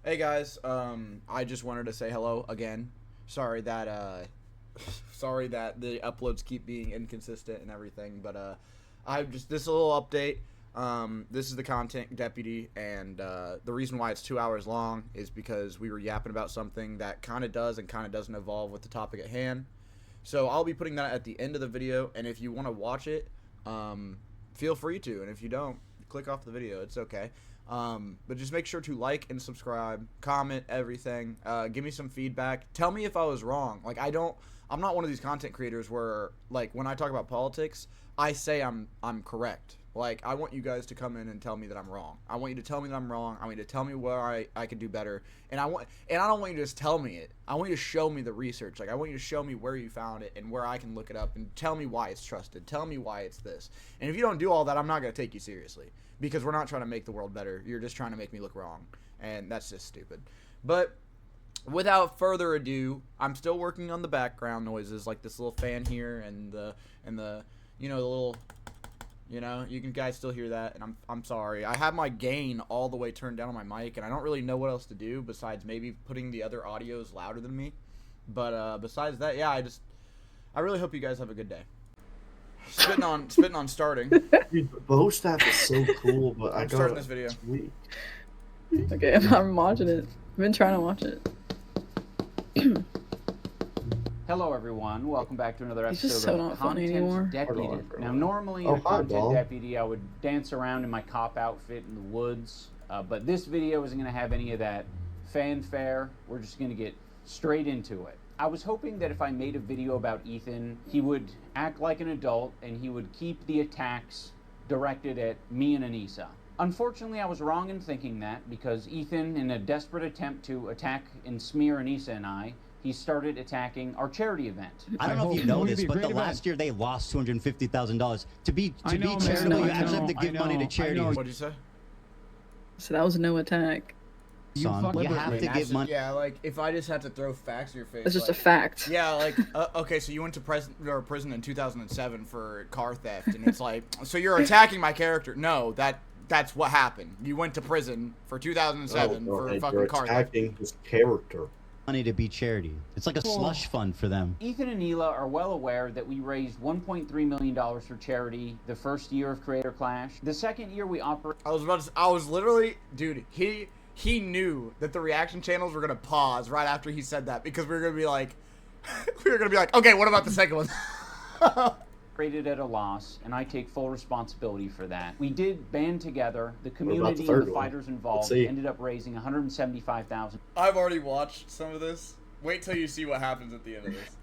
Hey guys, I just wanted to say hello again. Sorry that sorry that the uploads keep being inconsistent and everything, but I just this little update. This is the content deputy, and the reason why it's 2 hours long is because we were yapping about something that kind of does and kind of doesn't evolve with the topic at hand. So I'll be putting that at the end of the video, and if you want to watch it, feel free to, and if you don't, click off the video. It's okay. But just make sure to like and subscribe, comment everything, give me some feedback, tell me if I was wrong. Like, I'm not one of these content creators where, like, when I talk about politics, I say I'm correct. Like, I want you guys to come in and tell me that I'm wrong. I want you to tell me that I'm wrong. I want you to tell me where I could do better. And I don't want you to just tell me it. I want you to show me the research. Like, I want you to show me where you found it and where I can look it up and tell me why it's trusted. Tell me why it's this. And if you don't do all that, I'm not going to take you seriously, because we're not trying to make the world better. You're just trying to make me look wrong. And that's just stupid. But without further ado, I'm still working on the background noises, like this little fan here and the you know, the little, you know, you can guys still hear that, and I'm sorry. I have my gain all the way turned down on my mic, and I don't really know what else to do besides maybe putting the other audios louder than me. But besides that, yeah, I really hope you guys have a good day. Spitting on starting. Dude, the bow staff is so cool, but I'm starting this video. Sweet. Okay, I'm watching it. I've been trying to watch it. Hello everyone, welcome back to another He's episode just so of not funny Content anymore. Deputy. Now normally in Oh, a hi, Content Ball. Deputy I would dance around in my cop outfit in the woods, but this video isn't going to have any of that fanfare. We're just going to get straight into it. I was hoping that if I made a video about Ethan, he would act like an adult and he would keep the attacks directed at me and Anissa. Unfortunately, I was wrong in thinking that, because Ethan, in a desperate attempt to attack and smear Anissa and I, he started attacking our charity event. I don't know if you know this, but the last year they lost $250,000. To be charitable, you actually have to give money to charity. What did you say? So that was no attack. You have to give money. Yeah, like, if I just had to throw facts in your face. It's just like, a fact. Yeah, like, okay, so you went to prison in 2007 for car theft, and it's like, so you're attacking my character. No, that's what happened. You went to prison for 2007 for fucking car theft. Attacking his character. Money to be charity. It's like a slush fund for them. Ethan and Hila are well aware that we raised $1.3 million for charity the first year of Creator Clash. The second year we operated... I was literally, dude, he knew that the reaction channels were going to pause right after he said that, because we were going to be like, okay, what about the second one? Rated at a loss, and I take full responsibility for that. We did band together. The community third and the one? fighters involved ended up raising $175,000 I've already watched some of this. Wait till you see what happens at the end of this.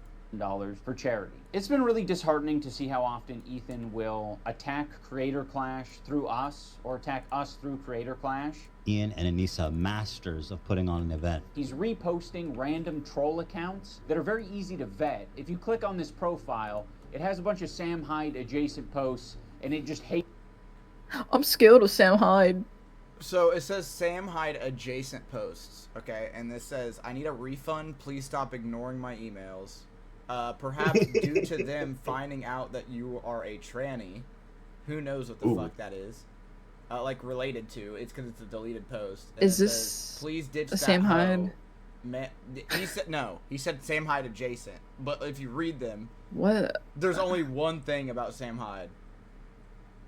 for charity. It's been really disheartening to see how often Ethan will attack Creator Clash through us, or attack us through Creator Clash. Ian and Anissa, masters of putting on an event. He's reposting random troll accounts that are very easy to vet. If you click on this profile, it has a bunch of Sam Hyde adjacent posts, and it just hates. I'm skilled with Sam Hyde. So it says Sam Hyde adjacent posts, okay, and this says, I need a refund, please stop ignoring my emails. Perhaps due to them finding out that you are a tranny. Who knows what the fuck that is. Like, related to. It's because it's a deleted post. And Is it this says, please ditch a that Sam hoe. Hyde? He said, no, he said Sam Hyde adjacent. But if you read them, What? there's only one thing about Sam Hyde.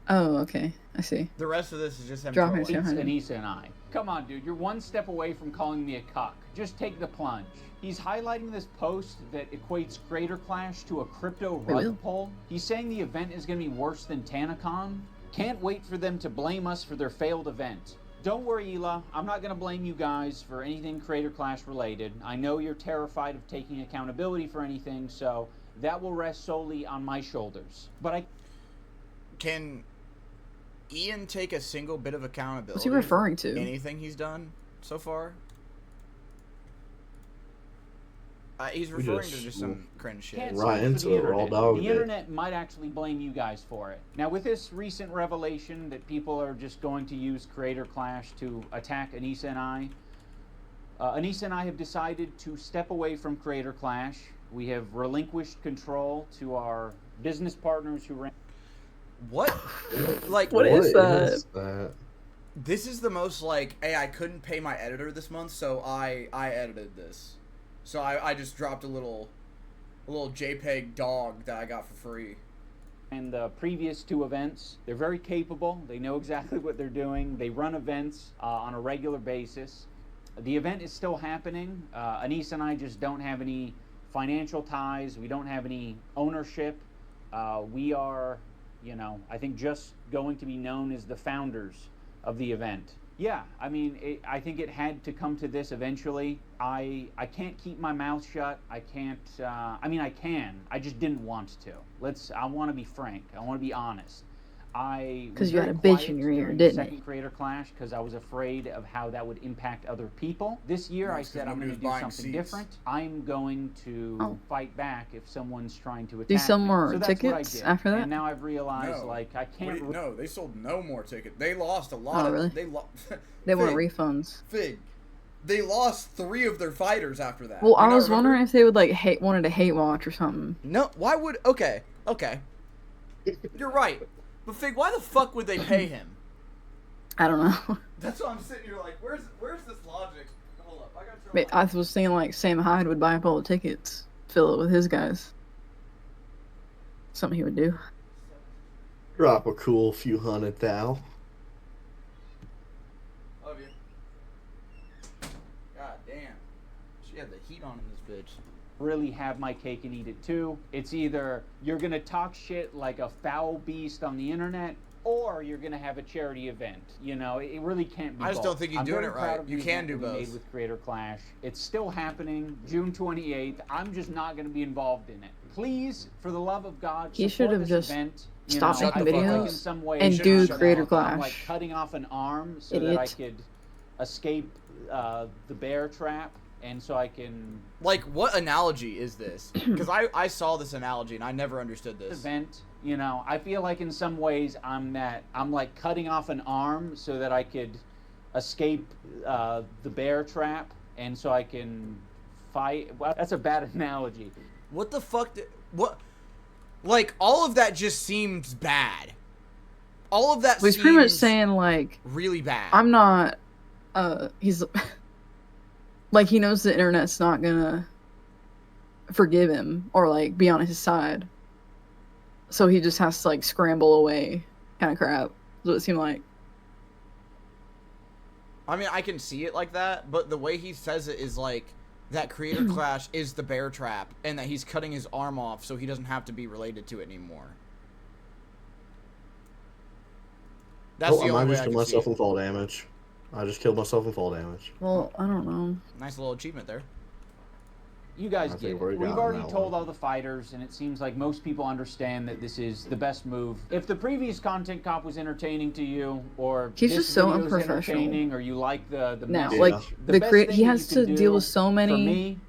Oh, okay. I see. The rest of this is just him Dropping trolling. Sam Hyde. Anissa and I. Come on, dude. You're one step away from calling me a cuck. Just take the plunge. He's highlighting this post that equates Creator Clash to a crypto rug pull. He's saying the event is going to be worse than TanaCon. Can't wait for them to blame us for their failed event. Don't worry, Hila. I'm not going to blame you guys for anything Creator Clash related. I know you're terrified of taking accountability for anything, so that will rest solely on my shoulders. But Can Ian take a single bit of accountability? What's he referring to? For anything he's done so far? He's referring to just some cringe shit. Can't Right say for into the it, raw internet. dog The it. internet might actually blame you guys for it. Now, with this recent revelation that people are just going to use Creator Clash to attack Anissa and I have decided to step away from Creator Clash. We have relinquished control to our business partners who ran. What? Like, What is that? that? This is the most like, hey, I couldn't pay my editor this month, so I edited this. So I just dropped a little JPEG dog that I got for free. And the previous two events, they're very capable. They know exactly what they're doing. They run events on a regular basis. The event is still happening. Anissa and I just don't have any financial ties. We don't have any ownership. We are, you know, I think just going to be known as the founders of the event. Yeah, I mean, I think it had to come to this eventually. I can't keep my mouth shut. I can't, I mean, I can. I just didn't want to. I want to be frank. I want to be honest. Because you had a bitch in your ear, didn't you? Second Creator Clash, because I was afraid of how that would impact other people. This year, I said I'm going to do something different. I'm going to fight back if someone's trying to attack me. Do some more so tickets after that? And now I've realized, like, I can't. No, they sold no more tickets. They lost a lot. Oh, really? They want refunds. Fig. They lost 3 of their fighters after that. Well, I was wondering if they would like wanted to hate watch or something. No, why would? Okay. You're right. But Fig, why the fuck would they pay him? I don't know. That's what I'm sitting here like, where's this logic? Hold up, I gotta But I was thinking like Sam Hyde would buy up all the tickets, fill it with his guys. Something he would do. Drop a cool few hundred thou. Love you. God damn. She had the heat on in this bitch. Really have my cake and eat it too. It's either you're gonna talk shit like a foul beast on the internet, or you're gonna have a charity event. You know, it really can't be I just both. don't think you're doing it right. You can do both. Made with Creator Clash. It's still happening, June 28th. I'm just not gonna be involved in it. Please, for the love of God, he should have just stopped making videos and do Creator Clash. I'm like cutting off an arm so that I could escape the bear trap. And so I can... Like, what analogy is this? Because I saw this analogy and I never understood this. Event, you know, I feel like in some ways I'm like cutting off an arm so that I could escape the bear trap. And so I can fight... Well, that's a bad analogy. What the fuck? What? Like, all of that just seems bad. All of that he's seems... pretty much saying, like... Really bad. I'm not... he's... Like, he knows the internet's not gonna forgive him or, like, be on his side. So he just has to, like, scramble away kind of crap. That's what it seemed like. I mean, I can see it like that, but the way he says it is, like, that Creator Clash is the bear trap, and that he's cutting his arm off so he doesn't have to be related to it anymore. That's the only way I just can killed see myself it. in fall damage. I just killed myself in fall damage. Well, I don't know. Nice little achievement there. You guys get it. We've already told all the fighters, and it seems like most people understand that this is the best move. If the previous content cop was entertaining to you, or he's this just so video is unprofessional. entertaining, or you like the now, message, like he has to deal with so many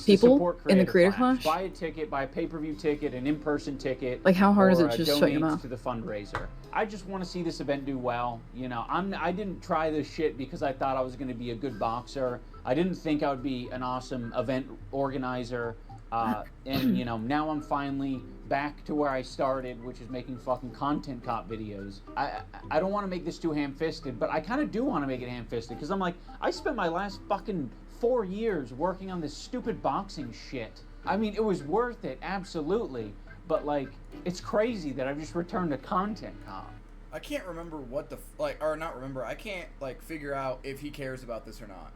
people in the Creator Clash. Buy a ticket, buy a pay-per-view ticket, an in-person ticket. Like, how hard is it or just shut your donate mouth? to the fundraiser. I just want to see this event do well. You know, I didn't try this shit because I thought I was going to be a good boxer. I didn't think I would be an awesome event organizer. And, you know, now I'm finally back to where I started, which is making fucking content cop videos. I don't want to make this too ham-fisted, but I kind of do want to make it ham-fisted because I'm like, I spent my last fucking 4 years working on this stupid boxing shit. I mean, it was worth it, absolutely. But, like, it's crazy that I've just returned to content cop. I can't remember what the... or not remember. I can't, like, figure out if he cares about this or not.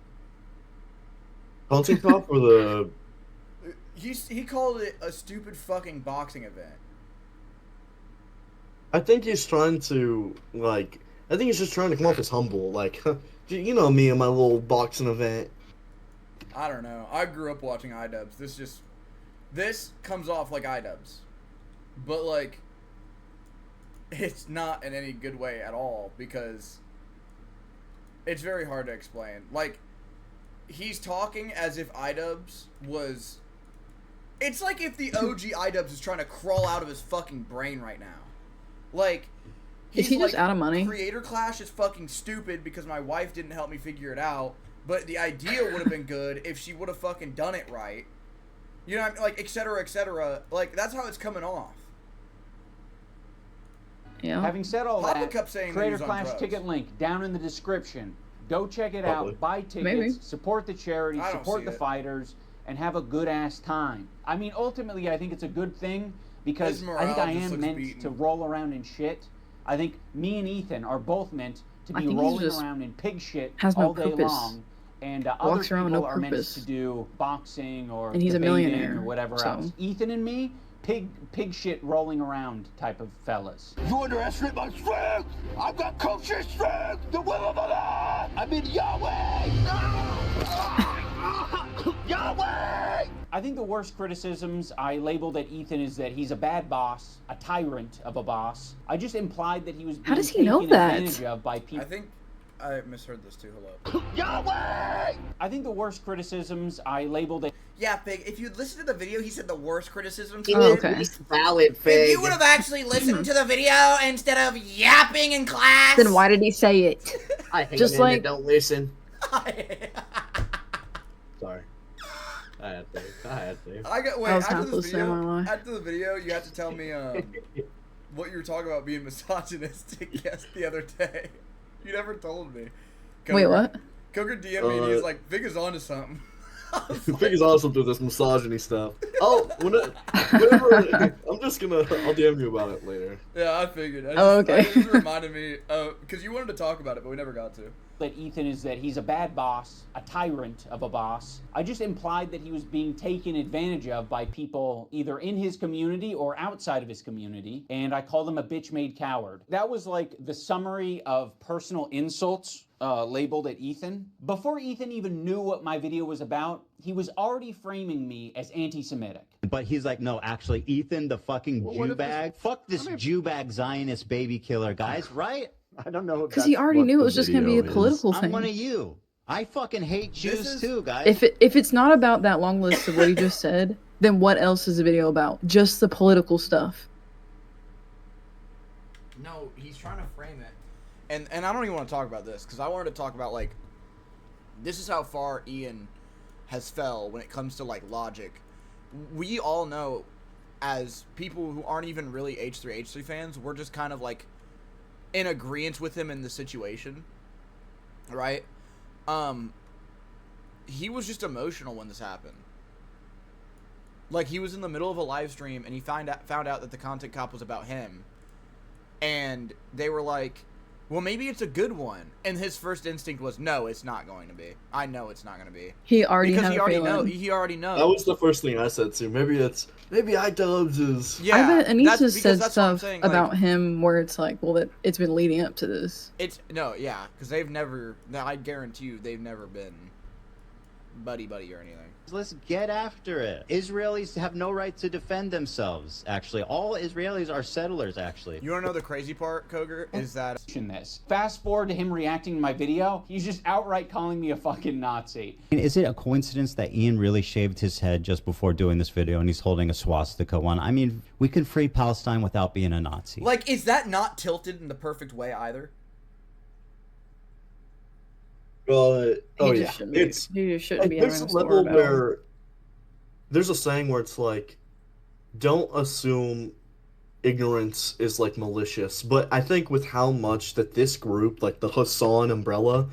Content cop or the... He called it a stupid fucking boxing event. I think he's trying to, like... I think he's just trying to come off as humble. Like, you know me and my little boxing event. I don't know. I grew up watching iDubbbz. This comes off like iDubbbz. But, like, it's not in any good way at all because it's very hard to explain. Like, he's talking as if iDubbbz was... It's like if the OG iDubbbz is trying to crawl out of his fucking brain right now. Like, is he just out of money? Creator Clash is fucking stupid because my wife didn't help me figure it out. But the idea would have been good if she would have fucking done it right. You know what I mean? Like, et cetera, et cetera. Like, that's how it's coming off. Yeah. Having said all Papa that, kept saying he Creator was on Clash drugs. ticket link down in the description. Go check it Probably. out. Buy tickets. Maybe. Support the charity. I don't Support see the it. fighters. And have a good-ass time. I mean, ultimately, I think it's a good thing because His I think morale I just am looks meant beaten. to roll around in shit. I think me and Ethan are both meant to I be think he's rolling just around in pig shit has no all day purpose. long. And other Walks around with people no are meant purpose. to do boxing or And he's a debating millionaire, or whatever so- else. Ethan and me, pig shit rolling around type of fellas. You underestimate my strength! I've got coger strength! The will of Allah! I mean Yahweh! Yahweh! I think the worst criticisms I labeled at Ethan is that he's a bad boss, a tyrant of a boss. I just implied that he was being How does he know taken that? advantage of by people. I think I misheard this too. Hello. Yahweh! I think the worst criticisms I labeled at Yeah, Fig. If you listen to the video, he said the worst criticisms. Oh, okay. Valid, If you would have actually listened to the video instead of yapping in class, Then why did he say it? I hate Just men like- that don't listen. I Sorry. I had to. got wait I was after half this listening, I'm not gonna lie. video. After the video, you have to tell me what you were talking about being misogynistic the other day. You never told me. Wait, what? Coger DM'd me and he was like, "Fig is onto something." I was like, Fig is awesome through this misogyny stuff. Oh, whenever I'm just gonna, I'll DM you about it later. yeah, I figured. Oh, okay. It just reminded me because you wanted to talk about it, but we never got to. Ethan is that he's a bad boss, a tyrant of a boss. I just implied that he was being taken advantage of by people either in his community or outside of his community, and I called him a bitch-made coward. That was like the summary of personal insults labeled at Ethan. Before Ethan even knew what my video was about, he was already framing me as anti-Semitic. But he's like, no, actually, Ethan, the fucking what Jew if this- bag. Fuck this Jew bag Zionist baby killer, guys, right? I don't know. Because he already knew it was just gonna be a political I'm thing. one of you. I fucking hate Jews is- too, guys. If it's not about that long list of what he just said, then what else is the video about? Just the political stuff. No, he's trying to frame it. And I don't even want to talk about this because I wanted to talk about like this is how far Ian has fell when it comes to like logic. We all know as people who aren't even really H3 fans, we're just kind of like in agreement with him in the situation. Right? He was just emotional when this happened. Like he was in the middle of a live stream and he found out that the content cop was about him. And they were like, well, maybe it's a good one. And his first instinct was, no, it's not going to be. I know it's not going to be. He already Because had he a already feeling. he already knows. That was the first thing I said too. Maybe IDUBBZ is. yeah, I bet that's- Anisha because said that's what I'm stuff saying, like, about him where it's like, well, that it's been leading up to this. it's no, yeah, because they've never. No, I guarantee you, they've never been buddy or anything. Let's get after it. Israelis have no right to defend themselves, actually. All Israelis are settlers, actually. You want to know the crazy part, Coger? Is that This. Fast forward to him reacting to my video, he's just outright calling me a fucking Nazi. Is it a coincidence that Ian really shaved his head just before doing this video and he's holding a swastika one? I mean, we can free Palestine without being a Nazi. like, is that not tilted in the perfect way either? Oh He yeah, just shouldn't be, it's he just shouldn't like, be there's having a a store level about where there's a saying where it's like, don't assume ignorance is like malicious. But I think with how much that this group, like the Hassan umbrella,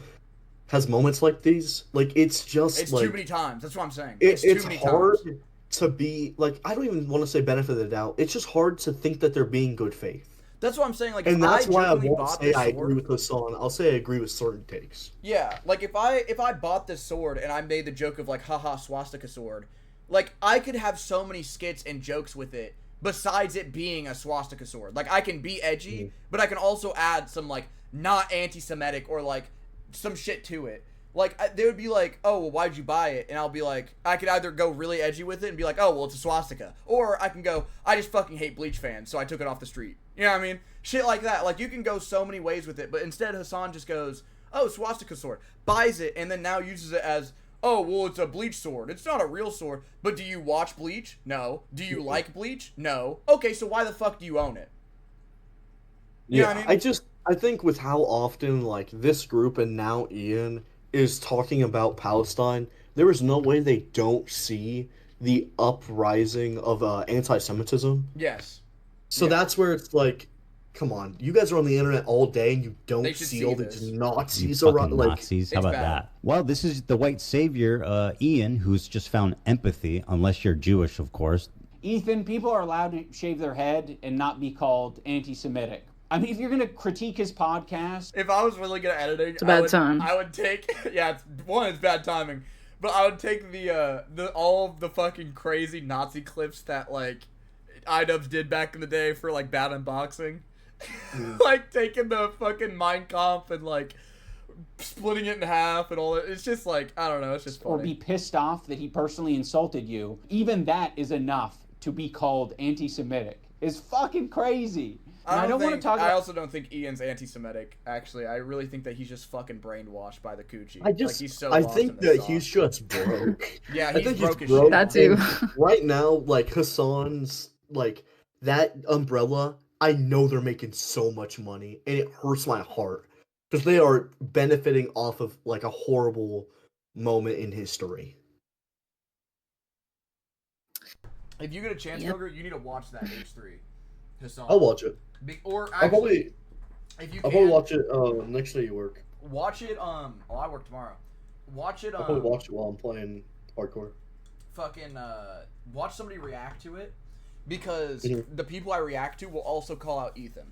has moments like these, like it's just It's like too many times. That's what I'm saying. it's too many hard times. to be like, I don't even want to say benefit of the doubt. It's just hard to think that they're being good faith. That's what I'm saying. Like, And if that's I why I genuinely won't bought say this I sword, agree with Hassan. I'll say I agree with certain takes. yeah, like if I bought this sword and I made the joke of like, haha, swastika sword, like I could have so many skits and jokes with it besides it being a swastika sword. Like I can be edgy, but I can also add some like not anti-Semitic or like some shit to it. Like, they would be like, oh, well, why'd you buy it? And I'll be like, I could either go really edgy with it and be like, oh, well, it's a swastika. Or I can go, I just fucking hate Bleach fans, so I took it off the street. You know what I mean? Shit like that. Like, you can go so many ways with it. But instead, Hassan just goes, oh, swastika sword. Buys it, and then now uses it as, oh, well, it's a Bleach sword. It's not a real sword. But do you watch Bleach? No. Do you like Bleach? No. Okay, so why the fuck do you own it? You know Yeah, what I mean? I think with how often, like, this group and now Ian is talking about Palestine, there is no way they don't see the uprising of anti-Semitism. Yes. So Yeah. that's where it's like, come on, you guys are on the internet all day and you They don't should see see all this. these You Nazis fucking around. Like, Nazis. How it's about bad. that? Well, this is the white savior, Ian, who's just found empathy, unless you're Jewish, of course. Ethan, people are allowed to shave their head and not be called anti-Semitic. I mean, if you're gonna critique his podcast, If I was really good at editing, It's a bad time. I would take it's bad timing, but I would take the all of the fucking crazy Nazi clips that like iDubbbz did back in the day for like bad unboxing, like taking the fucking Mein Kampf and like splitting it in half and all that. It's just like, I don't know, it's just or funny. be pissed off that he personally insulted you, even that is enough to be called anti-Semitic. It's fucking crazy. And I don't want to talk I about... also don't think Ian's anti-Semitic. Actually, I really think that he's just fucking brainwashed by the coochie. I just, like, he's so I lost think in this that he's sauce. just broke. Yeah, I he's think broke he's as broke. shit. That too. And right now, like Hassan's, like that umbrella, I know they're making so much money, and it hurts my heart because they are benefiting off of like a horrible moment in history. If you get a chance, Yep. Koger, you need to watch that H3. Hassan. I'll watch it. Or I'll actually, if you I'll probably can, watch it next day you work. watch it. I work tomorrow. Watch it. I'll probably watch it while I'm playing hardcore. Fucking watch somebody react to it, because Mhm. the people I react to will also call out Ethan.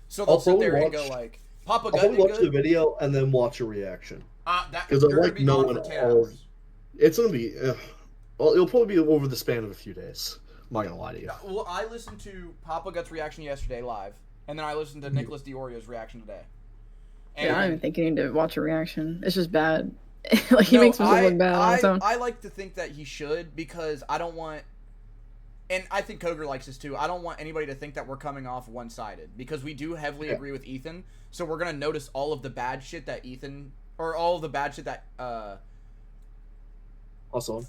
So I'll they'll sit probably there and go watch- like, "Papa I'll Gut probably did watch the good." video and then watch a reaction. That 'Cause I you're gonna like be gone knowing for 10 all- hours. It's gonna be, well, it'll probably be over the span of a few days. I'm not gonna lie to you. Well, I listened to Papa Gut's reaction yesterday live, and then I listened to Nicholas Diorio's reaction today. And Yeah, I don't even think you need to watch a reaction. It's just bad. Like he makes himself look bad on his own. I like to think that he should, because I don't want, and I think Koger likes this too, I don't want anybody to think that we're coming off one-sided, because we do heavily agree with Ethan, so we're gonna notice all of the bad shit that Ethan, or all of the bad shit that Also,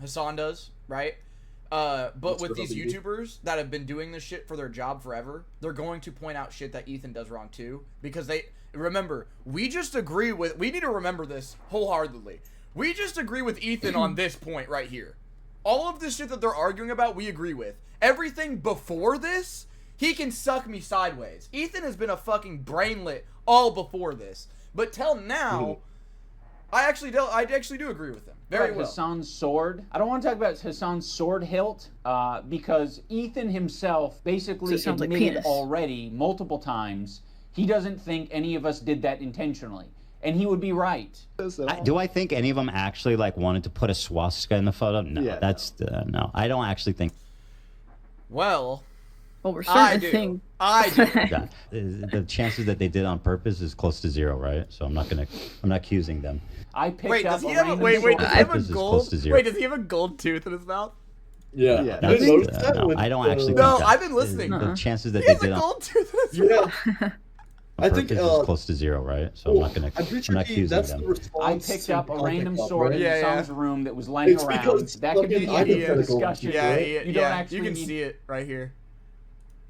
Hassan does, right? But That's with what these I'll be. YouTubers that have been doing this shit for their job forever, they're going to point out shit that Ethan does wrong too, because they remember, we need to remember this wholeheartedly. We just agree with Ethan on this point right here. All of this shit that they're arguing about, we agree with. Everything before this, he can suck me sideways. Ethan has been a fucking brainlet all before this, but till now, I actually do agree with him very about well. Hassan's sword. I don't want to talk about Hassan's sword hilt, because Ethan himself basically So it sounds like admitted penis. already multiple times he doesn't think any of us did that intentionally, and he would be right. Do I think any of them actually like wanted to put a swastika in the photo? No, Yeah, that's no. I don't actually think Well, Well, we're I starting to do. think. I do. that. The chances that they did on purpose is close to zero, right? So I'm not accusing them. I picked Wait, up does he a have a random wait? sword. Does he have a Purpose is gold? close to zero. Wait, does he have a gold tooth in his mouth? yeah. Yeah, You That's, didn't notice that? no, When, I don't actually No, think that. I've been listening. The chances that He they has a did on gold tooth in his mouth. Yeah. on I purpose think, is close to zero, right? So I'm not I'm pretty sure not accusing that's them. the response. I picked to up a Contact random Pop, sword right? in Yeah, Hassan's room that was laying It's around. because That could be fucking the end of the hypothetical discussion. Yeah, right? yeah, You don't yeah. actually You can need see it right here.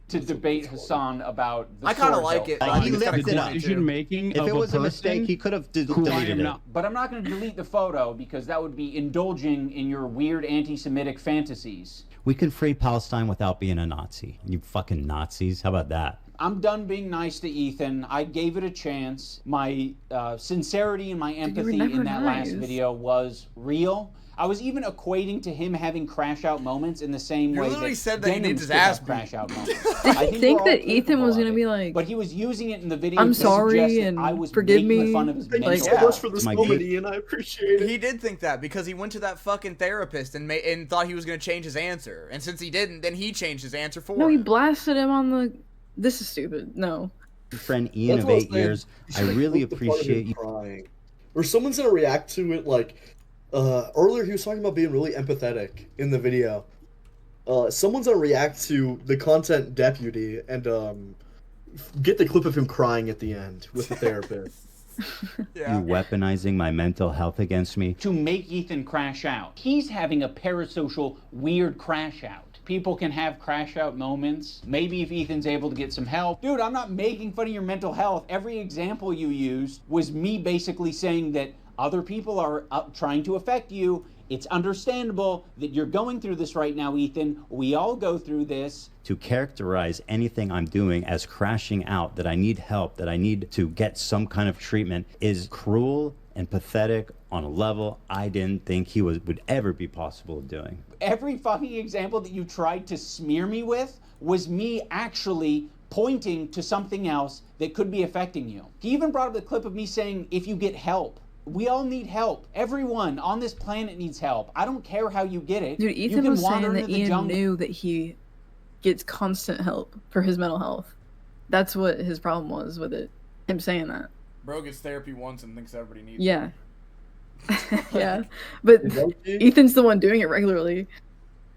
to debate Hassan about the I kind of sword like hilt. it. He I think it's kinda lifted cool up. too. Decision making If of it was a person mistake, he could have who I deleted am it. not. But I'm not going to delete the photo because that would be indulging in your weird anti-Semitic fantasies. We can free Palestine without being a Nazi. You fucking Nazis. How about that? I'm done being nice to Ethan. I gave it a chance. My sincerity and my were empathy never in that last nice. video was real. I was even equating to him having crash out moments in the same You way literally that said that he Denims needs his could have ass beat. crash out moments. Did I he think we're all that Ethan capable was of gonna it. be like, But he was using it in the video I'm to sorry suggest that and I was forgive making me? fun of his Thank you mental so Yeah. much for this My moment, geek. Ian. I appreciate it. He did think that because he went to that fucking therapist and thought he was gonna change his answer, and since he didn't, then he changed his answer for no, he him. blasted him on the. This is stupid. No. Friend Ian That's of what I was 8 saying. years, You I should've really clipped the part of him appreciate you. crying. Or someone's gonna react to it like earlier he was talking about being really empathetic in the video. Someone's gonna react to the content deputy and get the clip of him crying at the end with the therapist. Yeah. You weaponizing my mental health against me. to make Ethan crash out. He's having a parasocial weird crash out. People can have crash out moments. Maybe if Ethan's able to get some help. Dude, I'm not making fun of your mental health. Every example you used was me basically saying that Other people are trying to affect you. It's understandable that you're going through this right now, Ethan. We all go through this. To characterize anything I'm doing as crashing out, that I need help, that I need to get some kind of treatment, is cruel and pathetic on a level I didn't think he would ever be possible of doing. Every fucking example that you tried to smear me with was me actually pointing to something else that could be affecting you. He even brought up the clip of me saying, if you get help. We all need help. Everyone on this planet needs help. I don't care how you get it. Dude, you Ethan can was saying wander that into the Ian jungle. knew that he gets constant help for his mental health. That's what his problem was with it. Him saying that. Bro gets therapy once and thinks everybody needs Yeah. Yeah. But Low-key, Ethan's the one doing it regularly.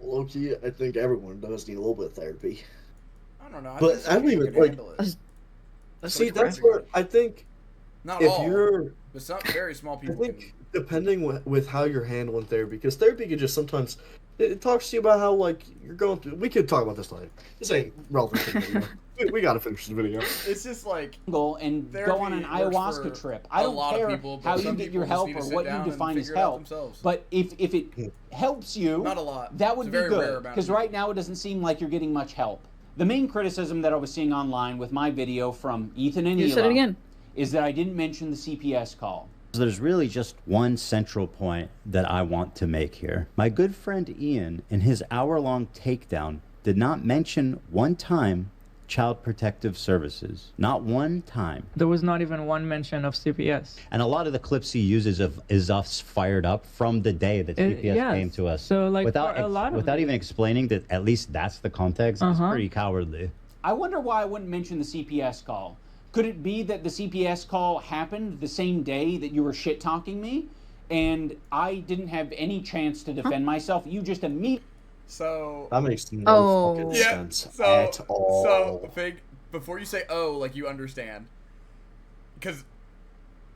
low-key, I think everyone does need a little bit of therapy. it. I don't know. But think I don't Sophia even, could like- handle it. See, it's that's crazy. where I think Not if all, you're, but some very small I people think depending with how you're handling therapy, because therapy can just sometimes it talks to you about how like you're going through. We could talk about this later. This ain't relevant to the video. we gotta finish the video. It's just like And therapy go on an works ayahuasca for trip. I a don't lot of care people, but how you some get people your just help need or to sit what you down and define as figure it out help. themselves. But if it helps you, not a lot. that It's would a be very rare good. amount of Because people. right now it doesn't seem like you're getting much help. The main criticism that I was seeing online with my video from Ethan and You said it Hila again. is that I didn't mention the CPS call. There's really just one central point that I want to make here. My good friend Ian, in his hour-long takedown, did not mention one time Child Protective Services. Not one time. There was not even one mention of CPS. And a lot of the clips he uses is us fired up from the day that CPS yes. came to us. So, like, without for a lot of without it- even explaining that at least that's the context, it's pretty cowardly. I wonder why I wouldn't mention the CPS call. Could it be that the CPS call happened the same day that you were shit-talking me, and I didn't have any chance to defend myself? You just immediately... So That makes no Oh. fucking yeah. sense So at all. so Fig, before you say oh, like you understand, because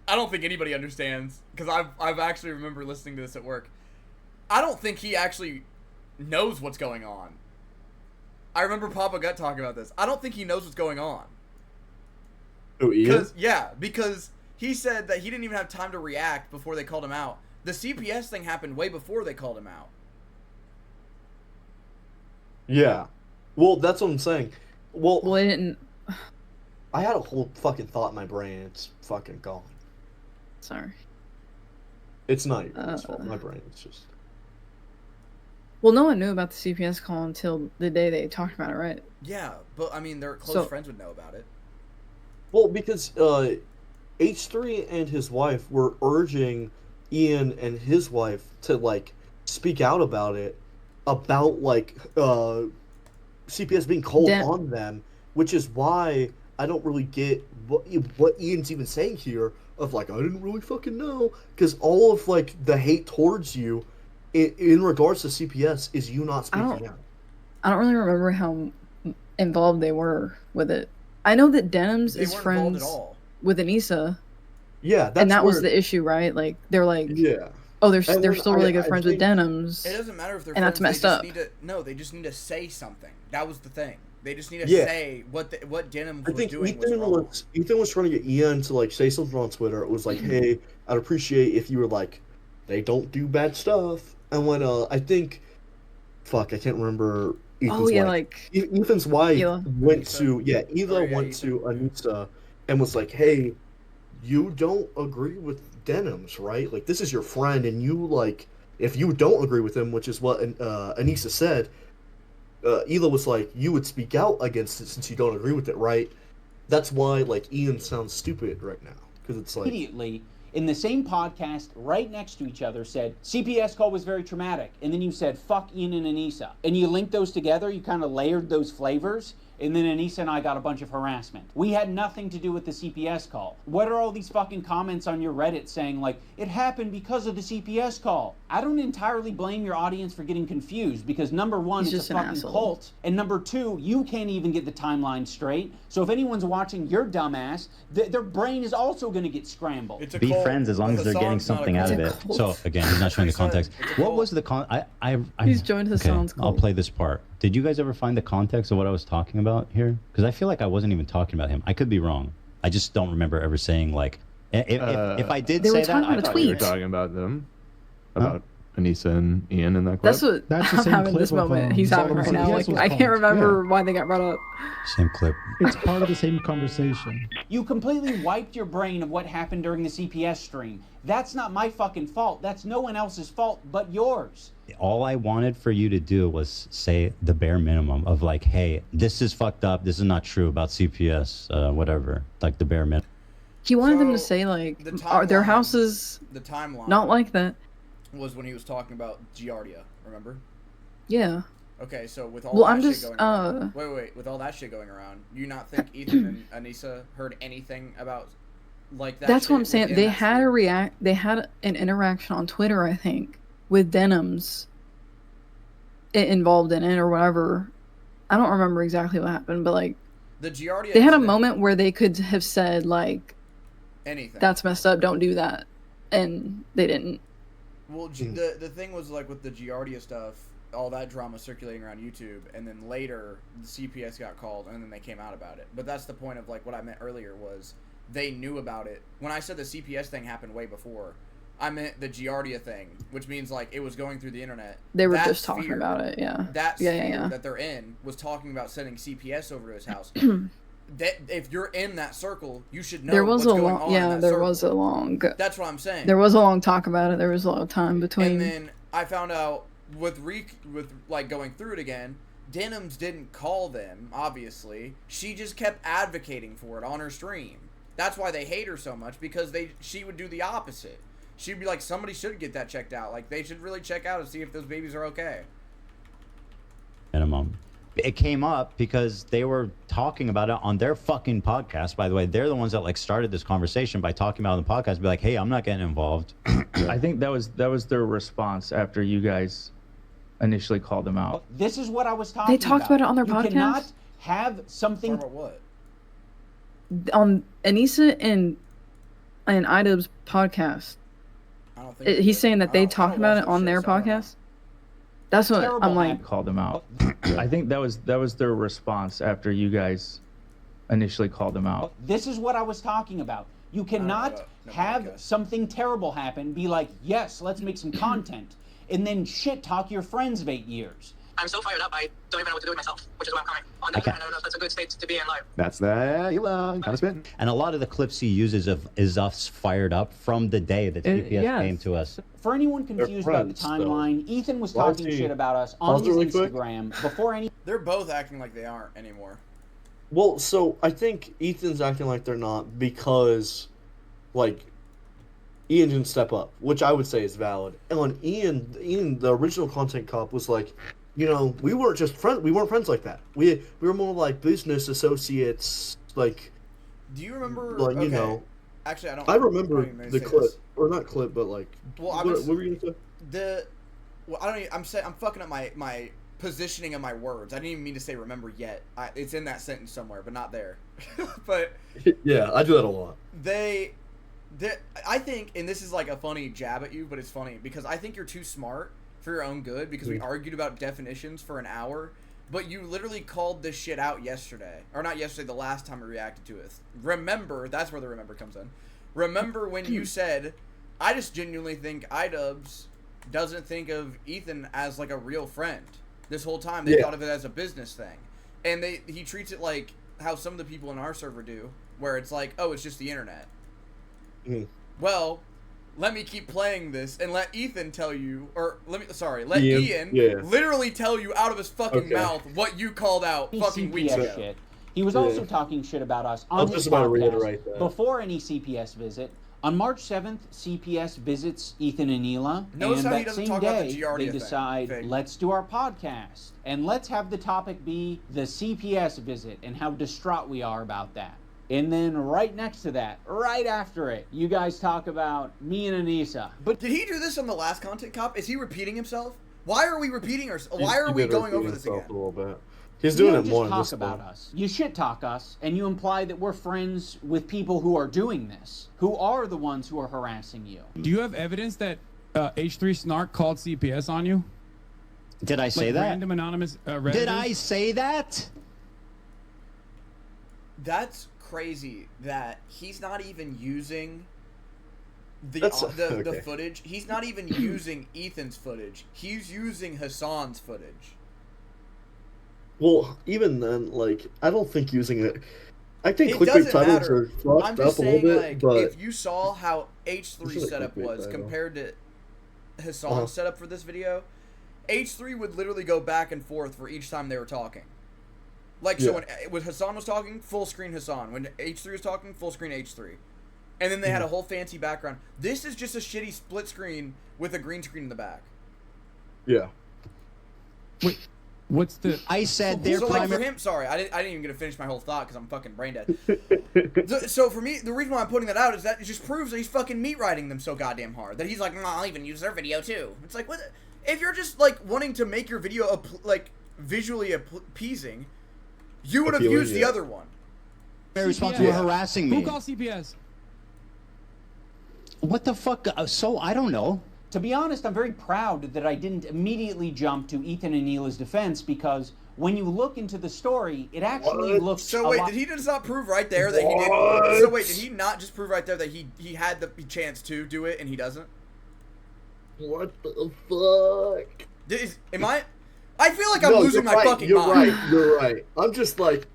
I don't think anybody understands. Because I've actually remember listening to this at work. I don't think he actually knows what's going on. I remember Papa Gut talking about this. I don't think he knows what's going on. Oh, Ian? Because he said that he didn't even have time to react before they called him out. The CPS thing happened way before they called him out. Yeah. Well, that's what I'm saying. Well, Well, it didn't. I had a whole fucking thought in my brain. It's fucking gone. Sorry. It's not your guys' fault. My brain is just. Well, no one knew about the CPS call until the day they talked about it, right? Yeah, but I mean, their close So- friends would know about it. Well, because H3 and his wife were urging Ian and his wife to like speak out about it, about like CPS being called on them, which is why I don't really get what Ian's even saying here of like I didn't really fucking know, because all of like the hate towards you in regards to CPS is you not speaking out. I don't really remember how involved they were with it. I know that Denims They is weren't involved at friends all. with Anissa, Yeah, that's and that was where- the issue, right? Like they're like, Yeah. oh, they're And they're then still really I good friends with think- Denims. It doesn't matter if they're And friends. that's messed they just up. Need to, no, they just need to say something. That was the thing. They just need to Yeah. say what Denim I was think doing was Ethan wrong. was trying to get Ian to like say something on Twitter. It was like, "Hey, I'd appreciate if you were like, they don't do bad stuff." And when I think, fuck, I can't remember. Ethan's Oh yeah, wife. like Ethan's wife Hila. went Anissa. to Ela Oh, yeah, went Ethan. to Anissa and was like, "Hey, you don't agree with Denims, right? Like this is your friend, and you like if you don't agree with him, which is what Anissa said." Ela was like, "You would speak out against it since you don't agree with it, right?" That's why like Ian sounds stupid right now because it's like Immediately, in the same podcast, right next to each other, said, CPS call was very traumatic. And then you said, fuck Ian and Anissa. And you linked those together, you kind of layered those flavors, and then Anissa and I got a bunch of harassment. We had nothing to do with the CPS call. What are all these fucking comments on your Reddit saying, like, it happened because of the CPS call? I don't entirely blame your audience for getting confused, because number one, He's it's just a an fucking asshole. cult, and number two, you can't even get the timeline straight. So if anyone's watching your dumbass, their brain is also going to get scrambled. It's a Be cult. friends as long as they're getting Hassan's not a something out of cult. it. It's a So cult. again, he's not showing the Like I said, context. it's a What cult. was the con? I He's joined Hassan's I'll cult. play this part. Did you guys ever find the context of what I was talking about here? Because I feel like I wasn't even talking about him. I could be wrong. I just don't remember ever saying like If I did They were say that, talking I about a thought tweet. you You were talking about them, about Anissa and Ian in that clip. That's what That's the I'm same having clip this of, moment. He's Sullivan having right now. CPS Like was I called. can't remember why they got brought up. same clip. It's part of the same conversation. You completely wiped your brain of what happened during the CPS stream. That's not my fucking fault. That's no one else's fault but yours. All I wanted for you to do was say the bare minimum of like, hey, this is fucked up. This is not true about CPS, whatever. Like the bare minimum. He wanted them to So, say like, the are their timeline- houses The timeline not like that? was when he was talking about Giardia, remember? Yeah. Okay, so with all Well, that I'm shit just, going around, wait, with all that shit going around, you not think Ethan and Anissa heard anything about like that? That's what I'm shit saying. within They that had stream? They had an interaction on Twitter, I think, with Denims involved in it or whatever. I don't remember exactly what happened, but like The Giardia. they had a incident, moment where they could have said like, anything. "That's messed up. Don't do that," and they didn't. Well, the thing was like with the Giardia stuff, all that drama circulating around YouTube, and then later the CPS got called, and then they came out about it. But that's the point of like what I meant earlier was they knew about it. When I said the CPS thing happened way before, I meant the Giardia thing, which means like it was going through the internet. They were That just talking sphere- about it. Yeah. That Yeah, sphere yeah. that they're in was talking about sending CPS over to his house. That if you're in that circle, you should know There was what's a going long. on. in Yeah, that there circle. was a long. That's what I'm saying. There was a long talk about it. There was a lot of time between. And then I found out with like going through it again, Denims didn't call them, obviously. She just kept advocating for it on her stream. That's why they hate her so much, because she would do the opposite. She'd be like, somebody should get that checked out. Like, they should really check out and see if those babies are okay. Minimum. It came up because they were talking about it on their fucking podcast. By the way, they're the ones that like started this conversation by talking about it on the podcast. Be like, hey, I'm not getting involved. I think that was their response after you guys initially called them out. This is what I was talking about. They talked about it on their you podcast? cannot have Talk something. about what? On Anissa and IDUBBZ podcast, I don't think he's saying that I they don't talk watch about it that on shit, their so I don't know. podcast. That's what Terrible I'm like. Called them out. I think that was their response after you guys initially called them out. This is what I was talking about. You cannot no have podcast. something terrible happen, be like, yes, let's make some content, and then shit talk your friends of 8 years. I'm so fired up, I don't even know what to do with myself, which is why I'm coming. On the other hand, I don't know if that's a good state to be in life. That's that. You kind of spitting. And a lot of the clips he uses is us fired up from the day that CPS yes. came to us. For anyone confused about the friends, though. timeline, Ethan was Why is talking he- shit about us Pause on it his really quick. Instagram before any. They're both acting like they aren't anymore. Well, so I think Ethan's acting like they're not because, like, Ian didn't step up, which I would say is valid. And on Ian, the original content cop was like, you know, we weren't just friends. We weren't friends like that. We were more like business associates. Like, Do you remember? like you okay. know, Actually, I don't. I remember don't even the say clip, this. or not clip, but like, Well, what were you gonna say? Well, I don't. I'm fucking up my positioning of my words. I didn't even mean to say remember yet. It's in that sentence somewhere, but not there. But Yeah, I do that a lot. I think, and this is like a funny jab at you, but it's funny because I think you're too smart for your own good because we argued about definitions for an hour, but you literally called this shit out yesterday. Or not yesterday, the last time we reacted to it. Remember, that's where the remember comes in. Remember when you said, I just genuinely think IDUBBZ doesn't think of Ethan as like a real friend. This whole time they thought of it as a business thing. And he treats it like how some of the people in our server do, where it's like, oh, it's just the internet. Mhm. Well, let me keep playing this and let Ethan tell you, or let Ian, Ian yeah. literally tell you out of his fucking Okay. mouth what you called out fucking weeks CPS ago. shit. He was also talking shit about us I on was his just about to podcast reiterate that. before any CPS visit. On March 7th, CPS visits Ethan and Neela, Notice and how he that doesn't same talk about the day Giardia they thing. decide, Fake. let's do our podcast, and let's have the topic be the CPS visit and how distraught we are about that. And then right next to that, right after it, you guys talk about me and Anissa. But did he do this on the last content cop? Is he repeating himself? Why are we repeating ourselves? Why are He we did going repeat over this himself again? A little bit. He's You doing don't it more just in talk this about one. us. You shit talk us, and you imply that we're friends with people who are doing this, who are the ones who are harassing you. Do you have evidence that H3 Snark called CPS on you? Did I say Like that? Random anonymous Redditors? Did I say that? That's crazy that he's not even using the okay. footage. He's not even using Ethan's footage. He's using Hassan's footage. Well, even then, like, I don't think using it. I think It clickbait doesn't titles matter. are fucked I'm up just a little saying, bit, like, but if you saw how H3 This is a setup clickbait was title. compared to Hassan's setup for this video, H3 would literally go back and forth for each time they were talking. Like, so when Hassan was talking, full screen Hassan. When H3 was talking, full screen H3. And then they had a whole fancy background. This is just a shitty split screen with a green screen in the back. yeah. Wait, what's the? I said their So, like, for primary. him, sorry, I didn't even get to finish my whole thought because I'm fucking brain dead. So for me, the reason why I'm putting that out is that it just proves that he's fucking meat riding them so goddamn hard. That he's like, I'll even use their video too. It's like, what? If you're just, like, wanting to make your video, like, visually appeasing, you would have Appealing, used the other one. Very responsible for harassing me. Who calls CPS? What the fuck? So I don't know. To be honest, I'm very proud that I didn't immediately jump to Ethan and Neela's defense, because when you look into the story, it actually looks So wait, did he just not prove right there that he didn't? So wait, did he not just prove right there that he had the chance to do it and he doesn't? What the fuck? Am I? I feel like I'm losing my fucking mind. You're right. I'm just like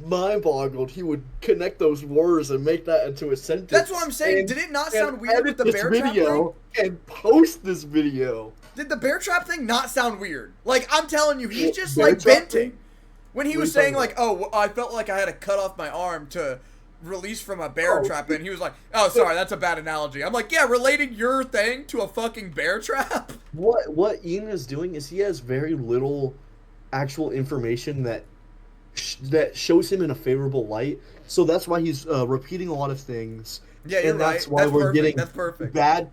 mind-boggled. He would connect those words and make that into a sentence. That's what I'm saying. Did it not sound weird with the bear trap video thing? and post this video? Did the bear trap thing not sound weird? Like, I'm telling you, he's just, Bear like, trap venting. thing? When he was saying, like, oh, I felt like I had to cut off my arm to release from a bear trap, and he was like, oh, sorry, that's a bad analogy. I'm like, yeah, relating your thing to a fucking bear trap? What Ian is doing is he has very little actual information that shows him in a favorable light. So that's why he's repeating a lot of things. Yeah, you're and that's right. why That's we're perfect. getting That's perfect. bad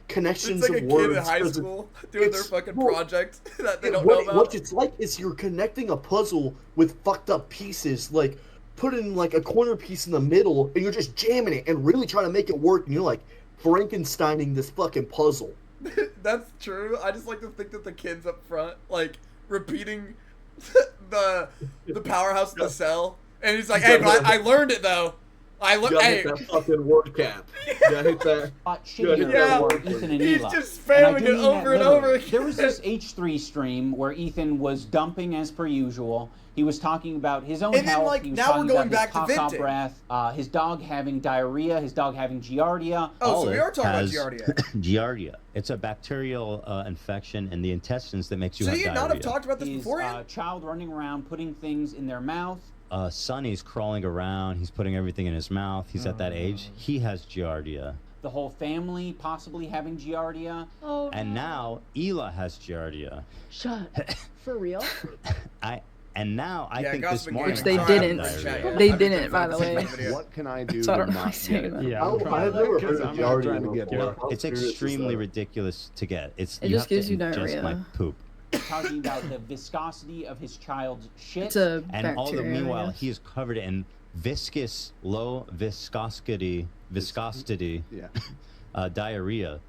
connections It's like a of words. kid in high 'cause school doing their fucking project that they don't what, know about. What it's like is you're connecting a puzzle with fucked up pieces, like putting like a corner piece in the middle, and you're just jamming it and really trying to make it work, and you're like Frankensteining this fucking puzzle. That's true. I just like to think that the kids up front, like, repeating the powerhouse in the cell, and he's like, hey, but I learned it though. Hit that fucking word cap. Yeah, hit that. Ethan and He's Neela. just spamming it over and over again. There was this H3 stream where Ethan was dumping as per usual. He was talking about his own And then, health. like, he was now talking we're going about back his to caca venting. breath, his dog having diarrhea, his dog having giardia. Oh, so we are talking about has giardia. Giardia. It's a bacterial infection in the intestines that makes you So have you diarrhea. not have talked about this His beforehand? child running around putting things in their mouth. Sonny's crawling around. He's putting everything in his mouth. He's at that age. He has Giardia. The whole family possibly having giardia. Oh, And now Ela has Giardia. shut. For real? I Yeah, think Gossip this and morning. Which they Gaming. didn't. Sorry, I'm in the chat. They I'm didn't, just by the taking way. the video. What can I do So I to don't know why not saying get that. it? Yeah, I'm trying I've to- never heard because of I'm not trying to giardia get before. it. How It's serious is extremely that? ridiculous to get. It just gives you diarrhea. my poop. Talking about the viscosity of his child's shit. It's a And all the bacteria, I meanwhile, guess. he is covered in viscous, low viscosity, diarrhea.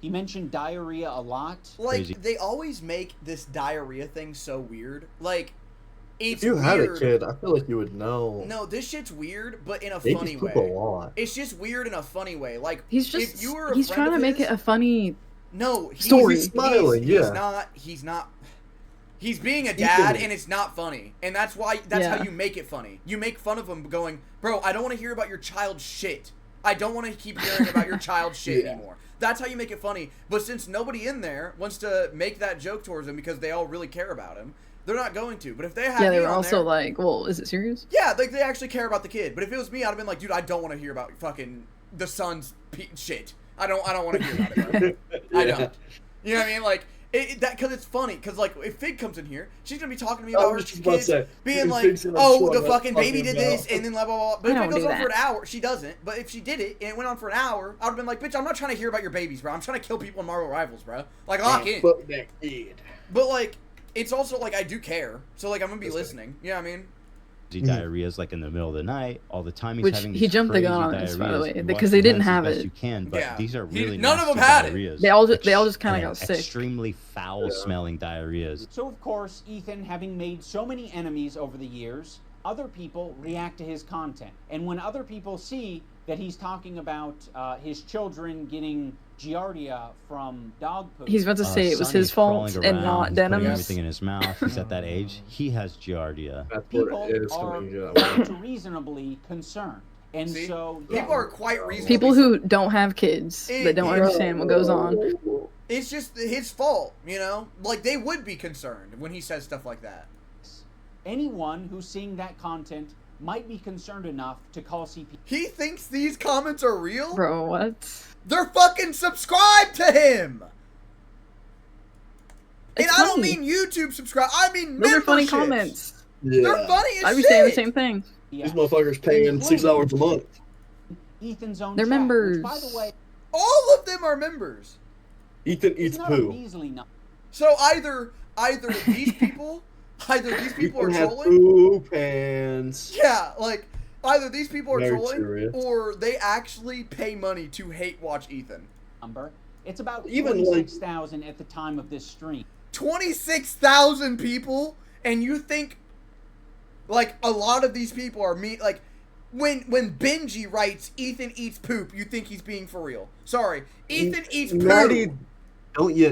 He mentioned diarrhea a lot. Like, Crazy. they always make this diarrhea thing so weird. Like, it's If you had a weird. kid, I feel like you would know. No, this shit's weird, but in a They funny just poop way. a lot. It's just weird in a funny way. Like, He's if just you were a he's friend trying to of make his- it a funny No, story. He's smiling, yeah. He's not. He's being a dad, Equally. and it's not funny, and that's how Yeah. you make it funny. You make fun of him, going, "Bro, I don't want to hear about your child's shit. I don't want to keep hearing about your child's shit anymore." That's how you make it funny. But since nobody in there wants to make that joke towards him because they all really care about him, they're not going to. But if they had Yeah, me they were on also there, like, well, is it serious? yeah, they actually care about the kid. But if it was me, I'd have been like, dude, I don't want to hear about fucking the son's shit. I don't want to hear about it, bro. I don't. You know what I mean? Like, because it's funny. Because, like, if Fig comes in here, she's going to be talking to me about her kids being like, oh, the fucking baby did this, and then blah, blah, blah. But if it goes on for an hour, she doesn't. But if she did it, and it went on for an hour, I would have been like, bitch, I'm not trying to hear about your babies, bro. I'm trying to kill people in Marvel Rivals, bro. Like, lock in. Fuck that kid. But, like, it's also, like, I do care. So, like, I'm going to be listening. You know what I mean? Diarrhea's like in the middle of the night all the time. He's Which having he these jumped the crazy gun on this, by the diarrheas. way, You because wash they your didn't hands have as best it. You can, but Yeah. these are really None of them nasty had it. diarrheas. They all just kind of And got sick. Extremely foul smelling diarrheas. So, of course, Ethan, having made so many enemies over the years, other people react to his content. And when other people see that he's talking about his children getting giardia from dog poop. He's about to say it was Sonny's his fault crawling and around, not he's putting Denham's. everything in his mouth. He's at that age. He has giardia. People are quite reasonably concerned. And See? so People are quite reasonable. People who don't have kids that don't understand what goes on. It's just his fault, you know? Like, they would be concerned when he says stuff like that. Anyone who's seeing that content might be concerned enough to call CP. He thinks these comments are real? Bro, what? They're fucking subscribed to him! It's and I don't funny. mean YouTube subscribe, I mean Those are funny memberships. comments. Yeah. They're funny as I'd be shit! saying the same thing. These motherfuckers paying $6 a month. Ethan's own They're chat, members. which, by the way, All of them are members. Ethan eats not a poo. measly number. So either these people are Ethan trolling. had poo pants. Yeah, like either these people are Very trolling serious. or they actually pay money to hate watch Ethan. It's about Even, 26,000 at the time of this stream. 26,000 people, and you think like a lot of these people are me like when Benji writes Ethan eats poop, you think he's being for real. Sorry. Ethan eats poop. Natty, don't you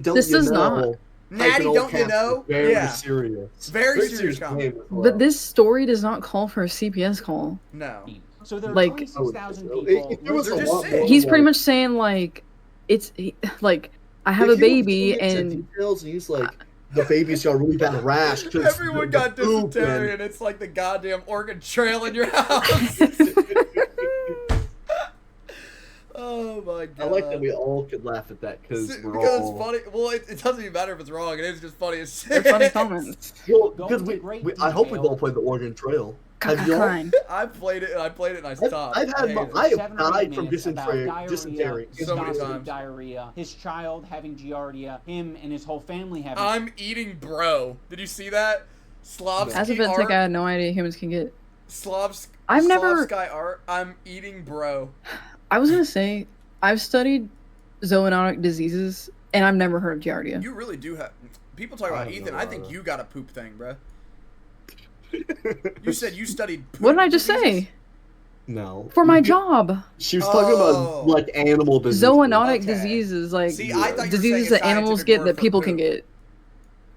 This know? is not. Natty, don't you know? Very Yeah. serious. Very serious comment. But this story does not call for a CPS call. No. So there are Like- 26,000 It- people. there was They're a just lot sick. more He's like- pretty much saying like, like I have If a he was baby getting into and details, and he's like, the baby's got a really bad rash. 'cause Everyone the got poop dysentery and- and it's like the goddamn Oregon Trail in your house. Oh my god. I like that we all could laugh at that because we're because all. it's funny. Well, it doesn't even matter if it's wrong. It is just funny as they're shit. funny comments. Well, Go because into great I hope we've detail. all played the Oregon Trail. Have y'all? Kind. I played it and I stopped. I've had I my- hated it. I have 7 or 8 died from minutes about dysentery so many constant times. diarrhea, his child having giardia, him and his whole family having. I'm eating bro. Did you see that? Slavsky As a Vince, art. I had no idea humans can get. I've never- Slavsky art. I'm eating bro. I was gonna say I've studied zoonotic diseases and I've never heard of giardia. You really do have. People talk about Ethan. I think you got a poop thing, bro. You said you studied poop What did I just diseases? say? No. For my job. She was talking about like animal disease. Zoonotic Okay. diseases, like See, I thought you were diseases saying a that animals scientific get word that for people can poop. get.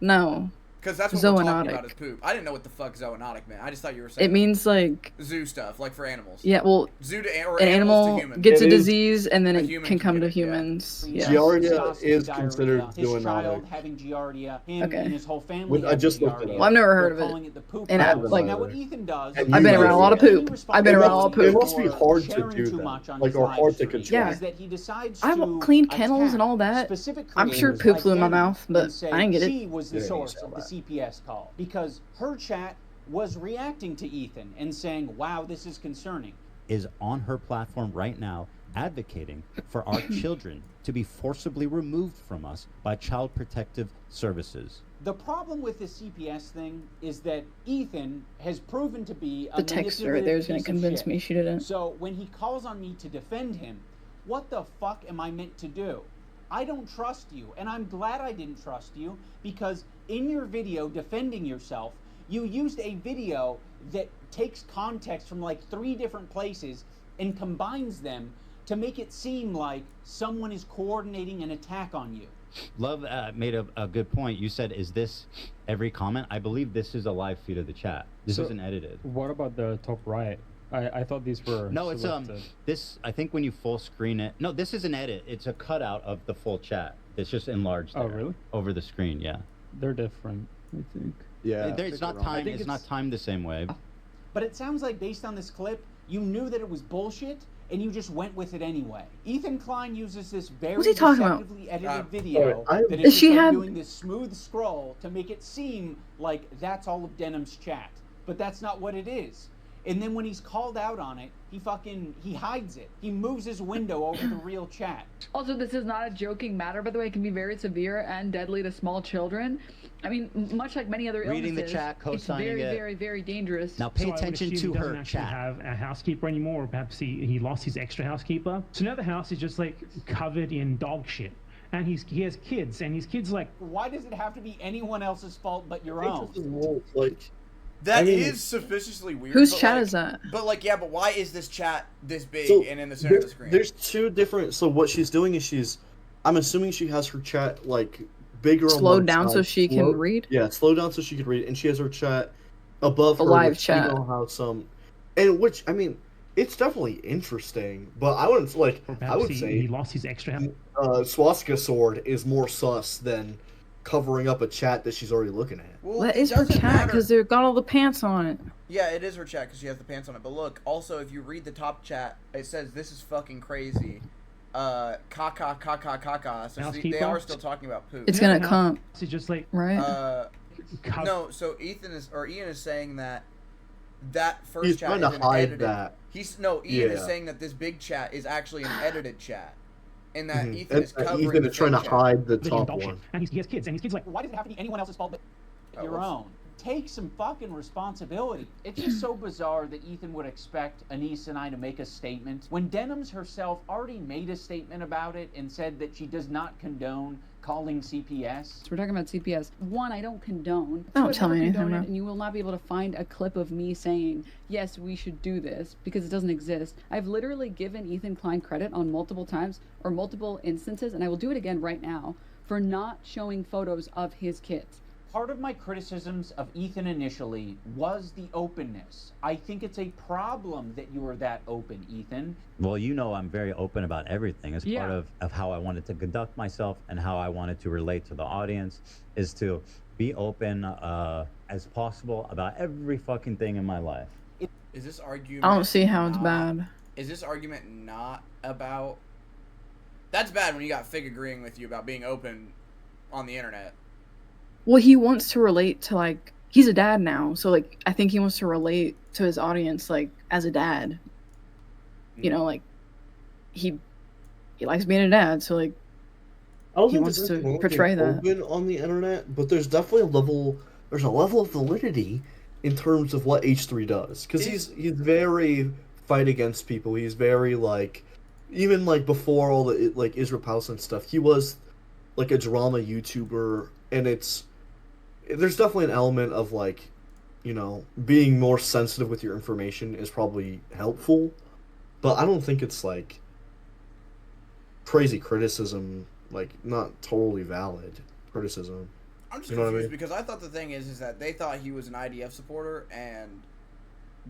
No. Because that's what we're talking Zoonotic. about is poop. I didn't know what the fuck zoonotic meant. I just thought you were saying It means like zoo stuff, like for animals. yeah, well, Zoo to or an animals to animal humans. gets a It is- disease and then a it human can can come get to it, yeah. humans. Yeah. Giardia Viscosity is diarrhea, considered his child zoonotic. having giardia, him Okay. and his whole family. When I having just looked it giardia. up. Well, I've never heard They're of it. calling it the poop And I- virus. like- now what Ethan does. And I've been you around a lot of know, poop. I've been around a lot of It poop. must be hard to Sharing do too that. much on Like, his or live hard to stream control. is that he decides I have to clean kennels attack and all that. specific I'm sure creators poop like flew in my Denim mouth, but and say I didn't get it. She was the Yeah, you source saw of the that. CPS call because her chat was reacting to Ethan and saying, "Wow, this is concerning." Is on her platform right now advocating for our children to be forcibly removed from us by Child Protective Services. The problem with the CPS thing is that Ethan has proven to be a The texter right there is going to convince me she didn't. So when he calls on me to defend him, what the fuck am I meant to do? I don't trust you, and I'm glad I didn't trust you because in your video defending yourself, you used a video that takes context from like 3 different places and combines them to make it seem like someone is coordinating an attack on you. Love made a good point. You said, is this every comment? I believe this is a live feed of the chat. This So, isn't edited. What about the top right? I thought these were No, it's selected. this, I think when you full screen it, no, this is an edit. It's a cutout of the full chat. It's just enlarged Oh, there, really? over the screen, yeah. They're different, I think. Yeah. It's not timed, it's not timed the same way. But it sounds like based on this clip, you knew that it was bullshit and you just went with it anyway. Ethan Klein uses this very What's he talking about? deceptively edited video that Is is she just like had- doing this smooth scroll to make it seem like that's all of Denham's chat. But that's not what it is. And then when he's called out on it, he hides it. He moves his window over the real chat. Also, this is not a joking matter, by the way. It can be very severe and deadly to small children. I mean, much like many other Reading the illnesses, chat, it's co-signing very, it. very, very dangerous. Now pay So I would attention assume to he doesn't her actually chat. have a housekeeper anymore, or perhaps he lost his extra housekeeper. So now the house is just like covered in dog shit, and he has kids, and his kids like. Why does it have to be anyone else's fault but your own? Like, That is suspiciously weird. Whose but, chat like, is that? But like, yeah, but why is this chat this big So, and in the center of the screen? There's two different. So what she's doing is I'm assuming she has her chat like bigger. Slowed on down one so side, she can read? Yeah, slowed down so she could read, and she has her chat above A her. live which chat. You know how some, and which I mean, it's definitely interesting, but I wouldn't like. I would say he lost his extra. Swastika sword is more sus than covering up a chat that she's already looking at. Well, That it is her doesn't chat matter. because they've got all the pants on it. Yeah, it is her chat because she has the pants on it. But look, also, if you read the top chat, it says, "This is fucking crazy." Caca. So they are still talking about poop. It's gonna come. It's just like right. No, so Ian is saying that first He's chat trying to is hide edited. that. Ian is Yeah. saying that this big chat is actually an edited chat, and that Mhm. Ethan is covering. Ethan the is trying to fake chat. hide the Vision top dog shit. one. And he has kids, and his kids like, Why does it have to be anyone else's fault but your whoops. own? Take some fucking responsibility. It's just so bizarre that Ethan would expect Anissa and I to make a statement when Denims herself already made a statement about it and said that she does not condone calling CPS. So we're talking about CPS. One, I don't condone. Don't Two, I tell never me anything, condone it, bro. and you will not be able to find a clip of me saying, yes, we should do this, because it doesn't exist. I've literally given Ethan Klein credit on multiple times, or multiple instances, and I will do it again right now, for not showing photos of his kids. Part of my criticisms of Ethan initially was the openness. I think it's a problem that you are that open, Ethan. Well, you know I'm very open about everything. As Yeah. part of how I wanted to conduct myself and how I wanted to relate to the audience is to be open as possible about every fucking thing in my life. Is this argument? I don't see how it's bad. Is this argument not about? That's bad when you got Fig agreeing with you about being open on the internet. Well, he wants to relate to, like, he's a dad now, so, like, I think he wants to relate to his audience, like, as a dad. You know, like, he likes being a dad, so, like, I don't he think wants there's to anything portray that. open on the internet, but there's definitely there's a level of validity in terms of what H3 does, because he's very fight against people. He's very like, even like before all the like Israel Palestine stuff, he was like a drama YouTuber, and there's definitely an element of like, you know, being more sensitive with your information is probably helpful, but I don't think it's like crazy criticism, like not totally valid criticism. I'm just You know what I confused mean? because I thought the thing is that they thought he was an IDF supporter and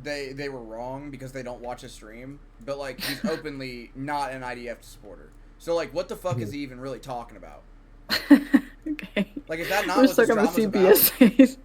they were wrong because they don't watch his stream, but like he's openly not an IDF supporter. So like, what the fuck is he even really talking about? Okay. Like, is that not We're what this stuck on the drama's CPS.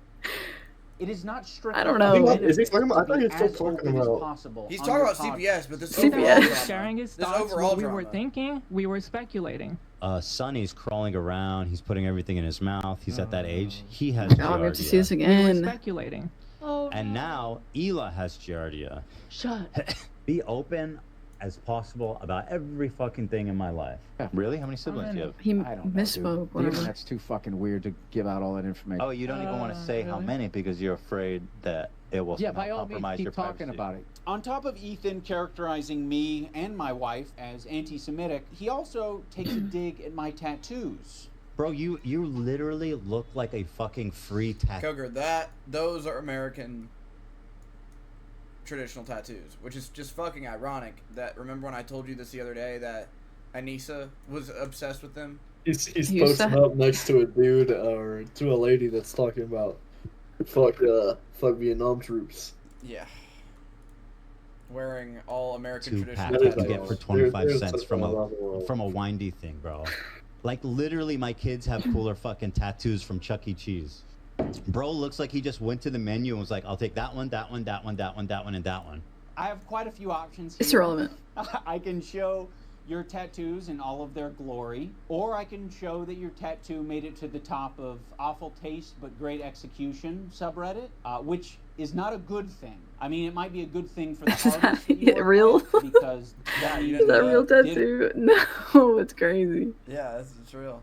It is not strictly. I don't know. Is he talking about? I thought he was still talking about. He's talking about CPS, but this CPS. overall drama. Sharing his This thoughts, overall what we drama. were thinking, we were speculating. Sonny's crawling around. He's putting everything in his mouth. He's at that age. He has God, we have to see giardia. this We were again. speculating. Oh, And now Ela has giardia. shut. Be open as possible about every fucking thing in my life. Really? How many siblings do you have? He I don't know, misspoke. dude. Whatever. That's too fucking weird to give out all that information. Oh, you don't even want to say how really? many because you're afraid that it will Yeah, somehow by all means, compromise your keep talking privacy. about it. On top of Ethan characterizing me and my wife as anti-Semitic, he also takes a dig at my tattoos. Bro, you literally look like a fucking free tattoo. Coger, those are American traditional tattoos, which is just fucking ironic. That remember when I told you this the other day that Anissa was obsessed with them? He's You posting said- up next to a dude or to a lady that's talking about fuck Vietnam troops. Yeah. Wearing all American Two traditional packs That you is can like- get for There's 25 such cents a from level of- a windy thing, bro. Like literally my kids have cooler fucking tattoos from Chuck E. Cheese. Bro looks like he just went to the menu and was like, I'll take that one, that one, that one, that one, that one, and that one. I have quite a few options here. It's irrelevant. I can show your tattoos in all of their glory, or I can show that your tattoo made it to the top of Awful Taste but Great Execution subreddit, which is not a good thing. I mean, it might be a good thing for the Is that artist that you work real? with, because Yeah, you Is didn't that a know real that. tattoo? No, it's crazy. Yeah, it's real.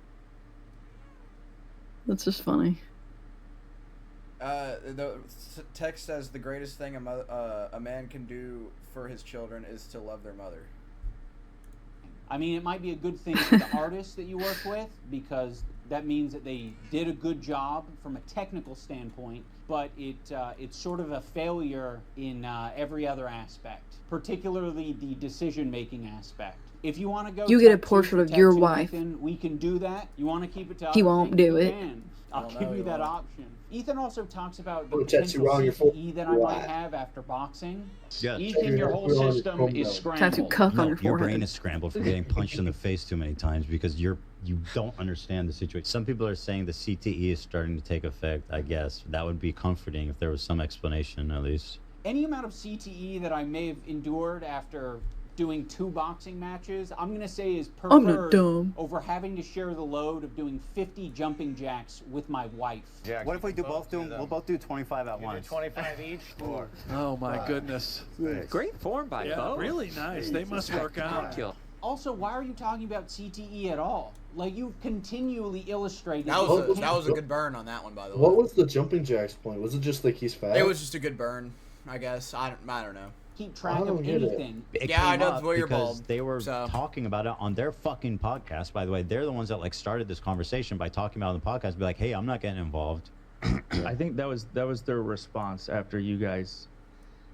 That's just funny. The text says the greatest thing a man can do for his children is to love their mother. I mean, it might be a good thing for the artist that you work with, because That means that they did a good job from a technical standpoint, but it's sort of a failure in every other aspect, particularly the decision-making aspect. If you want to go, You get a portrait of your wife. Ethan, we can do that. You want to keep it to He won't do it. I'll give you that option. Ethan also talks about the Oh, tattoo potential on your CTE that I might forehead. have after boxing. Yeah. Ethan, your whole system is scrambled. Tattoo cuck on No, your your brain forehead. is scrambled from getting punched in the face too many times because you don't understand the situation. Some people are saying the CTE is starting to take effect. I guess that would be comforting if there was some explanation at least. Any amount of CTE that I may have endured after doing 2 boxing matches, I'm gonna say is I'm not preferred dumb. over having to share the load of doing 50 jumping jacks with my wife. Yeah. What if we do both do them? We'll both do 25 at once. 25 each? Or Oh my goodness. Great form by Yeah, both. really nice. They must work out. Also, why are you talking about CTE at all? Like, you continually illustrated. That was a good burn on that one, by the way. What was the jumping jacks point? Was it just like he's fat? It was just a good burn, I guess. I don't know. Keep track of anything. It I came know up where you're because bald. they were talking about it on their fucking podcast. By the way, they're the ones that like started this conversation by talking about it on the podcast. Be like, hey, I'm not getting involved. I think that was their response after you guys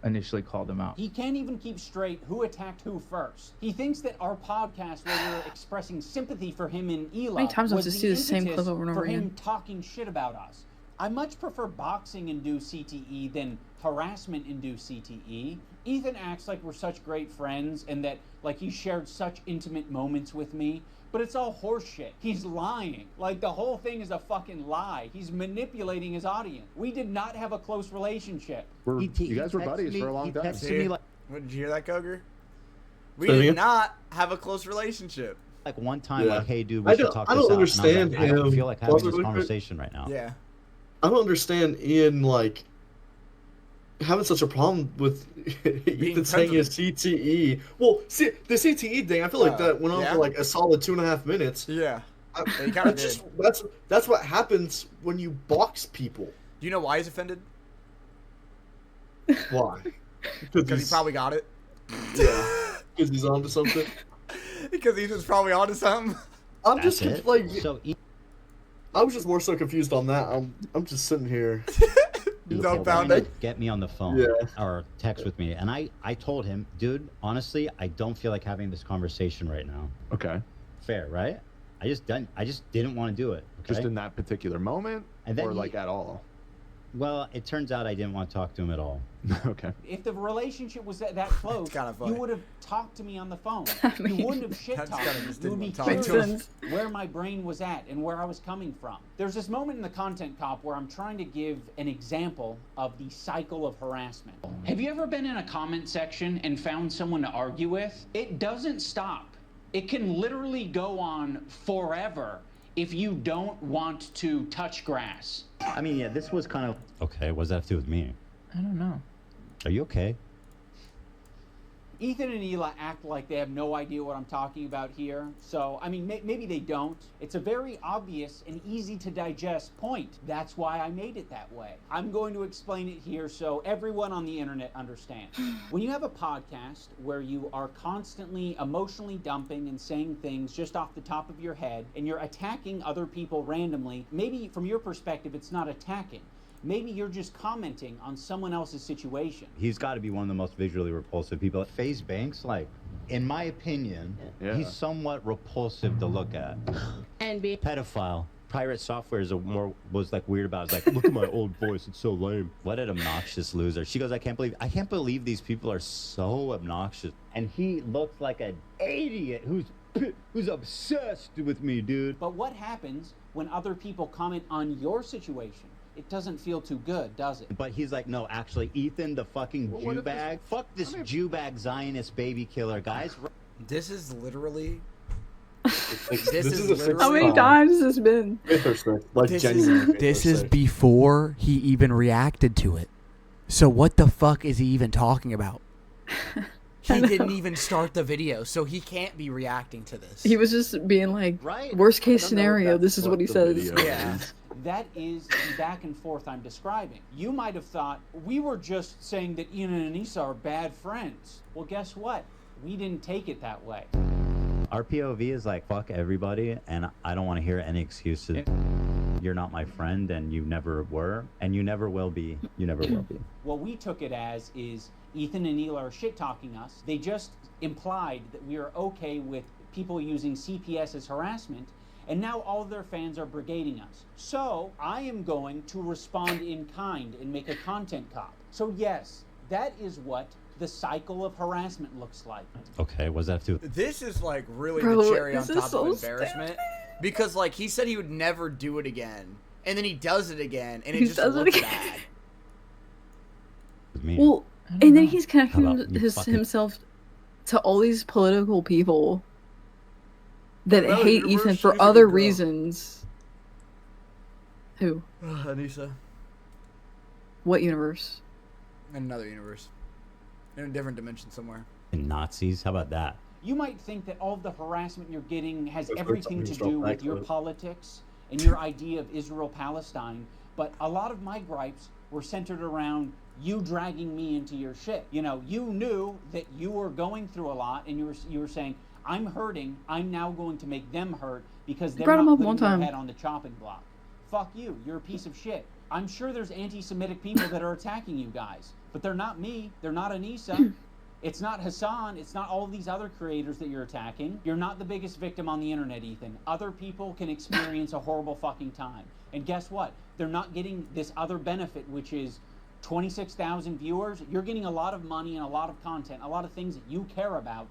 initially called them out. He can't even keep straight who attacked who first. He thinks that our podcast, where we're expressing sympathy for him and Eli, many times do I have was to see the same impetus clip over and over for him again? talking shit about us. I much prefer boxing-induced CTE than harassment-induced CTE. Ethan acts like we're such great friends and that like he shared such intimate moments with me, but it's all horseshit. He's lying. Like the whole thing is a fucking lie. He's manipulating his audience. We did not have a close relationship. You guys were buddies for a long time. What, did you hear that, Coger? We Say it did again? not have a close relationship. Like one time, Yeah. like, hey, dude, I we should don't- talk I this don't out. And I was understand like, I don't him. feel like having Pause it this really quick. conversation right now. Yeah. I don't understand Ian like having such a problem with Ethan saying his CTE. Well, see, the CTE thing, I feel like that went on yeah? for like a solid 2.5 minutes. Yeah. He kinda That's just that's what happens when you box people. Do you know why he's offended? Why? Because he probably got it. Yeah. Because he's onto something. Because Ethan's probably onto something. I'm just That's it? like So I was just more so confused on that. I'm just sitting here. Dumbfounded. Get me on the phone or text with me. And I told him, dude, honestly, I don't feel like having this conversation right now. Okay. Fair, right? I just didn't want to do it. Okay? Just in that particular moment, And then or he- like at all? Well, it turns out I didn't want to talk to him at all. Okay. If the relationship was that close, kinda you funny. would have talked to me on the phone. mean, you wouldn't have shit that's talked kinda me. just You would be didn't want to curious talk where my brain was at and where I was coming from. There's this moment in the Content Cop where I'm trying to give an example of the cycle of harassment. Have you ever been in a comment section and found someone to argue with? It doesn't stop. It can literally go on forever if you don't want to touch grass. I mean, yeah, this was kind of... Okay, what does that have to do with me? I don't know. Are you okay? Ethan and Eli act like they have no idea what I'm talking about here. So, I mean, maybe they don't. It's a very obvious and easy to digest point. That's why I made it that way. I'm going to explain it here so everyone on the internet understands. When you have a podcast where you are constantly emotionally dumping and saying things just off the top of your head, and you're attacking other people randomly, maybe from your perspective it's not attacking. Maybe you're just commenting on someone else's situation. He's got to be one of the most visually repulsive people. FaZe Banks, like, in my opinion, he's somewhat repulsive to look at. And be Pedophile. Pirate Software was like weird about it. It's like, look at my old voice, it's so lame. What an obnoxious loser. She goes, I can't believe these people are so obnoxious. And he looks like an idiot who's obsessed with me, dude. But what happens when other people comment on your situation? It doesn't feel too good, does it? But he's like, no, actually, Ethan, the fucking Jew bag. Fuck this Jew bag Zionist baby killer, guys. This is literally. This is a literally. How many times has this been? Fifth or sixth, like This genuinely. This is before he even reacted to it. So what the fuck is he even talking about? He didn't even start the video, so he can't be reacting to this. He was just being like, Right. worst case I don't know if scenario, that's this is what he the says. video Yeah. is. That is the back and forth I'm describing. You might have thought, we were just saying that Ian and Anissa are bad friends. Well, guess what? We didn't take it that way. Our POV is like, fuck everybody, and I don't want to hear any excuses. You're not my friend, and you never were, and you never will be. You never will be. What we took it as is Ethan and Neil are shit-talking us. They just implied that we are okay with people using CPS as harassment, and now all of their fans are brigading us. So I am going to respond in kind and make a content cop. So yes, that is what the cycle of harassment looks like. Okay, what does that have to do? This is like really Bro, the cherry on this is top so of embarrassment. Because like he said he would never do it again. And then he does it again and it just looks bad. Well, and then he's connecting How about you fucking- himself to all these political people that Bro, hate you're Ethan worse, for she's a other good girl. reasons. Who? Anissa. What universe? In another universe. In a different dimension somewhere. And Nazis? How about that? You might think that all of the harassment you're getting has There's everything to something do back with your to it. politics and your idea of Israel-Palestine, but a lot of my gripes were centered around you dragging me into your shit. You know, you knew that you were going through a lot, and you were saying, I'm hurting, I'm now going to make them hurt because they're brought him not up putting one their time. head on the chopping block. Fuck you, you're a piece of shit. I'm sure there's anti-Semitic people that are attacking you guys, but they're not me, they're not Anissa. It's not Hassan, it's not all of these other creators that you're attacking. You're not the biggest victim on the internet, Ethan. Other people can experience a horrible fucking time. And guess what? They're not getting this other benefit, which is 26,000 viewers. You're getting a lot of money and a lot of content, a lot of things that you care about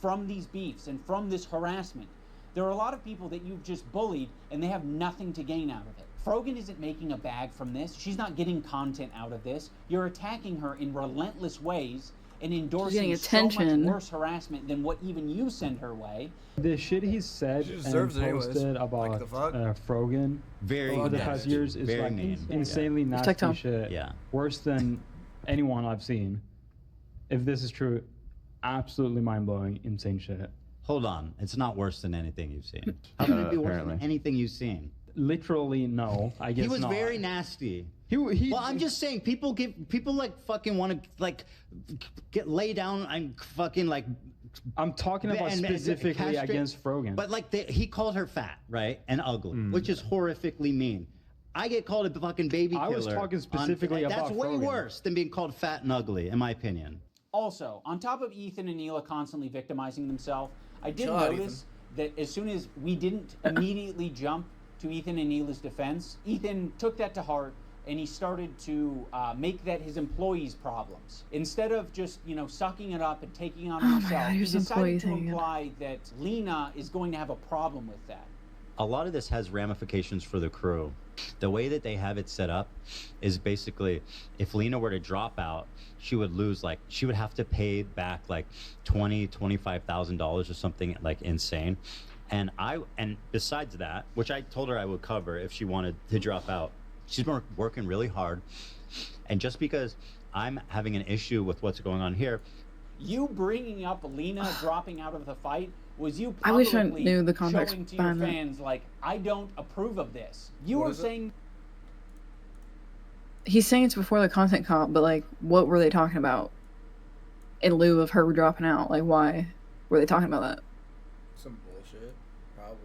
from these beefs and from this harassment. There are a lot of people that you've just bullied and they have nothing to gain out of it. Frogan isn't making a bag from this. She's not getting content out of this. You're attacking her in relentless ways and endorsing getting so much attention. worse harassment than what even you send her way. The shit he said She and deserves it anyways. posted about Like the fuck? Frogan Very over the nasty. past years is Very like mean. insanely nasty TikTok. shit. Yeah. Worse than anyone I've seen. If this is true, absolutely mind-blowing, insane shit. Hold on. It's not worse than anything you've seen. How can it be worse than apparently. anything you've seen? Literally, no. I guess He was not. very nasty. He Well, I'm just saying, people like fucking want to like get lay down and fucking like. I'm talking about and specifically castrate- against Frogan. But like he called her fat, right, and ugly, which is horrifically mean. I get called a fucking baby killer. I was talking specifically about That's way Frogan. worse than being called fat and ugly, in my opinion. Also, on top of Ethan and Neela constantly victimizing themselves, I did Chill out, notice that as soon as we didn't immediately jump to Ethan and Neela's defense, Ethan took that to heart and he started to make that his employees' problems. Instead of just, you know, sucking it up and taking it on Oh my himself, God, he here's decided employee to thing. imply that Lena is going to have a problem with that. A lot of this has ramifications for the crew. The way that they have it set up is basically, if Lena were to drop out, she would lose, like, she would have to pay back like $25,000 or something like insane. And besides that, which I told her I would cover if she wanted to drop out, she's been working really hard. And just because I'm having an issue with what's going on here, You bringing up Lena dropping out of the fight was you I wish I publicly knew the context showing to your behind that. fans, like, I don't approve of this. You What were is it? saying He's saying it's before the content comp, but like, what were they talking about in lieu of her dropping out? Like, why were they talking about that? Some bullshit. Probably.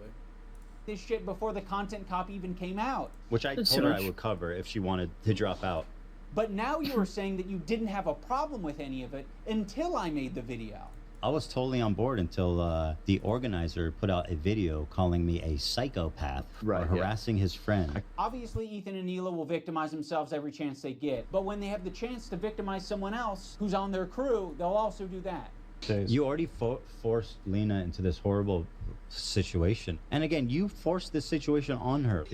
this shit before the content cop even came out. which I That's told too her I much. would cover if she wanted to drop out. But now you're saying that you didn't have a problem with any of it until I made the video. I was totally on board until the organizer put out a video calling me a psychopath for harassing his friend. Obviously, Ethan and Neela will victimize themselves every chance they get. But when they have the chance to victimize someone else who's on their crew, they'll also do that. You already forced Lena into this horrible situation. And again, you forced this situation on her.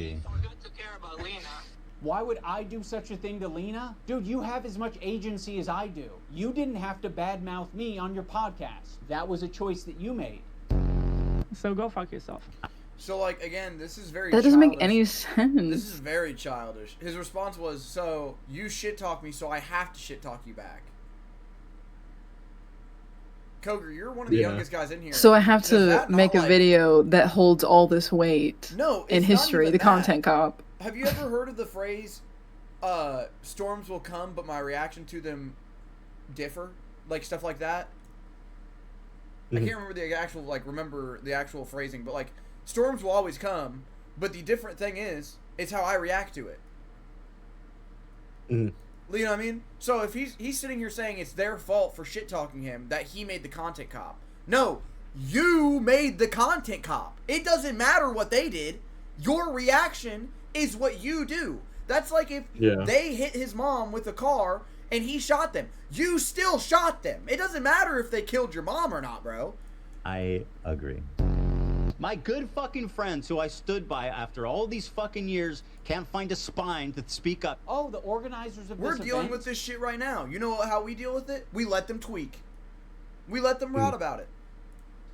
Why would I do such a thing to Lena? Dude, you have as much agency as I do. You didn't have to badmouth me on your podcast. That was a choice that you made. So go fuck yourself. So, like, again, this is very That doesn't make childish. any sense. This is very childish. His response was, so, you shit talk me, so I have to shit talk you back. Coger, you're one of the youngest guys in here. So I have Does to that not, make a like- video that holds all this weight No, in it's not history, even the that. content cop. Have you ever heard of the phrase, storms will come, but my reaction to them differ? Like, stuff like that? I can't remember the actual phrasing, but like storms will always come, but the different thing is it's how I react to it. You know what I mean? So if he's sitting here saying it's their fault for shit talking him that he made the content cop. No, you made the content cop. It doesn't matter what they did. Your reaction is what you do. That's like if they hit his mom with a car and he shot them. You still shot them. It doesn't matter if they killed your mom or not, bro. I agree. My good fucking friends who I stood by after all these fucking years can't find a spine to speak up. Oh, the organizers of We're dealing with this shit right now. You know how we deal with it? We let them tweak. We let them rot about it.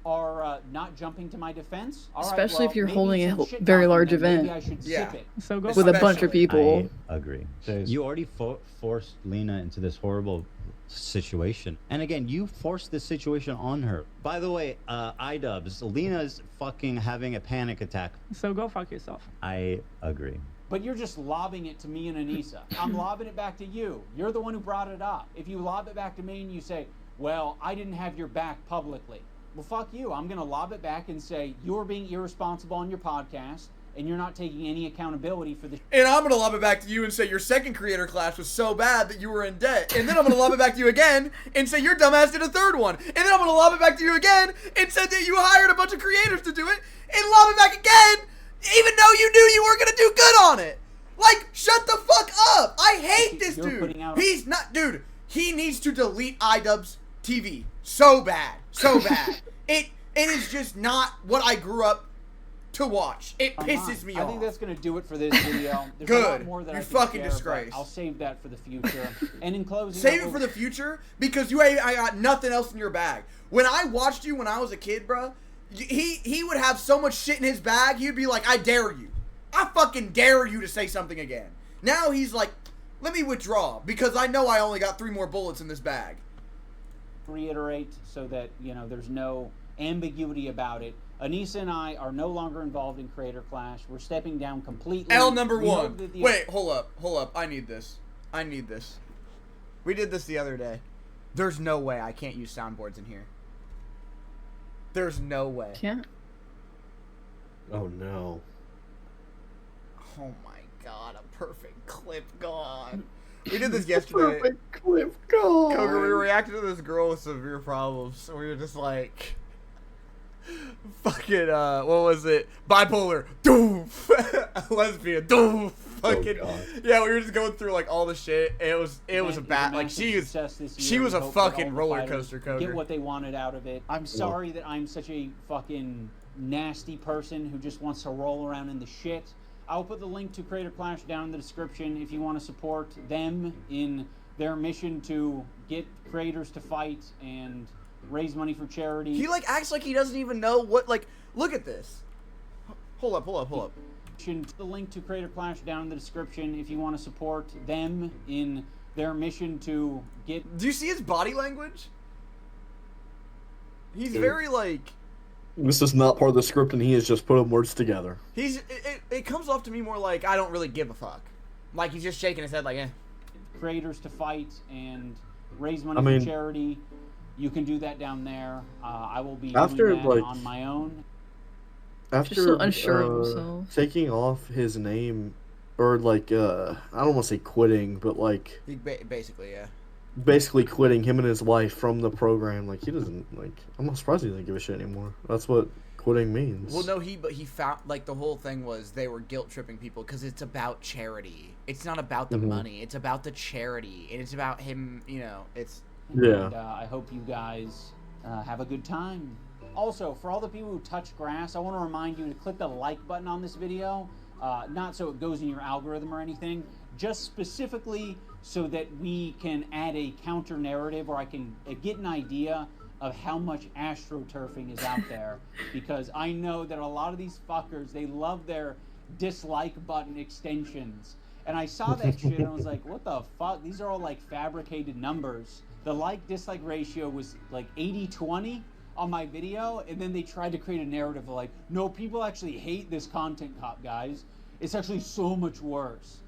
Are not jumping to my defense. All Especially right, well, if you're maybe holding a some very shit large talking, then event. Maybe I should sip it. So go with a bunch of people. I agree. You already forced Lena into this horrible situation. And again, you forced this situation on her. By the way, IDUBBZ, Lena's fucking having a panic attack. So go fuck yourself. I agree. But you're just lobbing it to me and Anissa. I'm lobbing it back to you. You're the one who brought it up. If you lob it back to me and you say, well, I didn't have your back publicly. Well, fuck you. I'm going to lob it back and say, you're being irresponsible on your podcast, and you're not taking any accountability for this. And I'm going to lob it back to you and say your second creator class was so bad that you were in debt. And then I'm going to lob it back to you again and say your dumbass did a third one. And then I'm going to lob it back to you again and say that you hired a bunch of creators to do it, and lob it back again, even though you knew you weren't going to do good on it. Like, shut the fuck up. I hate this dude. He's not, dude, he needs to delete IDUBBZ TV. So bad. So bad. It is just not what I grew up to watch. It pisses me off. I think that's going to do it for this video. There's Good. A lot more that You're I can fucking share, disgrace. I'll save that for the future. And in closing, save it for the future because I got nothing else in your bag. When I watched you when I was a kid, bro, he would have so much shit in his bag. He'd be like, I dare you. I fucking dare you to say something again. Now he's like, let me withdraw because I know I only got 3 more bullets in this bag. Reiterate so that, you know, there's no ambiguity about it. Anissa and I are no longer involved in Creator Clash. We're stepping down completely. L number 1. Wait, hold up. I need this. We did this the other day. There's no way I can't use soundboards in here. There's no way. Can't. Oh no. Oh my god, a perfect clip gone. We did this yesterday. Perfect clip gone. Coger, we reacted to this girl with severe problems. We were just like, fucking, what was it? Bipolar. Doof. Lesbian. Doof. Fucking. Yeah, we were just going through like all the shit. It was a bad. Like she was a fucking roller coaster, Coger. Get what they wanted out of it. I'm sorry that I'm such a fucking nasty person who just wants to roll around in the shit. I'll put the link to Creator Clash down in the description if you want to support them in their mission to get creators to fight and raise money for charity. He like acts like he doesn't even know what, like, look at this. Hold up. The link to Creator Clash down in the description if you want to support them in their mission to get... Do you see his body language? He's very like... This is not part of the script, and he is just putting words together. It comes off to me more like I don't really give a fuck. Like he's just shaking his head like, eh. Creators to fight and raise money for charity. You can do that down there. I will be doing that on my own. After just so unsure of himself. Taking off his name, or like, I don't want to say quitting, but like... Basically, yeah. Basically quitting him and his wife from the program. Like, he doesn't, like... I'm not surprised he doesn't give a shit anymore. That's what quitting means. Well, no, he found, like, the whole thing was they were guilt-tripping people because it's about charity. It's not about the money. It's about the charity. And it's about him, you know, it's... Yeah. And I hope you guys have a good time. Also, for all the people who touch grass, I want to remind you to click the like button on this video. Not so it goes in your algorithm or anything, just specifically so that we can add a counter narrative, or I can get an idea of how much astroturfing is out there. Because I know that a lot of these fuckers, they love their dislike button extensions. And I saw that shit and I was like, what the fuck? These are all like fabricated numbers. The like-dislike ratio was like 80-20 on my video, and then they tried to create a narrative of like, no, people actually hate this content cop, guys. It's actually so much worse.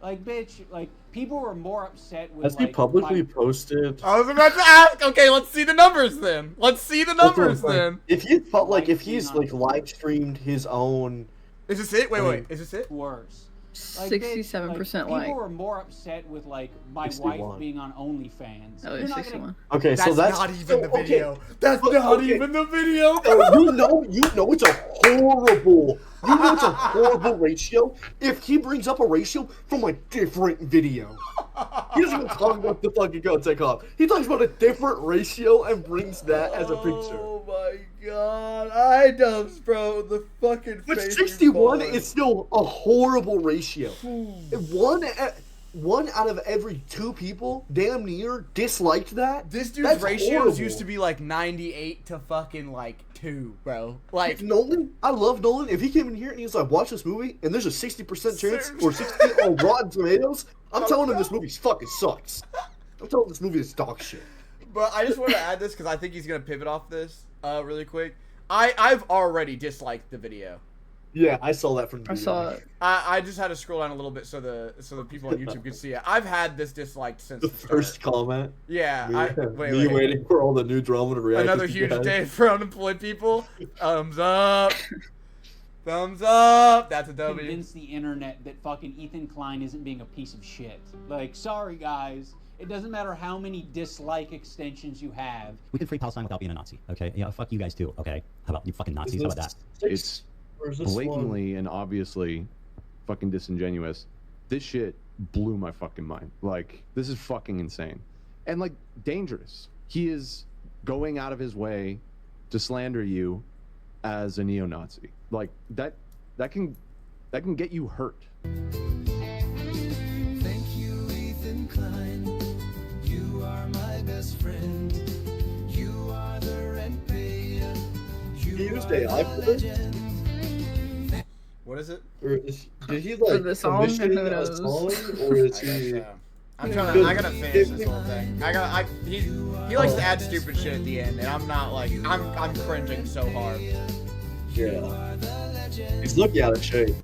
Like, bitch, like, people were more upset with, Has he like, publicly posted? I was about to ask. Okay, let's see the numbers then. Let's see the numbers then. If he felt like if he's like live streamed his own. Is this it? Wait. Is this it? Worse. Like, 67% like. People were more upset with, like, my 61. wife being on OnlyFans. Oh, You're not 61. Okay, so that's not even the video. Okay. That's not even the video. You know it's a horrible. You know it's a horrible ratio. If he brings up a ratio from a different video, he doesn't even talk about the fucking go take off. He talks about a different ratio and brings that as a picture. Oh my god, IDUBBZ, bro, the fucking. But 61 is still a horrible ratio. One out of every 2 people, damn near, disliked that. This dude's ratios used to be like 98 to fucking like 2, bro. Like Nolan, I love Nolan. If he came in here and he's like, watch this movie, and there's a 60% chance or 60 on Rotten Tomatoes, I'm telling him this movie fucking sucks. I'm telling him this movie is dog shit. But I just want to add this because I think he's gonna pivot off this really quick. I've already disliked the video. Yeah, I saw that from the I saw it. I just had to scroll down a little bit so the people on YouTube could see it. I've had this disliked since the first comment. Yeah, Me waiting for all the new drama to react. Another huge day for unemployed people. Thumbs up. Thumbs up. That's a W. Convince the internet that fucking Ethan Klein isn't being a piece of shit. Like, sorry guys. It doesn't matter how many dislike extensions you have. We can free Palestine without being a Nazi, okay? Yeah, fuck you guys too, okay? How about you fucking Nazis? How about that? It's blatantly and obviously fucking disingenuous. This shit blew my fucking mind. Like, this is fucking insane. And, like, dangerous. He is going out of his way to slander you as a neo-Nazi. Like, that can get you hurt. Thank you, Ethan Klein. You are my best friend. You are the rent payer. He used AI for this? What is it? Or did he like commission a song, or is he? I gotta finish this whole thing. He likes to add stupid shit at the end, and I'm not like I'm cringing so hard. Yeah. He's looking out of shape.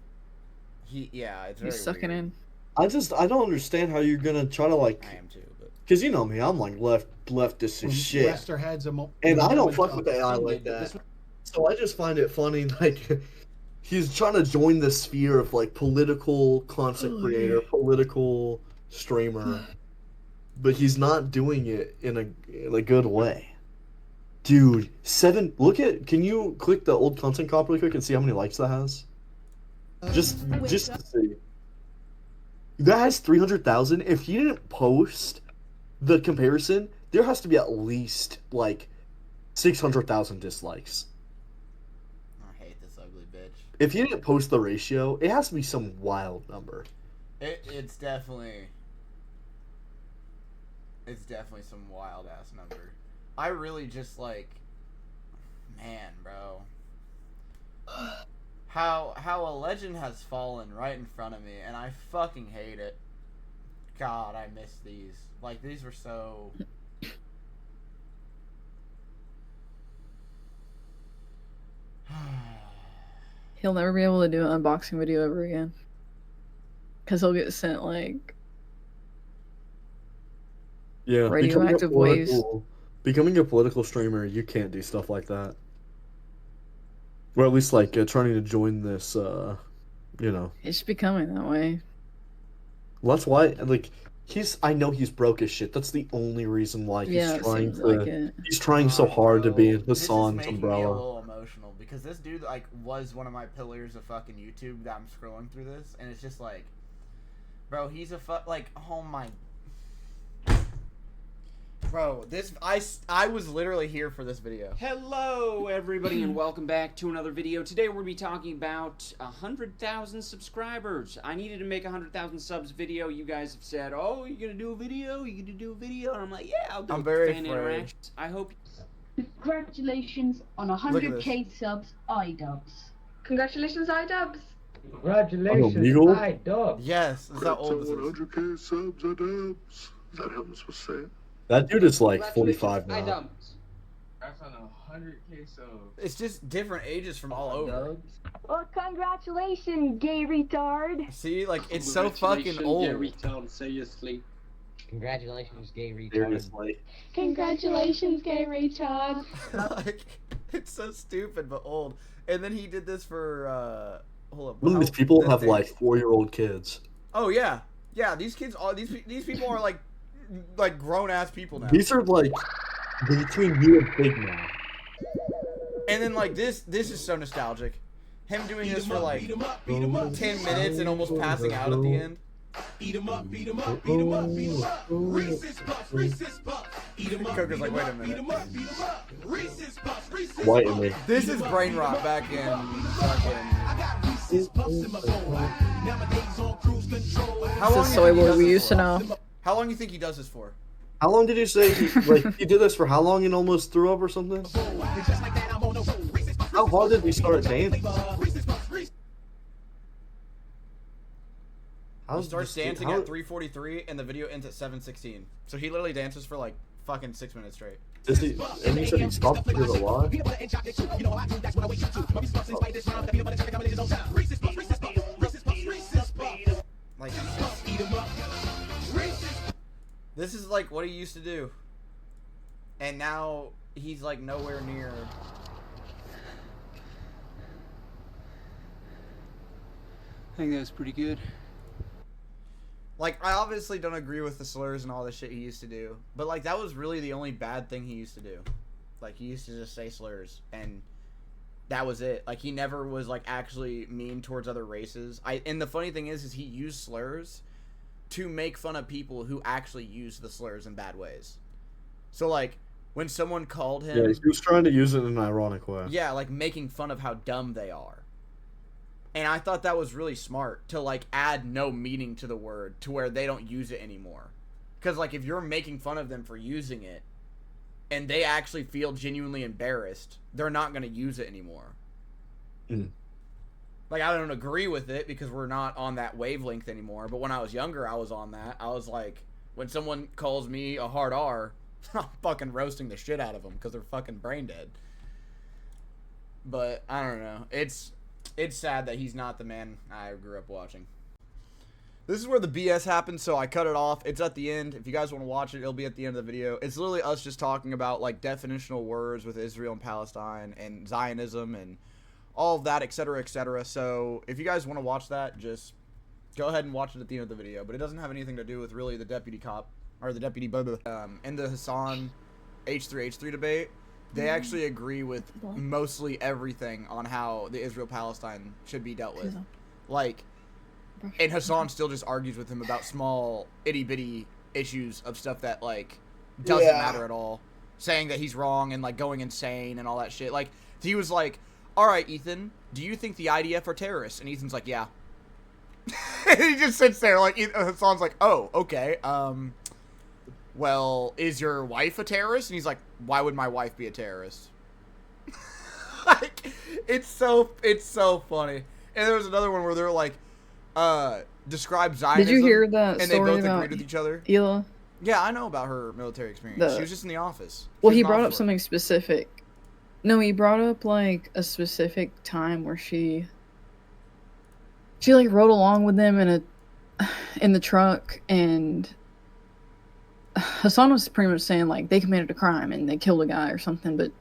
It's very He's sucking weird. in. I don't understand how you're gonna try to like. I am too, but because you know me, I'm like leftist as shit. Lester heads And I don't fuck with AI like that. So I just find it funny, like he's trying to join the sphere of like political content creator, political streamer, but he's not doing it in a good way. Dude, can you click the old content comp really quick and see how many likes that has? Just to see. That has 300,000. If he didn't post the comparison, there has to be at least like 600,000 dislikes. I hate this ugly bitch. If he didn't post the ratio, it has to be some wild number. It's definitely some wild ass number. I really just like, man, bro. How a legend has fallen right in front of me, and I fucking hate it. God, I miss these. Like, these were so... He'll never be able to do an unboxing video ever again. Because he'll get sent, like... Yeah, radioactive waves. Becoming a political streamer, you can't do stuff like that. Or at least, like, trying to join this, you know. It's becoming that way. Well, that's why, like, I know he's broke as shit. That's the only reason why he's trying to, like he's trying so hard to be in Hassan's umbrella. Me a little emotional, because this dude, like, was one of my pillars of fucking YouTube that I'm scrolling through this, and it's just like, bro, he's like, oh my... Bro, I was literally here for this video. Hello, everybody, and welcome back to another video. Today we're going to be talking about 100,000 subscribers. I needed to make a 100,000 subs video. You guys have said, "Oh, you're going to do a video? You're going to do a video?" And I'm like, "Yeah, I'll do I'm very fan afraid. interactions." I hope. Congratulations on 100k subs, IDUBBZ. Congratulations, IDUBBZ. Congratulations, IDUBBZ. Yes, that's how old this is. 100k subs, IDUBBZ. Is that how I'm supposed to say it? That dude is like 45 now. That's on 100K subs. It's just different ages from all over. Well, congratulations, gay retard. See, like, it's so fucking old. Gay retard, seriously. Congratulations, gay retard. Seriously. Congratulations, gay retard. Like, it's so stupid but old. And then he did this for hold up. Some of these people have like 4-year-old kids. Oh yeah, yeah. These kids, all these people are like grown ass people now. These are like between you and Big now. And then like this is so nostalgic. Him doing this for like 10 minutes and almost passing out at the end. Eat 'em up, beat 'em up, beat 'em up, beat 'em up. Reese's Puffs, Reese's Puffs. Eat 'em up, Coker's like, wait a minute. beat 'em up, beat 'em up. Reese's Puffs, Reese's White in me. This is brain rot back in fucking. Reese's Puffs in my bowl. Nowadays on cruise control. How long This is soy boy we used to know. How long do you think he does this for? How long did you say he did this for? How long and almost threw up or something? How hard did he start dancing? He starts dancing at 3:43 and the video ends at 7:16. So he literally dances for like fucking 6 minutes straight. Does he? And you said he stopped because of why? Like, this is like what he used to do, and now he's like nowhere near. I think that was pretty good. Like, I obviously don't agree with the slurs and all the shit he used to do, but like that was really the only bad thing he used to do. Like, he used to just say slurs, and that was it. Like, he never was like actually mean towards other races. And the funny thing is he used slurs to make fun of people who actually use the slurs in bad ways. So like when someone called him, yeah, he was trying to use it in an ironic way. yeah, like making fun of how dumb they are. And I thought that was really smart to like add no meaning to the word to where they don't use it anymore. Because like if you're making fun of them for using it and they actually feel genuinely embarrassed, they're not going to use it anymore. Like, I don't agree with it because we're not on that wavelength anymore. But when I was younger, I was on that. I was like, when someone calls me a hard R, I'm fucking roasting the shit out of them because they're fucking brain dead. But I don't know. It's sad that he's not the man I grew up watching. This is where the BS happens, so I cut it off. It's at the end. If you guys want to watch it, it'll be at the end of the video. It's literally us just talking about like definitional words with Israel and Palestine and Zionism and all of that, etc., etc. So if you guys want to watch that, just go ahead and watch it at the end of the video. But it doesn't have anything to do with really the deputy cop or the deputy in the Hassan H3H3 debate. They actually agree with mostly everything on how the Israel-Palestine should be dealt with. Like, and Hassan still just argues with him about small, itty-bitty issues of stuff that, like, doesn't matter at all. Saying that he's wrong and, like, going insane and all that shit. Like, he was like, all right, Ethan, do you think the IDF are terrorists? And Ethan's like, yeah. And he just sits there, like, Hassan's like, oh, okay, well, is your wife a terrorist? And he's like, why would my wife be a terrorist? Like, it's so funny. And there was another one where they're like, describe Zionism. Did you hear that and story they both about agreed with each other. Hila? Yeah, I know about her military experience. She was just in the office. Well, he brought up something specific. No, he brought up like a specific time where she like rode along with them in the truck, and Hassan was pretty much saying like they committed a crime and they killed a guy or something, but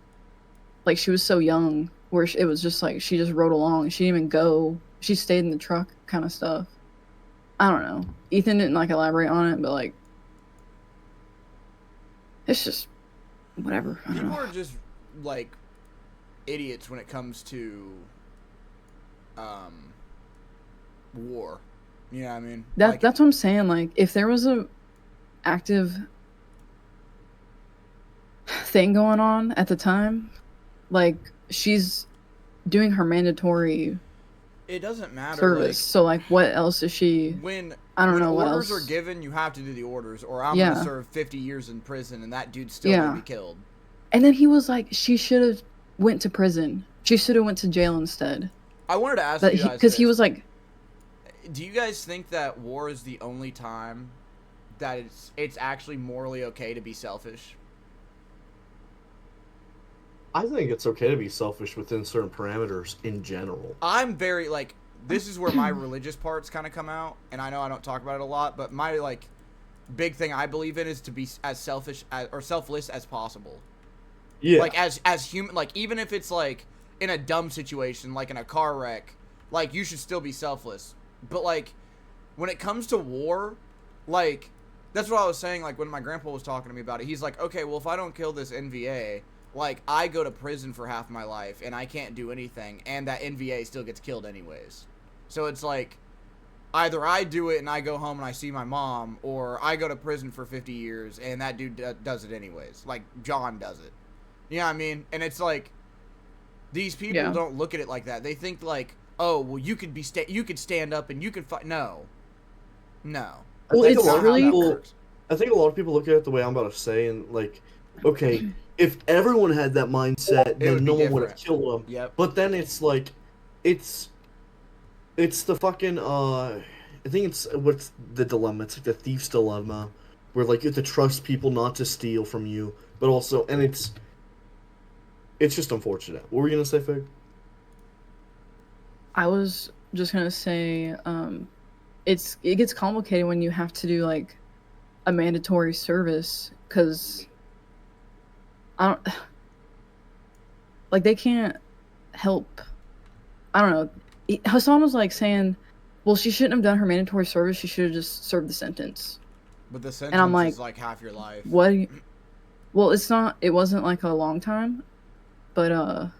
like she was so young where it was just like she just rode along. She didn't even go. She stayed in the truck, kind of stuff. I don't know. Ethan didn't like elaborate on it, but like it's just whatever. People are just like idiots when it comes to war. You know what I mean? That's what I'm saying. Like, if there was a active thing going on at the time, like she's doing her mandatory it doesn't matter service. Like, so like what else is she when I don't know what orders else are given, you have to do the orders, or I'm gonna serve 50 years in prison and that dude's still gonna be killed. And then he was like, she should have went to prison. She should have went to jail instead. I wanted to ask you guys because he was like, do you guys think that war is the only time that it's actually morally okay to be selfish? I think it's okay to be selfish within certain parameters in general. I'm very, like, this is where my religious parts kind of come out, and I know I don't talk about it a lot, but my, like, big thing I believe in is to be as selfish as, or selfless as possible. Yeah. Like, as human, like, even if it's, like, in a dumb situation, like in a car wreck, like, you should still be selfless. But, like, when it comes to war, like, that's what I was saying, like, when my grandpa was talking to me about it. He's like, okay, well, if I don't kill this NVA, like, I go to prison for half my life, and I can't do anything, and that NVA still gets killed anyways. So it's like, either I do it and I go home and I see my mom, or I go to prison for 50 years, and that dude does it anyways. Like, John does it. You know what I mean? And it's like, these people don't look at it like that. They think like, oh, well, you could be you could stand up and you could fight. No. No. Well, I think a lot of people look at it the way I'm about to say, and like, okay, if everyone had that mindset, then no one would have killed them. Yep. But then it's like, it's the fucking I think it's what's the dilemma? It's like the thief's dilemma, where like you have to trust people not to steal from you, but also, and it's just unfortunate. What were you gonna say, Fig? I was just gonna say, it gets complicated when you have to do like a mandatory service, because I don't like they can't help. I don't know. Hassan was like saying, well, she shouldn't have done her mandatory service. She should have just served the sentence. But the sentence and I'm is like half your life. What? Well, it's not. It wasn't like a long time, but it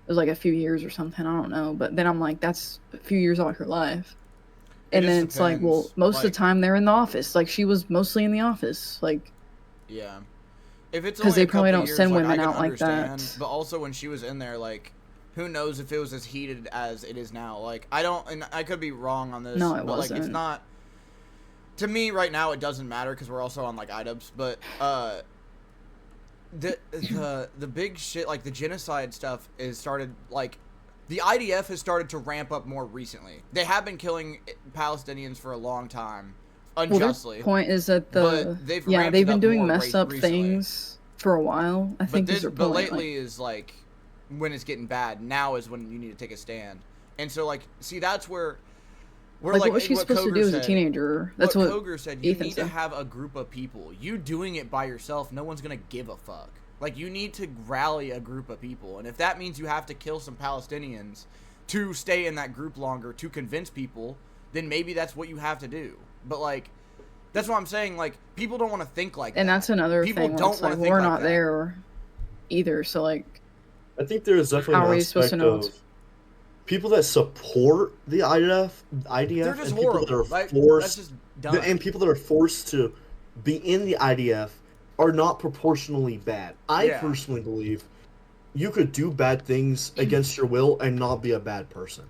was like a few years or something. I don't know. But then I'm like, that's a few years of her life. And then it's like, well, most of the time they're in the office. Like, she was mostly in the office. Like, yeah, if it's because they probably don't years, send like, women I can out like understand, that. But also when she was in there, like, who knows if it was as heated as it is now? Like, I don't, and I could be wrong on this. No, it but, wasn't. Like, it's not. To me, right now, it doesn't matter because we're also on like IDUBBZ. But the big shit, like the genocide stuff, is started like. The IDF has started to ramp up more recently. They have been killing Palestinians for a long time, unjustly. Well, their point is that they've been doing messed up things for a while. I think but lately is like when it's getting bad. Now is when you need to take a stand. And so like, see, that's where we're like what she's supposed to do as a teenager. That's what Coger said. You need to have a group of people. You doing it by yourself, no one's gonna give a fuck. Like, you need to rally a group of people. And if that means you have to kill some Palestinians to stay in that group longer, to convince people, then maybe that's what you have to do. But, like, that's what I'm saying. Like, people don't want to think like that. And that's another people thing. Don't want to think we're like not that. there either. So, like, I think there is definitely an aspect of people that support the IDF They're just and horrible. people that are like, forced, that's just dumb. and people that are forced to be in the IDF are not proportionally bad. I personally believe you could do bad things against your will and not be a bad person.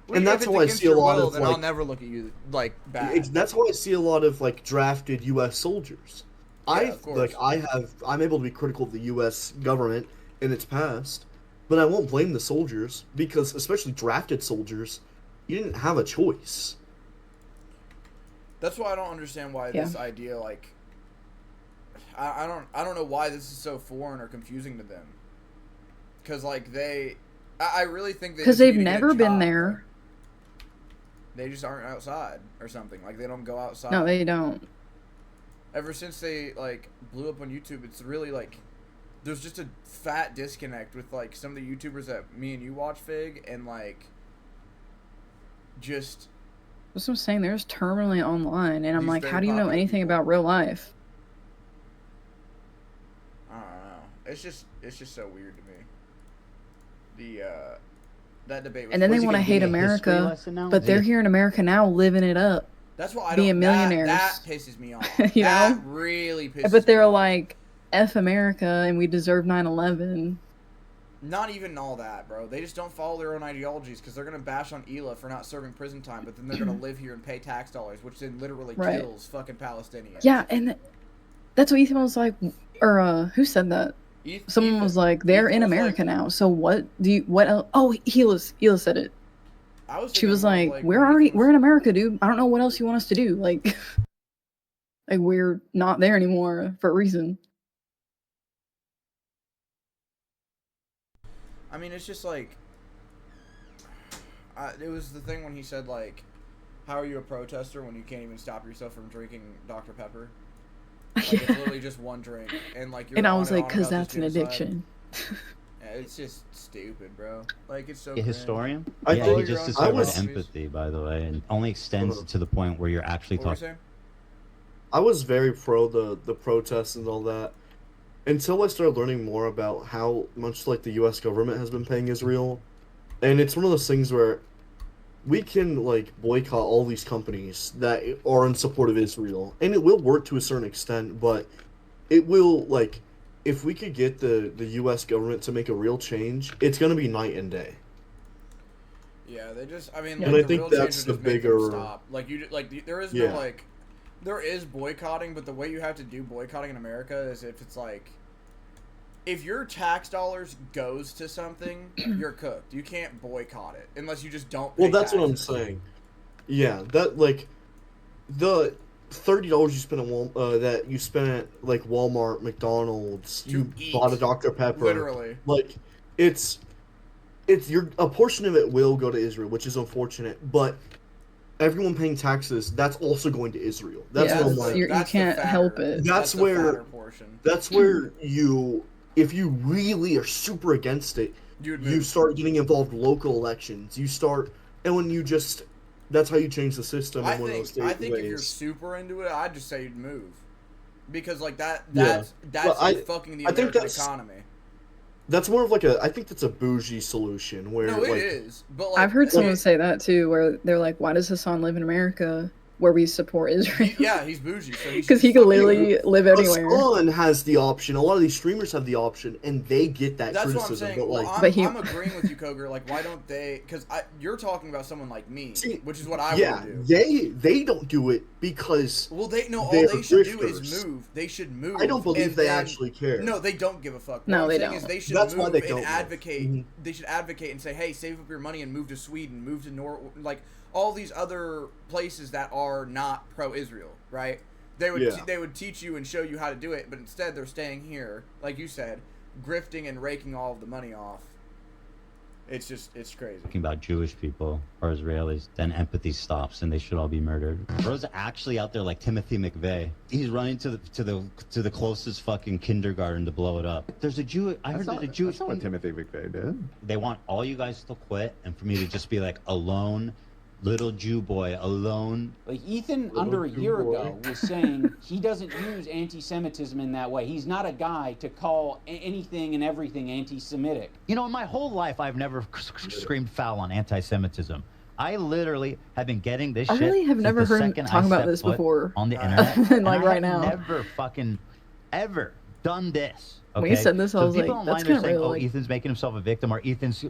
Well, and that's why I see a lot of then like. I'll never look at you like bad. That's why I see a lot of like drafted U.S. soldiers. Yeah, I'm able to be critical of the U.S. government in its past, but I won't blame the soldiers because, especially drafted soldiers, you didn't have a choice. That's why I don't understand why this idea like. I don't know why this is so foreign or confusing to them. Because like I really think because they've never been there. They just aren't outside or something. Like they don't go outside. No, they don't. Ever since they like blew up on YouTube, it's really like there's just a fat disconnect with like some of the YouTubers that me and you watch, Fig, and like just. That's what I'm saying. They're just terminally online, and I'm like, how do you know popular anything about real life? I don't know. It's just so weird to me. That debate was And then they want to hate America, but they're here in America now, living it up. That's why I being don't, millionaires. That pisses me off. You that know? really pisses But they're me off. like, F America, and we deserve 9/11. Not even all that, bro. They just don't follow their own ideologies because they're gonna bash on Ela for not serving prison time, but then they're gonna live here and pay tax dollars, which then literally kills fucking Palestinians. Yeah, and that's what Ethan was like, or who said that? Someone was like, they're in America now. So what else? Oh, Hila said it. She was like, we're in America, dude. I don't know what else you want us to do. Like, like we're not there anymore for a reason. I mean, it's just like, it was the thing when he said, like, how are you a protester when you can't even stop yourself from drinking Dr. Pepper? Like, it's literally just one drink, and like you're. And I on was and like, on because about that's an this genocide. addiction. Yeah, it's just stupid, bro. Like, it's so. A historian? I Yeah, think he just discovered empathy, by the way, and only extends to the point where you're actually talking. I was very pro the protests and all that until I started learning more about how much like the U.S. government has been paying Israel, and it's one of those things where we can like boycott all these companies that are in support of Israel, and it will work to a certain extent, but it will like if we could get the U.S. government to make a real change, it's gonna be night and day. Yeah, they just. I mean, And like, I the think real that's change the would just make them bigger- stop. Like you, like there is Yeah. no like, there is boycotting, but the way you have to do boycotting in America is if it's like, if your tax dollars goes to something, you're cooked. You can't boycott it unless you just don't. Pay Well, that's what I'm taxes. saying. Yeah, that like the $30 you spent at that you spent at like Walmart, McDonald's, you eat. bought a Dr. Pepper. Literally. Like it's a portion of it will go to Israel, which is unfortunate, but everyone paying taxes, that's also going to Israel. That's Yeah, what I'm like. you can't help it. That's the fatter where portion. that's where you if you really are super against it, You'd you move. start getting involved in local elections. You start and when you just that's how you change the system in one of those I think ways. if you're super into it, I'd just say you'd move, because like that's Yeah. that's Well, fucking the I think American that's- economy. That's more of like I think that's a bougie solution where No, it like is. But like, I've heard someone say that too, where they're like, "Why does Hassan live in America, where we support Israel?" Yeah, he's bougie, so Because he could literally live anywhere. Hassan has the option. A lot of these streamers have the option, and they get that That's what I'm criticism. saying. But Well, like, I'm agreeing with you, Coger. Like, why don't they? Because you're talking about someone like me, which is what I yeah, would do. they don't do it because Well, all they're they should do grifters. is move. They should move. I don't believe and they then- actually care. No, they don't give a fuck. No, what they I'm saying is don't. they should That's move why they and don't move. advocate. Mhm. They should advocate and say, "Hey, save up your money and move to Sweden, move to like all these other places that are not pro-Israel." Right? They would Yeah. they would teach you and show you how to do it, but instead they're staying here, like you said, grifting and raking all of the money off. It's crazy. Talking about Jewish people or Israelis, then empathy stops and they should all be murdered. Bro's actually out there like Timothy McVeigh. He's running to the closest fucking kindergarten to blow it up. There's a Jew. I heard there's a Jewish. That's not what Timothy McVeigh did. They want all you guys to quit and for me to just be like alone, little Jew boy alone. Like Ethan Little under a Jew year boy. ago was saying he doesn't use anti-Semitism in that way. He's not a guy to call anything and everything anti-Semitic. You know, in my whole life, I've never screamed foul on anti-Semitism. I literally have been getting this I shit. really have since never the heard him second talk I about stepped this foot before. on the internet. Than, And like, I right have now. never fucking ever done this. When you Okay? said this, I So was people like, online that's are kinda saying, real, "Oh, like- Ethan's making himself a victim," or "Ethan's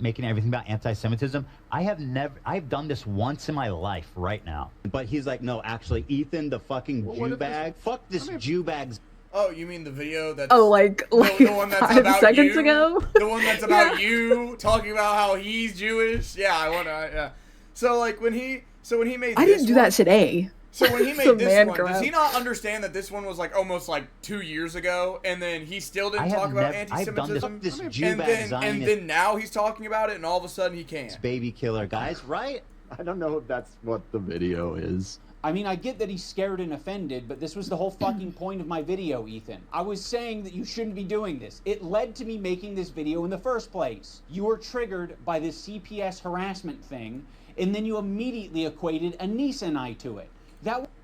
making everything about anti-Semitism." I've done this once in my life right now. But he's like, "No, actually, Ethan, the fucking Jew bag. Fuck this Jew bag's." Oh, you mean the video that's Oh, like the one that's 5 about seconds you? ago? The one that's about you talking about how he's Jewish? Yeah, I wanna. Yeah. So like when he made. I this didn't do one, that today. So when he Some made this man one, does crap. he not understand that this one was like almost like 2 years ago, and then he still didn't I have talk about nev- I've done this- anti-Semitism, this Jew and bag then Zionist- now he's talking about it, and all of a sudden he can't. Baby killer, guys, right? I don't know if that's what the video is. I mean, I get that he's scared and offended, but this was the whole fucking point of my video, Ethan. I was saying that you shouldn't be doing this. It led to me making this video in the first place. You were triggered by this CPS harassment thing, and then you immediately equated a niece and I to it.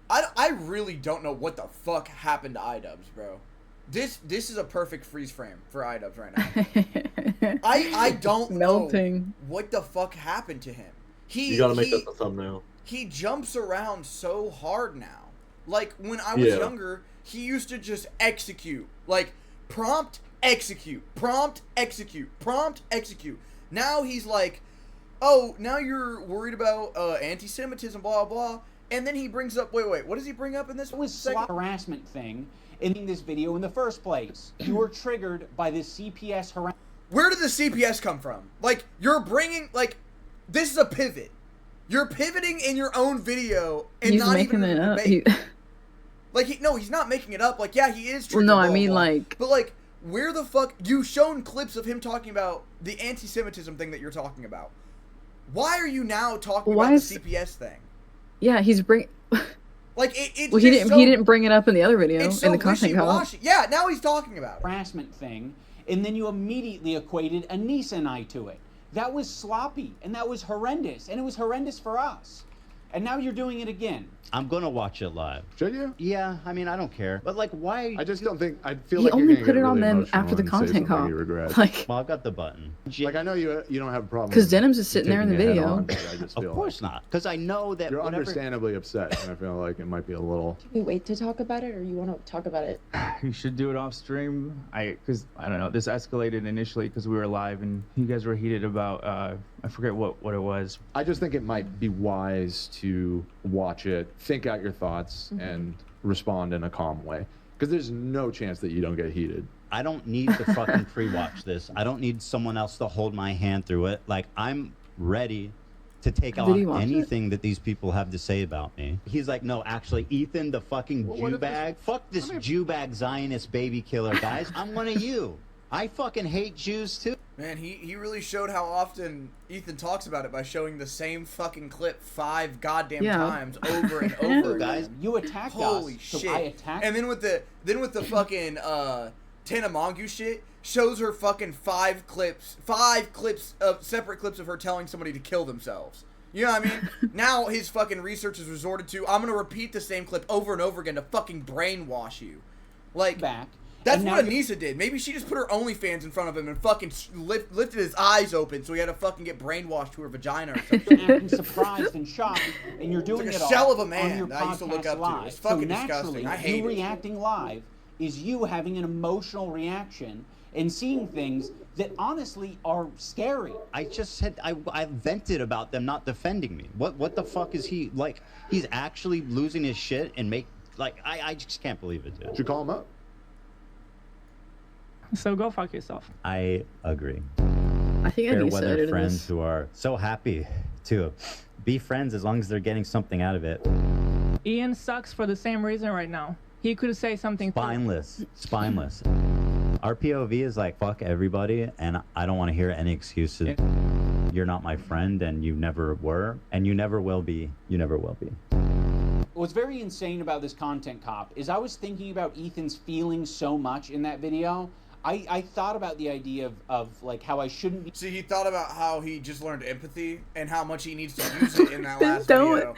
I really don't know what the fuck happened to iDubbbz, bro. This is a perfect freeze frame for iDubbbz right now. I don't Melting. know what the fuck happened to him. you gotta make that the thumbnail. He jumps around so hard now. Like when I was younger, he used to just execute. Like prompt execute, prompt execute, prompt execute. Now he's like, "Oh, now you're worried about anti-Semitism, blah blah." And then he brings up, wait, what does he bring up in this? It was a harassment thing in this video in the first place. You were triggered by this CPS harassment. Where did the CPS come from? Like, you're bringing, like, this is a pivot. You're pivoting in your own video and He's not making even it up. debate. Like, he's not making it up. Like, yeah, he is. Well, no, triggered, I blah, mean, blah. like- But like, where the fuck... You've shown clips of him talking about the anti-Semitism thing that you're talking about. Why are you now talking about the CPS thing? Yeah, he's Like, it's well, he didn't bring it up in the other video, it's in the so content call. Yeah, now he's talking about it. Harassment thing, and then you immediately equated Anissa and I to it. That was sloppy, and that was horrendous, and it was horrendous for us. And now you're doing it again. I'm gonna watch it live. Should you? Yeah, I mean, I don't care. But like, why? I just don't think. I feel He like only you're put gonna it get on really them emotional after the and say content something call. you regret. Like, well, I've got the button. Like, I know you don't have a problem. because with Denim's is sitting there in the taking it head video. on, but I just feel Of course not, because I know that you're whatever... understandably upset, and I feel like it might be a little. Can we wait to talk about it, or you want to talk about it? You should do it off stream. Because I don't know. This escalated initially because we were live and you guys were heated about. I forget what it was. I just think it might be wise to watch it, think out your thoughts, and respond in a calm way. Because there's no chance that you don't get heated. I don't need to fucking pre-watch this. I don't need someone else to hold my hand through it. Like, I'm ready to take on anything that these people have to say about me. He's like, no, actually, Ethan, the fucking Jew bag. Fuck this Jew bag Zionist baby killer, guys. I'm one of you. I fucking hate Jews too. Man, he really showed how often Ethan talks about it by showing the same fucking clip 5 goddamn times over and over guys. again. You attacked Holy us, shit. so I attacked. And then with the fucking Tana Mongeau shit, shows her fucking 5 clips of separate clips of her telling somebody to kill themselves. You know what I mean? Now his fucking research is resorted to, I'm gonna repeat the same clip over and over again to fucking brainwash you. Like, that's what Anissa did. Maybe she just put her OnlyFans in front of him and fucking lifted his eyes open so he had to fucking get brainwashed to her vagina or something. Acting surprised and shocked, and you're doing like it a shell all of a man on your that I used to look podcast up to. live. It's fucking so naturally, disgusting. I hate you it. reacting live is you having an emotional reaction and seeing things that honestly are scary. I just said I vented about them not defending me. What the fuck is he like? He's actually losing his shit and I just can't believe it, dude. Did you call him up? So go fuck yourself. I agree. I think Fair I weather decided friends this. who are so happy to be friends as long as they're getting something out of it. Ian sucks for the same reason right now. He could say something. Spineless. Our POV is like, fuck everybody, and I don't want to hear any excuses. You're not my friend, and you never were, and you never will be. You never will be. What's very insane about this content cop is I was thinking about Ethan's feelings so much in that video. I thought about the idea of like how I shouldn't be. See, he thought about how he just learned empathy and how much he needs to use it in that last video.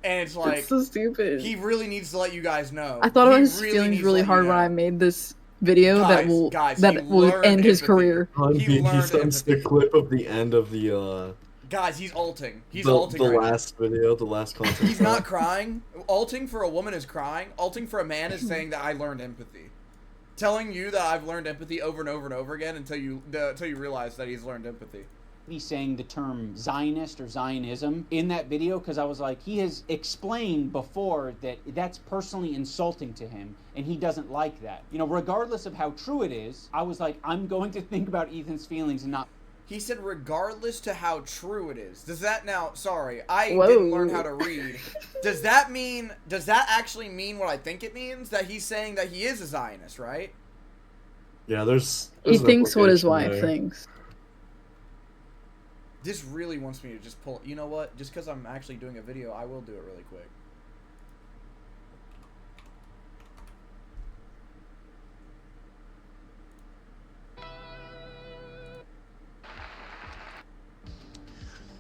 And it's like, that's so stupid. He really needs to let you guys know. I thought about his feelings really hard when I made this video that will end his career. He sends the clip of the end of the Guys, he's ulting. He's the ulting right last video, the last content. He's not crying. Ulting for a woman is crying. Ulting for a man is saying that I learned empathy. Telling you that I've learned empathy over and over and over again until you realize that he's learned empathy. He's saying the term Zionist or Zionism in that video because I was like, he has explained before that that's personally insulting to him and he doesn't like that. You know, regardless of how true it is, I was like, I'm going to think about Ethan's feelings and not. He said regardless to how true it is. Does that now, sorry, I didn't learn how to read. Does that actually mean what I think it means? That he's saying that he is a Zionist, right? Yeah, there's he thinks what his wife thinks. This really wants me to just pull, you know what? Just because I'm actually doing a video, I will do it really quick.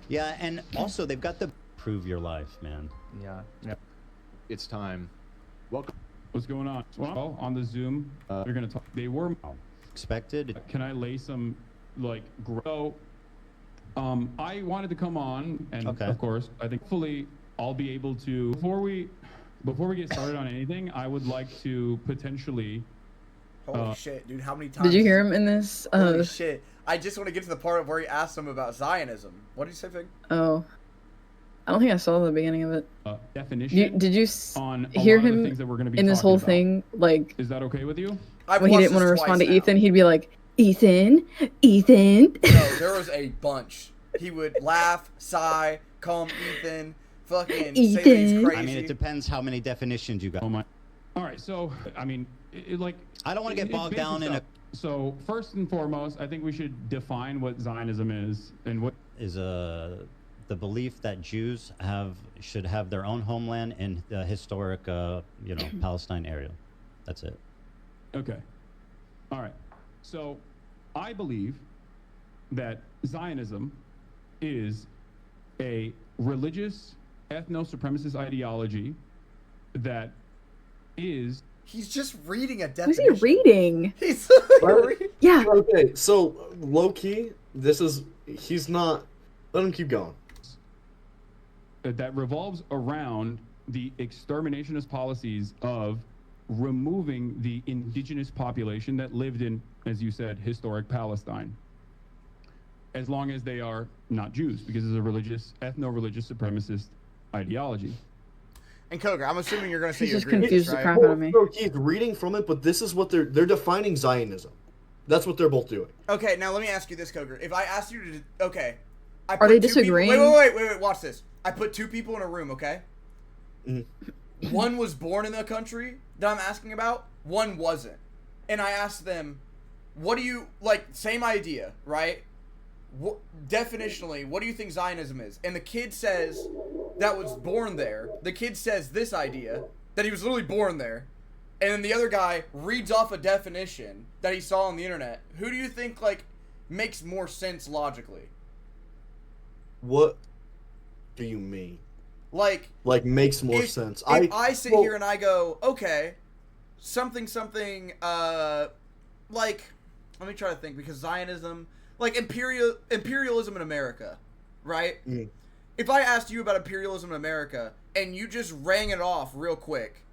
Yeah, and also they've got the prove your life, man. Yeah. It's time. Welcome. What's going on? Well, on the Zoom, they're gonna talk. They were expected. Can I lay some like grow? I wanted to come on, and of course, I think hopefully I'll be able to. Before we get started on anything, I would like to potentially. Holy shit, dude! How many times? Did you hear him in this? Holy shit! I just want to get to the part where he asked him about Zionism. What did you say, Fig? Oh, I don't think I saw the beginning of it. Definition. Did you on hear a lot of the him things that we're gonna be in this whole talking thing? Like, is that okay with you? When he didn't want to respond to Ethan, he'd be like, Ethan. No, there was a bunch. He would laugh, sigh, call him Ethan, fucking say that he's crazy. I mean, it depends how many definitions you got. Oh my. All right, so I mean, like I don't want to get it's bogged basic down in a. stuff. So first and foremost, I think we should define what Zionism is and what is the belief that Jews should have their own homeland in the historic, Palestine area. That's it. Okay. All right. So I believe that Zionism is a religious ethno-supremacist ideology that is... He's just reading a Who's definition. he reading? He's Yeah. Okay, so low-key, he's not... Let him keep going. That revolves around the exterminationist policies of removing the indigenous population that lived in, as you said, historic Palestine, as long as they are not Jews, because it's a religious, ethno-religious supremacist ideology. And Coger, I'm assuming you're going to say He you just agree with confused this, the right? crap out of me. So he's reading from it, but this is what they're defining Zionism. That's what they're both doing. Okay, now let me ask you this, Coger. If I asked you to... Okay. Are they disagreeing? Wait, watch this. I put two people in a room, okay? Mm-hmm. One was born in the country that I'm asking about. One wasn't. And I asked them, what do you... Like, same idea, right? Definitionally, what do you think Zionism is? And the kid says that was born there. The kid says this idea, that he was literally born there. And then the other guy reads off a definition that he saw on the internet. Who do you think, like, makes more sense logically? What do you mean? Like makes more sense. If I sit here and I go, okay, something, like, let me try to think, because Zionism, like imperialism in America, right? Mm. If I asked you about imperialism in America and you just rang it off real quick,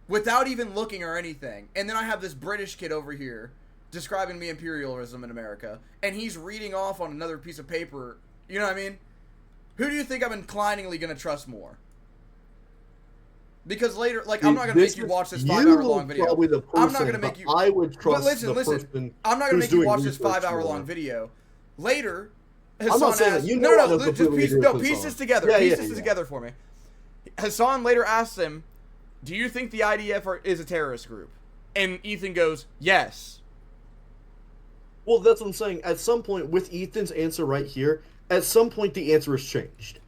without even looking or anything, and then I have this British kid over here describing me imperialism in America, and he's reading off on another piece of paper, you know what I mean? Who do you think I'm incliningly going to trust more? Because later, like, I'm not going to make you watch this 5-hour-long video. I'm not going to make you... I would trust but listen, I'm not going to make you watch this 5-hour-long video. Later, Hassan I'm not saying asked... that. You No, know piece this together. Piece this together for me. Hassan later asks him, do you think the IDF is a terrorist group? And Ethan goes, yes. Well, that's what I'm saying. At some point, with Ethan's answer right here, at some point the answer has changed.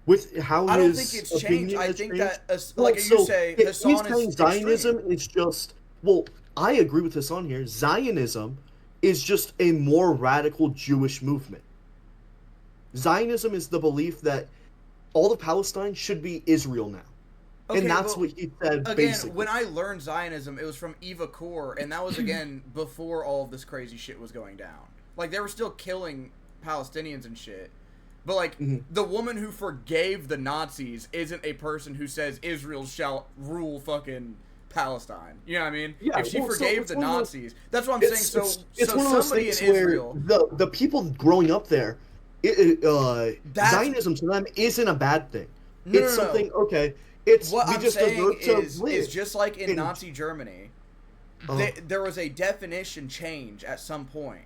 With how I don't his think it's changed. I think changed. that, like you say, Hassan he's saying is Zionism extreme. is just... Well, I agree with Hassan here. Zionism is just a more radical Jewish movement. Zionism is the belief that all of Palestine should be Israel now. Okay, and that's what he said, again, basically. when I learned Zionism, it was from Eva Kor, and that was, again, before all of this crazy shit was going down. Like, they were still killing Palestinians and shit. But, like, the woman who forgave the Nazis isn't a person who says Israel shall rule fucking Palestine. You know what I mean? Yeah, if she well, forgave the Nazis, that's what I'm saying. So it's one of those somebody in things where Israel... the people growing up there, Zionism to them isn't a bad thing. It's something, okay... It's what we I'm just saying deserve to live. is just like in Nazi Germany, there was a definition change at some point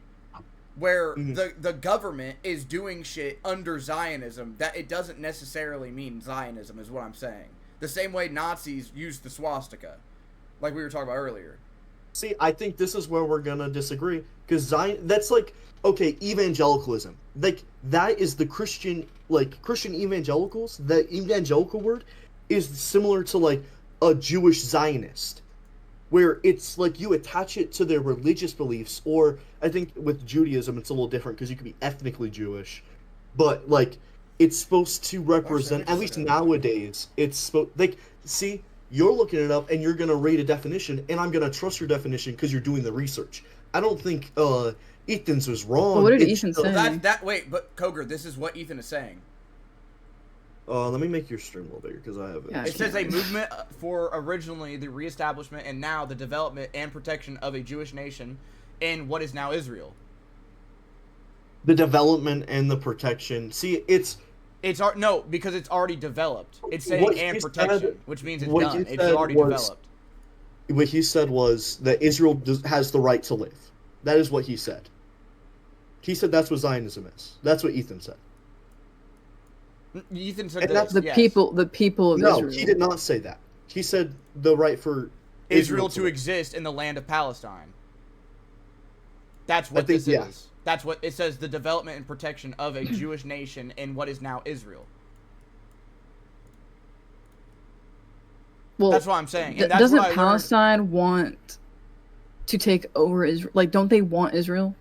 where the government is doing shit under Zionism that it doesn't necessarily mean Zionism is what I'm saying. The same way Nazis used the swastika, like we were talking about earlier. See, I think this is where we're gonna disagree because that's like evangelicalism. Like that is the Christian evangelicals. The evangelical word is similar to like a Jewish Zionist, where it's like you attach it to their religious beliefs, or I think with Judaism it's a little different because you could be ethnically Jewish, but like it's supposed to represent, at least nowadays, it's supposed, like, see, you're looking it up and you're gonna read a definition and I'm gonna trust your definition because you're doing the research. I don't think Ethan's was wrong. Well, what did Ethan say? Wait, but Coger, this is what Ethan is saying. Let me make your stream a little bigger because I have it. Yeah, it says a movement for originally the reestablishment and now the development and protection of a Jewish nation in what is now Israel. The development and the protection. See, it's no, because it's already developed. It's saying and protection, which means it's done. It's already developed. What he said was that Israel has the right to live. That is what he said. He said that's what Zionism is. That's what Ethan said. Ethan said that's the people of Israel. No, he did not say that. He said the right for Israel to exist in the land of Palestine. That's what this is. That's what it says, the development and protection of a Jewish nation in what is now Israel. Well, that's what I'm saying. And that's doesn't what Palestine want to take over Israel? Like, don't they want Israel?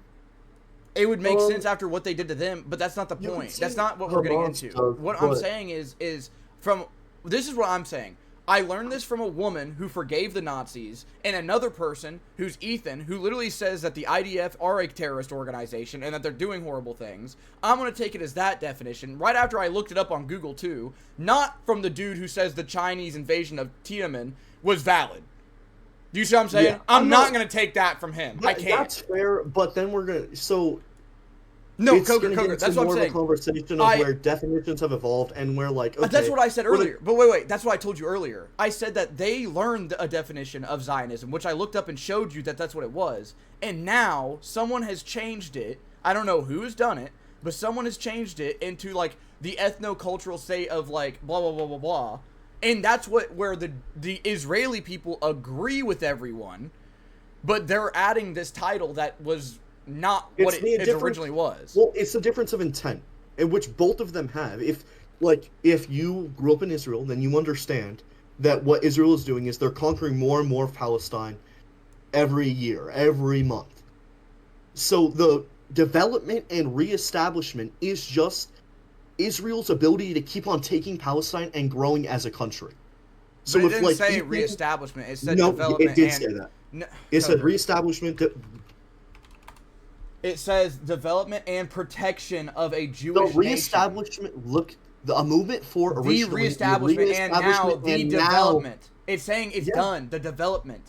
It would make sense after what they did to them, but that's not the point. That's not what we're getting into. What I'm saying is from this is what I'm saying. I learned this from a woman who forgave the Nazis and another person who's Ethan, who literally says that the IDF are a terrorist organization and that they're doing horrible things. I'm going to take it as that definition right after I looked it up on Google too, not from the dude who says the Chinese invasion of Tiananmen was valid. Do you see what I'm saying? Yeah, I'm not going to take that from him. I can't. That's fair, but then we're going to... No, it's Coger, that's what I'm saying. More of a conversation of where definitions have evolved and where, like, okay, that's what I said earlier. But wait, that's what I told you earlier. I said that they learned a definition of Zionism, which I looked up and showed you that that's what it was. And now someone has changed it. I don't know who has done it, but someone has changed it into, like, the ethno-cultural state of, like, blah, blah, blah, blah, blah. And that's where the Israeli people agree with everyone, but they're adding this title that was not what it originally was. Well, it's the difference of intent, in which both of them have. If you grew up in Israel, then you understand that what Israel is doing is they're conquering more and more of Palestine every year, every month. So the development and reestablishment is just Israel's ability to keep on taking Palestine and growing as a country. So but it didn't say reestablishment. It said development. No, it did say that. It said reestablishment. It says development and protection of a Jewish the reestablishment. Nation. Look, a movement for the reestablishment and now the development. It's saying it's done. The development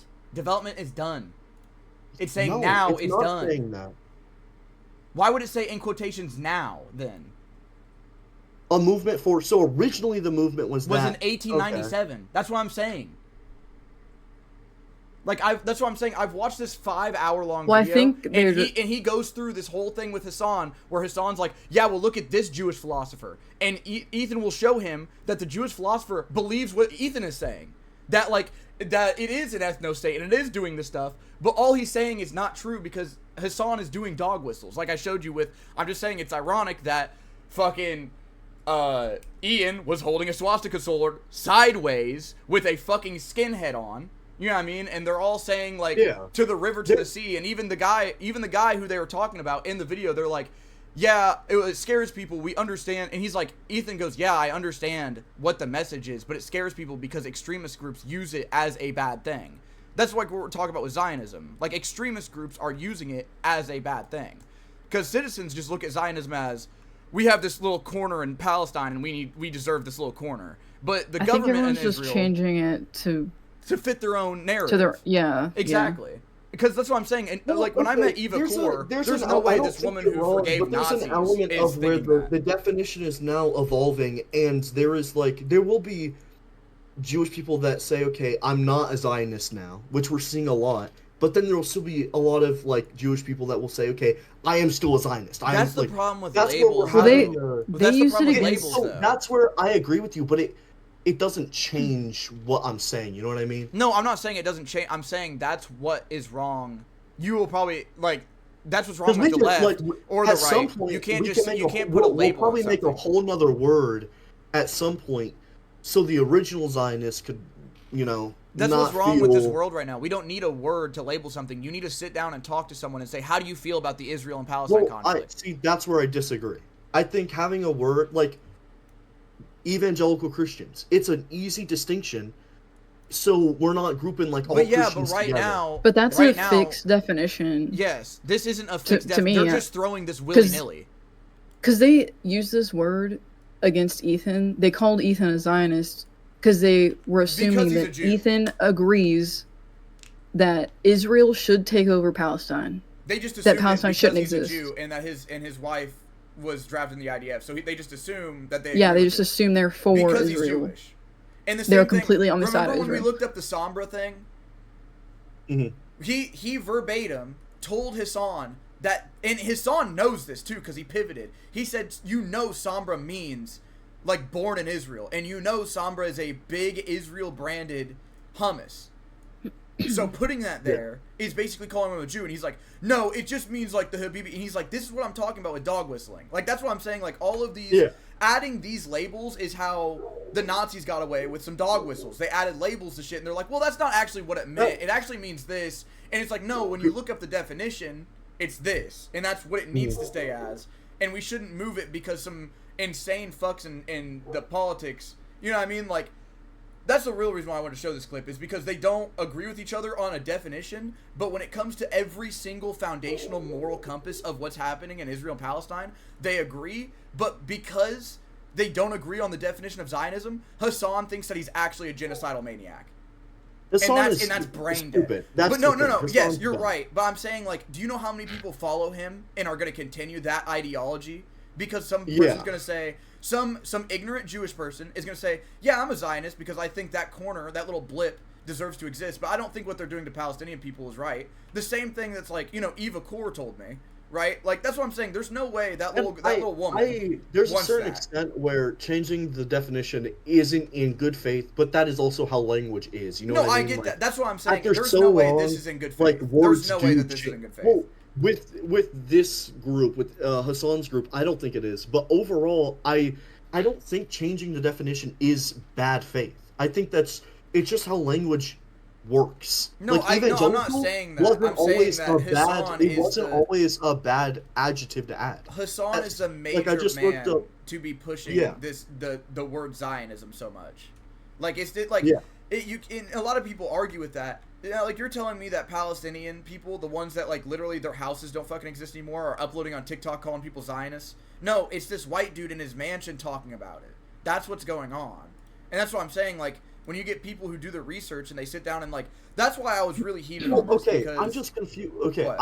is done. It's saying now it's done. Saying that. Why would it say in quotations now then? A movement for originally the movement was in 1897. Okay. That's what I'm saying. Like that's what I'm saying. I've watched this 5-hour-long video. I think and he goes through this whole thing with Hassan, where Hassan's like, "Yeah, well, look at this Jewish philosopher," and Ethan will show him that the Jewish philosopher believes what Ethan is saying, that it is an ethno state and it is doing this stuff, but all he's saying is not true because Hassan is doing dog whistles, like I showed you with. I'm just saying it's ironic that fucking Ian was holding a swastika sword sideways with a fucking skinhead on. You know what I mean? And they're all saying, like, to the river, to the sea. And even the guy who they were talking about in the video, they're like, yeah, it scares people. We understand. And he's like, Ethan goes, yeah, I understand what the message is, but it scares people because extremist groups use it as a bad thing. That's like what we're talking about with Zionism. Like, extremist groups are using it as a bad thing. Because citizens just look at Zionism as, we have this little corner in Palestine and we deserve this little corner. But the government in Israel... just changing it to fit their own narrative. Exactly. Yeah. Because that's what I'm saying. And when I met Eva Core, there's no way this woman who forgave Nazis an element is of where the definition is now evolving, and there will be Jewish people that say, okay, I'm not a Zionist now, which we're seeing a lot. But then there will still be a lot of Jewish people that will say, okay, I am still a Zionist. That's the problem with labels. They use it against. That's where I agree with you, but it doesn't change what I'm saying. You know what I mean? No, I'm not saying it doesn't change. I'm saying that's what is wrong. You will probably that's what's wrong with the left or the right. Point, you can't put a label. We'll probably make a whole nother word at some point, so the original Zionists could, That's what's wrong with this world right now. We don't need a word to label something. You need to sit down and talk to someone and say, how do you feel about the Israel and Palestine conflict? See, that's where I disagree. I think having a word evangelical Christians, it's an easy distinction, so we're not grouping all Christians together. But that's a fixed definition. Yes, this isn't a fixed definition. They're just throwing this willy-nilly. Because they used this word against Ethan. They called Ethan a Zionist because they were assuming that Ethan agrees that Israel should take over Palestine. They just assume that Palestine shouldn't exist. He's a Jew and that his wife was drafted in the IDF, so they just assume that they just assume they're for because Israel. He's Jewish. And they're completely on the side of Israel. Remember when we looked up the Sombra thing? Mm-hmm. He verbatim told Hassan that, and Hassan knows this too because he pivoted. He said, Sombra means born in Israel, and Sombra is a big Israel branded hummus. So putting that there is basically calling him a Jew, and he's like, no, it just means like the Habibi, and he's like, this is what I'm talking about with dog whistling. Like, that's what I'm saying, like, all of these, adding these labels is how the Nazis got away with some dog whistles. They added labels to shit, and they're like, well, that's not actually what it meant. It actually means this, and it's like, no, when you look up the definition, it's this, and that's what it needs to stay as, and we shouldn't move it because some insane fucks in the politics, you know what I mean, like, that's the real reason why I wanted to show this clip, is because they don't agree with each other on a definition, but when it comes to every single foundational moral compass of what's happening in Israel and Palestine, they agree, but because they don't agree on the definition of Zionism, Hassan thinks that he's actually a genocidal maniac. And that's brain dead. But no, yes, you're right, but I'm saying, like, do you know how many people follow him and are going to continue that ideology? Because some person's going to say, some ignorant Jewish person is going to say, yeah, I'm a Zionist because I think that corner, that little blip, deserves to exist, but I don't think what they're doing to Palestinian people is right. The same thing that's like, you know, Eva Kor told me, right? Like, that's what I'm saying. There's no way that little woman there's a certain extent where changing the definition isn't in good faith, but that is also how language is. You know what I mean? I get like, that. That's what I'm saying. There's no so way long, this is in good faith. Like, words there's no way that this is in good faith. Well, with this group, with Hassan's group, I don't think it is. But overall, I don't think changing the definition is bad faith. I think it's just how language works. No, like, I'm not saying that. I'm saying that Hassan it wasn't always a bad adjective to add. Hassan is a major man to be pushing the word Zionism so much. Like, it's like a lot of people argue with that. You know, like, you're telling me that Palestinian people, the ones that, like, literally their houses don't fucking exist anymore, are uploading on TikTok calling people Zionists? No, it's this white dude in his mansion talking about it. That's what's going on. And that's what I'm saying, like, when you get people who do the research and they sit down and, like, that's why I was really heated on this. Okay, I'm just confused. Okay, what?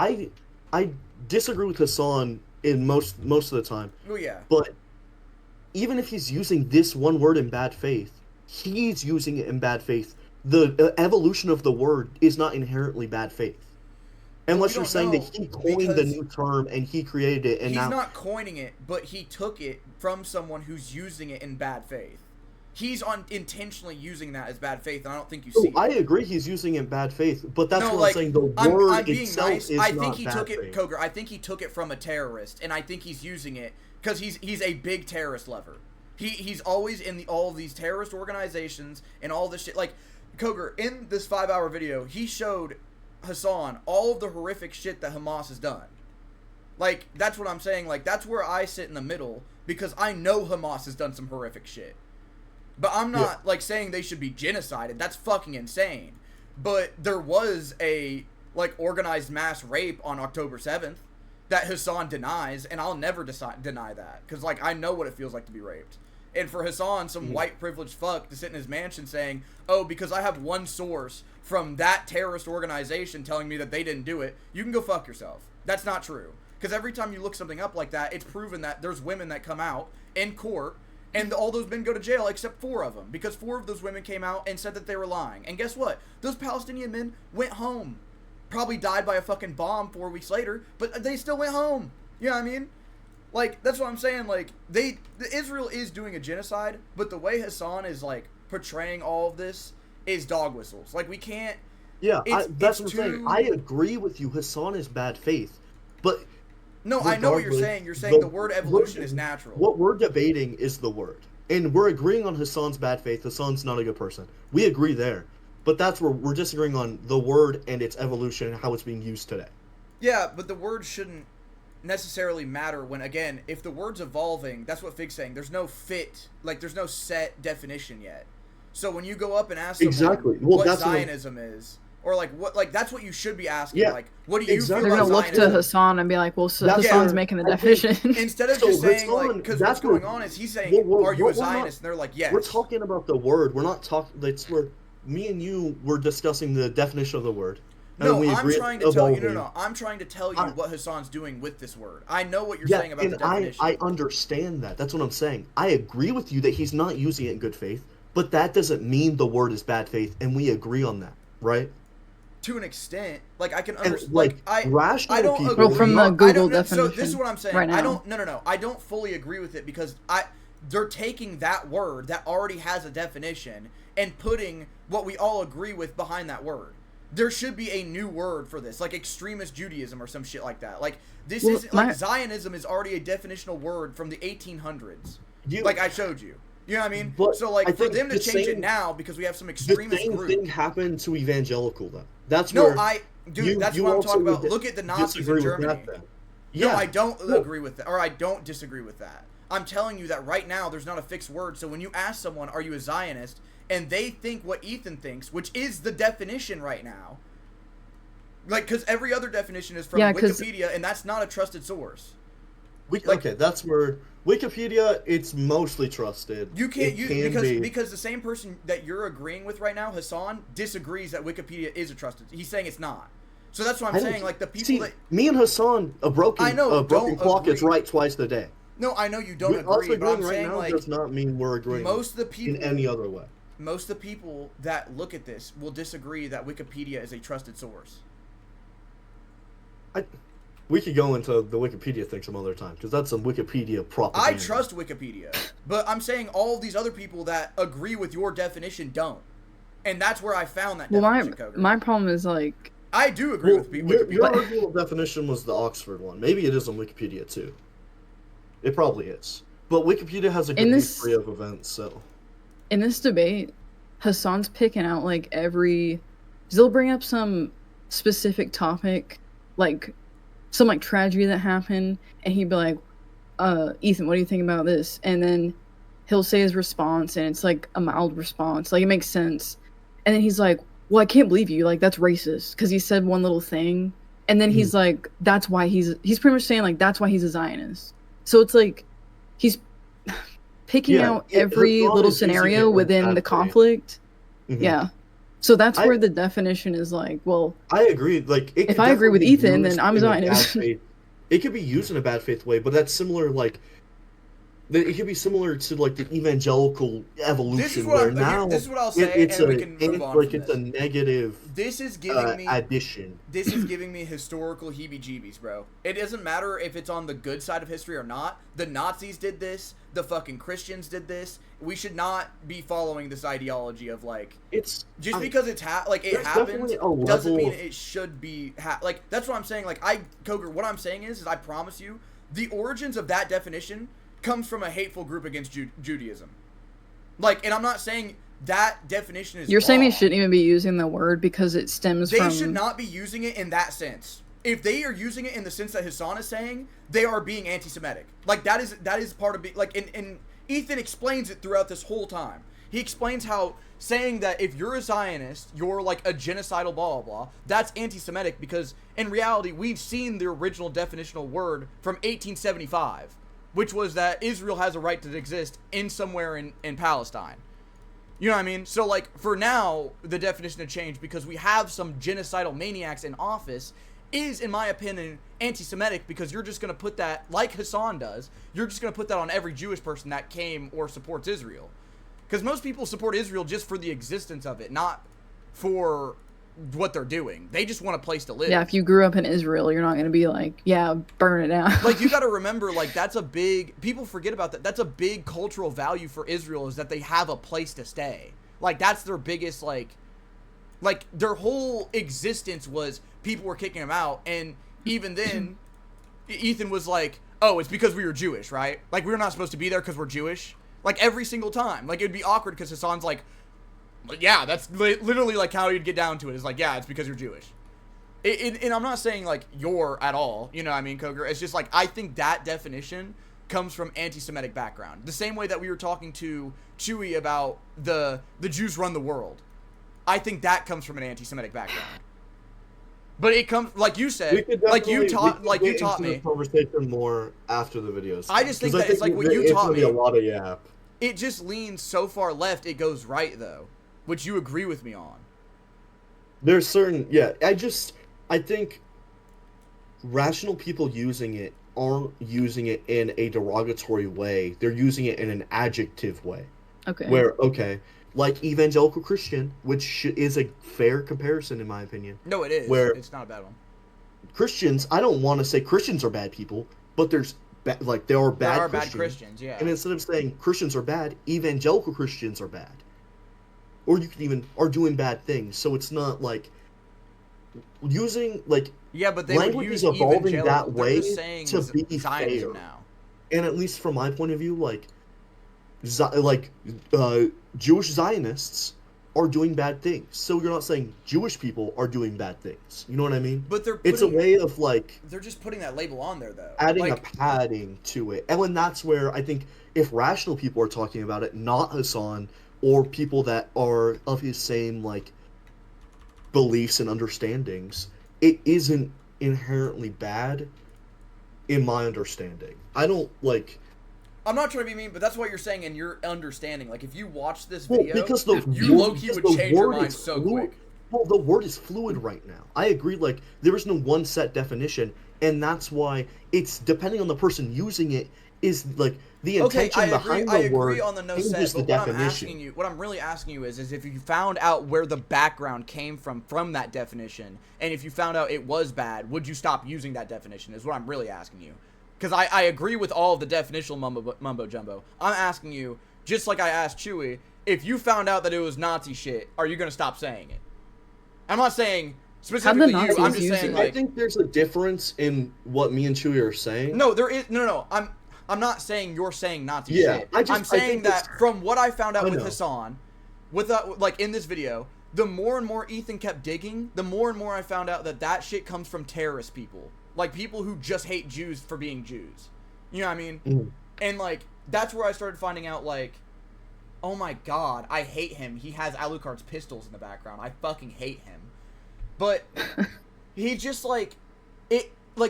I disagree with Hassan in most of the time. Oh, yeah. But even if he's using this one word in bad faith, he's using it in bad faith. The evolution of the word is not inherently bad faith. Unless you're saying that he coined the new term and he created it, and he's not coining it, but he took it from someone who's using it in bad faith. He's intentionally using that as bad faith, and I don't think you see it. I agree he's using it in bad faith, but that's what I'm saying. The word itself is not bad faith. I think he took it, Coger. I think he took it from a terrorist, and I think he's using it because he's a big terrorist lover. He's always in all of these terrorist organizations and all this shit. Like, Coger, in this 5-hour video, he showed Hassan all of the horrific shit that Hamas has done. Like, that's what I'm saying. Like, that's where I sit in the middle, because I know Hamas has done some horrific shit. But I'm not, like, saying they should be genocided. That's fucking insane. But there was a, like, organized mass rape on October 7th that Hassan denies, and I'll never deny that. Because, like, I know what it feels like to be raped. And for Hassan, some white privileged fuck, to sit in his mansion saying, oh, because I have one source from that terrorist organization telling me that they didn't do it, you can go fuck yourself. That's not true. Because every time you look something up like that, it's proven that there's women that come out in court, and all those men go to jail except 4 of them. Because 4 of those women came out and said that they were lying. And guess what? Those Palestinian men went home. Probably died by a fucking bomb 4 weeks later, but they still went home. You know what I mean? Like, that's what I'm saying. Like, Israel is doing a genocide, but the way Hassan is, like, portraying all of this is dog whistles. Like, we can't... Yeah, that's what I'm saying. I agree with you. Hassan is bad faith. But... No, I know what you're saying. You're saying the word evolution is natural. What we're debating is the word. And we're agreeing on Hassan's bad faith. Hassan's not a good person. We agree there. But that's where we're disagreeing on the word and its evolution and how it's being used today. Yeah, but the word shouldn't necessarily matter when, again, if the word's evolving, that's what Fig's saying. There's no there's no set definition yet. So when you go up and ask someone what Zionism is, or what that's what you should be asking. Yeah, like, what do you feel They're about gonna look to Hassan and be like, well, Hassan's making the definition. Instead of just saying, like, because what's going on is he's saying, are you a Zionist? And they're like, yes. We're talking about the word. We're not talking. That's where me and you were discussing the definition of the word. No, I'm trying to tell you. No, I'm trying to tell you what Hassan's doing with this word. I know what you're saying about the definition. I understand that. That's what I'm saying. I agree with you that he's not using it in good faith, but that doesn't mean the word is bad faith, and we agree on that, right? To an extent, like, I can understand. Like, I don't agree. Well, from the Google definition. So this is what I'm saying. Right now. I don't. I don't fully agree with it, because they're taking that word that already has a definition and putting what we all agree with behind that word. There should be a new word for this, like extremist Judaism or some shit like that. Like, this Well, isn't, like, Zionism is already a definitional word from the 1800s. Like I showed you. You know what I mean? But so, like, I for think them to the change it same- now because we have some The extremist same group. thing happened to evangelical, though. That's No, where dude, that's you what I'm also talking about. would Look at the Nazis disagree in with Germany. that, then. No, Yeah. I don't Well- agree with that, or I don't disagree with that. I'm telling you that right now there's not a fixed word. So when you ask someone, "Are you a Zionist?" and they think what Ethan thinks, which is the definition right now, like, because every other definition is from Wikipedia, and that's not a trusted source. Okay, that's where Wikipedia, it's mostly trusted. You can't It use can be. because the same person that you're agreeing with right now, Hassan, disagrees that Wikipedia is a trusted. He's saying it's not. So that's what I'm saying. Like the people that me and Hassan, a broken don't clock is agree. right twice a day. No, I know you don't Us agree, but I'm agreeing right saying now like does not mean we're agreeing most of the people in any other way. Most of the people that look at this will disagree that Wikipedia is a trusted source. We could go into the Wikipedia thing some other time because that's some Wikipedia propaganda. I trust Wikipedia, but I'm saying all of these other people that agree with your definition don't, and that's where I found that Well, definition. Coger. my problem is like I do agree with Wikipedia. Your original definition was the Oxford one. Maybe it is on Wikipedia too. It probably is, but Wikipedia has a good history of events. So in this debate, Hassan's picking out like they'll bring up some specific topic, like some like tragedy that happened, and he'd be like, Ethan, what do you think about this? And then he'll say his response, and it's like a mild response, like it makes sense. And then he's like, well, I can't believe you, like that's racist because he said one little thing. And then he's like, that's why he's pretty much saying like that's why he's a Zionist. So it's like he's picking out every little scenario within the conflict. Yeah. So that's where the definition is like, well, I agree. Like, if I agree with Ethan, then I'm a Zionist. It could be used in a bad faith way, but that's similar. Like, it could be similar to like the evangelical evolution, where now this is what I'll say, it's and we can move on. Like it's a negative. This is giving me addition. This is giving me historical heebie-jeebies, bro. It doesn't matter if it's on the good side of history or not. The Nazis did this. The fucking Christians did this. We should not be following this ideology of like it's just because it happened doesn't mean it should be like that's what I'm saying. Like Coger, what I'm saying is I promise you, the origins of that definition comes from a hateful group against Judaism. Like, and I'm not saying that definition is You're saying wrong. they shouldn't even be using the word because it stems from... They should not be using it in that sense. If they are using it in the sense that Hassan is saying, they are being anti-Semitic. Like, that is part of being... Like, and Ethan explains it throughout this whole time. He explains how saying that if you're a Zionist, you're like a genocidal blah, blah, blah, that's anti-Semitic because, in reality, we've seen the original definitional word from 1875. Which was that Israel has a right to exist in somewhere in Palestine. You know what I mean? So, like, for now, the definition to change because we have some genocidal maniacs in office is, in my opinion, anti-Semitic because you're just going to put that, like Hassan does, you're just going to put that on every Jewish person that came or supports Israel. Because most people support Israel just for the existence of it, not for what they're doing. They just want a place to live. Yeah, if you grew up in Israel, you're not going to be like, yeah, burn it out. Like, you got to remember, like, that's a big... People forget about that. That's a big cultural value for Israel is that they have a place to stay. Like, that's their biggest, like, their whole existence was people were kicking them out. And even then, Ethan was like, oh, it's because we were Jewish, right? Like, we were not supposed to be there because we're Jewish. Like, every single time. Like, it'd be awkward because Hassan's like, yeah, that's literally like how you'd get down to it. Is like, yeah, it's because you're Jewish. And I'm not saying like you're at all. You know what I mean, Coger? It's just like I think that definition comes from anti-Semitic background. The same way that we were talking to Chewy about the Jews run the world. I think that comes from an anti-Semitic background. But it comes like you said, like you taught me. Conversation more after the videos. I just think that it's like what you taught me. A lot of yap. It just leans so far left, it goes right though. Which you agree with me on. There's certain, yeah, I think rational people using it aren't using it in a derogatory way. They're using it in an adjective way. Okay. Where, okay, like evangelical Christian, which is a fair comparison in my opinion. No, it is. Where it's not a bad one. Christians, I don't want to say Christians are bad people, but there are bad Christians, yeah. And instead of saying Christians are bad, evangelical Christians are bad. Or you can even are doing bad things. So it's not like using like yeah, but they language would use is evolving evangelical. that They're way just saying to be Zionism fair. now. And at least from my point of view, like Jewish Zionists are doing bad things. So you're not saying Jewish people are doing bad things. You know what I mean? But it's a way of like they're just putting that label on there though. Adding a padding to it. And when that's where I think if rational people are talking about it, not Hassan or people that are of his same like beliefs and understandings, it isn't inherently bad in my understanding. I don't like I'm not trying to be mean, but that's what you're saying in your understanding. Like, if you watch this well, video, because you low-key would change your mind so quick. Well, the word is fluid right now. I agree, like, there is no one set definition, and that's why it's, depending on the person using it, is, like, the intention behind the word on the no changes set, the but definition. what I'm really asking you is if you found out where the background came from that definition, and if you found out it was bad, would you stop using that definition, is what I'm really asking you. Because I agree with all of the definitional mumbo-jumbo. I'm asking you, just like I asked Chewy, if you found out that it was Nazi shit, are you going to stop saying it? I'm not saying specifically you, I'm just saying, like... I think there's a difference in what me and Chewy are saying. No, there is... No. I'm not saying you're saying Nazi shit. I'm saying that from what I found out with Hassan, like, in this video, the more and more Ethan kept digging, the more and more I found out that shit comes from terrorist people. Like, people who just hate Jews for being Jews. You know what I mean? Mm. And, like, that's where I started finding out, like, oh my god, I hate him. He has Alucard's pistols in the background. I fucking hate him. But he just, like,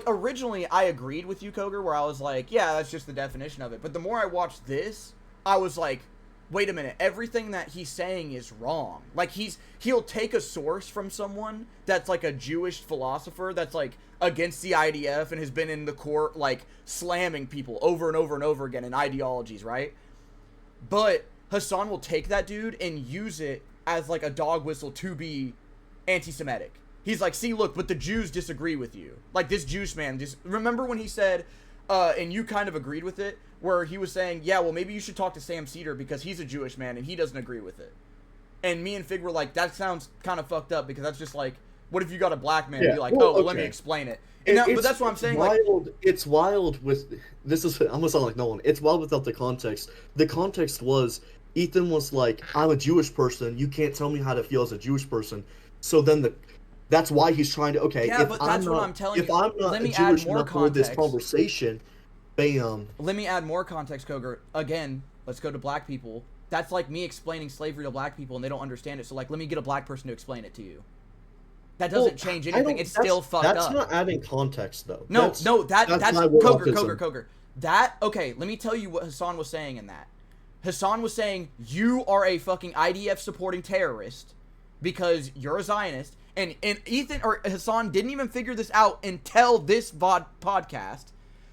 originally I agreed with you, Coger, where I was like, yeah, that's just the definition of it. But the more I watched this, I was like, wait a minute, everything that he's saying is wrong. Like, he'll take a source from someone that's, like, a Jewish philosopher that's, like, against the IDF and has been in the court, like, slamming people over and over and over again in ideologies, right? But Hassan will take that dude and use it as, like, a dog whistle to be anti-Semitic. He's like, see, look, but the Jews disagree with you. Like, this Jewish man, just remember when he said, and you kind of agreed with it, where he was saying, yeah, well, maybe you should talk to Sam Cedar because he's a Jewish man and he doesn't agree with it. And me and Fig were like, that sounds kind of fucked up because that's just like, what if you got a black man and be like, let me explain it. And but that's what I'm saying. Wild, it's wild with, this is, I'm gonna sound like no one. It's wild without the context. The context was, Ethan was like, I'm a Jewish person. You can't tell me how to feel as a Jewish person. So then that's why he's trying to, okay, yeah, but that's what I'm telling you. If I'm not a Jewish enough for this conversation, bam. Let me add more context, Coger. Again, let's go to black people. That's like me explaining slavery to black people and they don't understand it. So, like, let me get a black person to explain it to you. That doesn't change anything. It's still fucked up. That's not adding context, though. No, that's Coger. Okay, let me tell you what Hassan was saying in that. Hassan was saying, you are a fucking IDF supporting terrorist because you're a Zionist. And Ethan or Hassan didn't even figure this out until this podcast.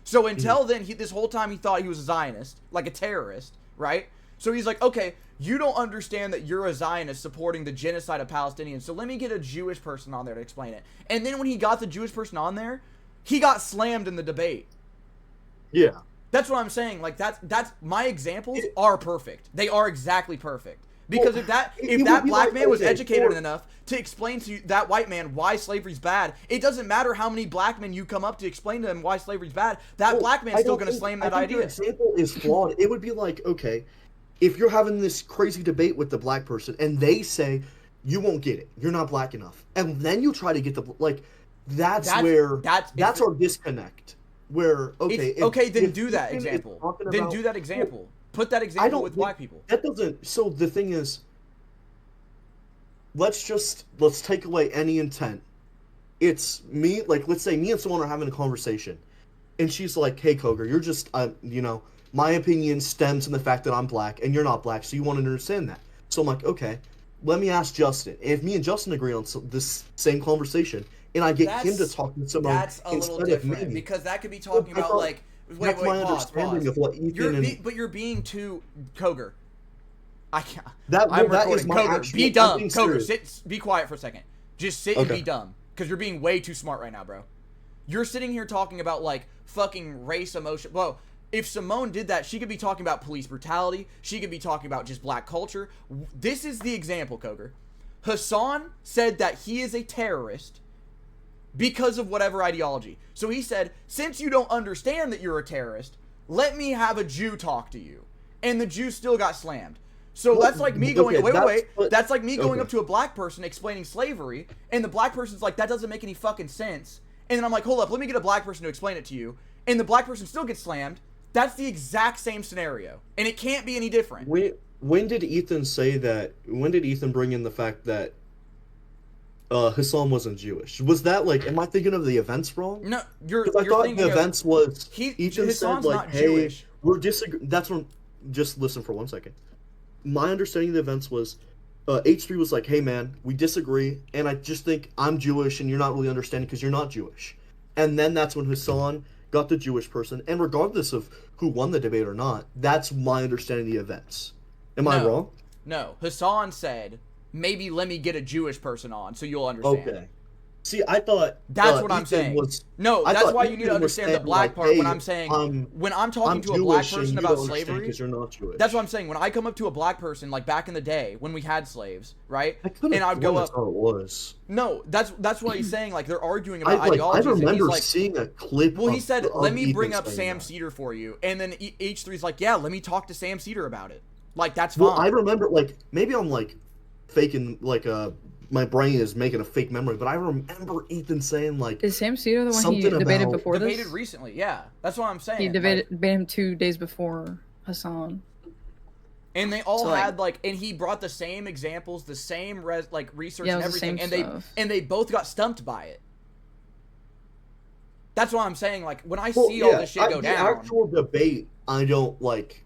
So until then, this whole time he thought he was a Zionist, like a terrorist, right? So he's like, okay, you don't understand that you're a Zionist supporting the genocide of Palestinians, so let me get a Jewish person on there to explain it. And then when he got the Jewish person on there, he got slammed in the debate. Yeah. That's what I'm saying. Like, that's my examples are perfect. They are exactly perfect. Because if that black man was educated enough to explain to that white man why slavery's bad, it doesn't matter how many black men you come up to explain to them why slavery's bad. That black man's still going to slam that idea. Your example is flawed. It would be like, okay, if you're having this crazy debate with the black person and they say, you won't get it, you're not black enough, and then you try to get that's our disconnect. Where then do that example. Then do that example. Put that example with black people. That doesn't. So the thing is, let's take away any intent. It's me, like, let's say me and someone are having a conversation, and she's like, "Hey, Coger, you're just, my opinion stems from the fact that I'm black, and you're not black, so you want to understand that." So I'm like, okay, let me ask Justin. If me and Justin agree on this same conversation, and I get him to talk to someone, that's a little different because that could be talking about like. Wait, pause. Of what Ethan but you're being too Coger. I'm that recording. Is my Coger, actual, be dumb. Coger, be quiet for a second. Just sit and Okay. be dumb. Because you're being way too smart right now, bro. You're sitting here talking about, like, fucking race emotion. Well, if Simone did that, she could be talking about police brutality. She could be talking about just black culture. This is the example, Coger. Hassan said that he is a terrorist because of whatever ideology. So he said, since you don't understand that you're a terrorist, let me have a Jew talk to you. And the Jew still got slammed. So that's like me going, that's like me going up to a black person explaining slavery, and the black person's like, that doesn't make any fucking sense. And then I'm like, hold up, let me get a black person to explain it to you. And the black person still gets slammed. That's the exact same scenario. And it can't be any different. When did Ethan say that? When did Ethan bring in the fact that Hassan wasn't Jewish? Was that like, am I thinking of the events wrong? No, you're I thought the events was Ethan said like, hey, Jewish. We're disagreeing. That's when. Just listen for 1 second. My understanding of the events was, H3 was like, hey man, we disagree, and I just think I'm Jewish, and you're not really understanding because you're not Jewish. And then that's when Hassan got the Jewish person, and regardless of who won the debate or not, that's my understanding of the events. Am I wrong? No, Hassan said, maybe let me get a Jewish person on so you'll understand. Okay. See, I thought that's what I'm saying. No, that's why you need to understand the black part. When I'm saying, when I'm talking to a black person about slavery, you're not Jewish. That's what I'm saying. When I come up to a black person, like back in the day when we had slaves, right? And I'd go up. That's how it was. No, that's what he's saying. Like they're arguing about ideologies. I remember seeing a clip. Well, he said, "Let me bring up Sam Cedar for you," and then H3's like, "Yeah, let me talk to Sam Cedar about it." Like that's fine. Well, I remember like maybe I'm like faking like my brain is making a fake memory, but I remember Ethan saying like, is Sam Cedar the one he debated before this? Debated recently, yeah. That's what I'm saying. He debated him 2 days before Hassan. And they all had like, and he brought the same examples, the same research and everything, and they both got stumped by it. That's what I'm saying. Like when I see all this shit go down, the actual debate, I don't like.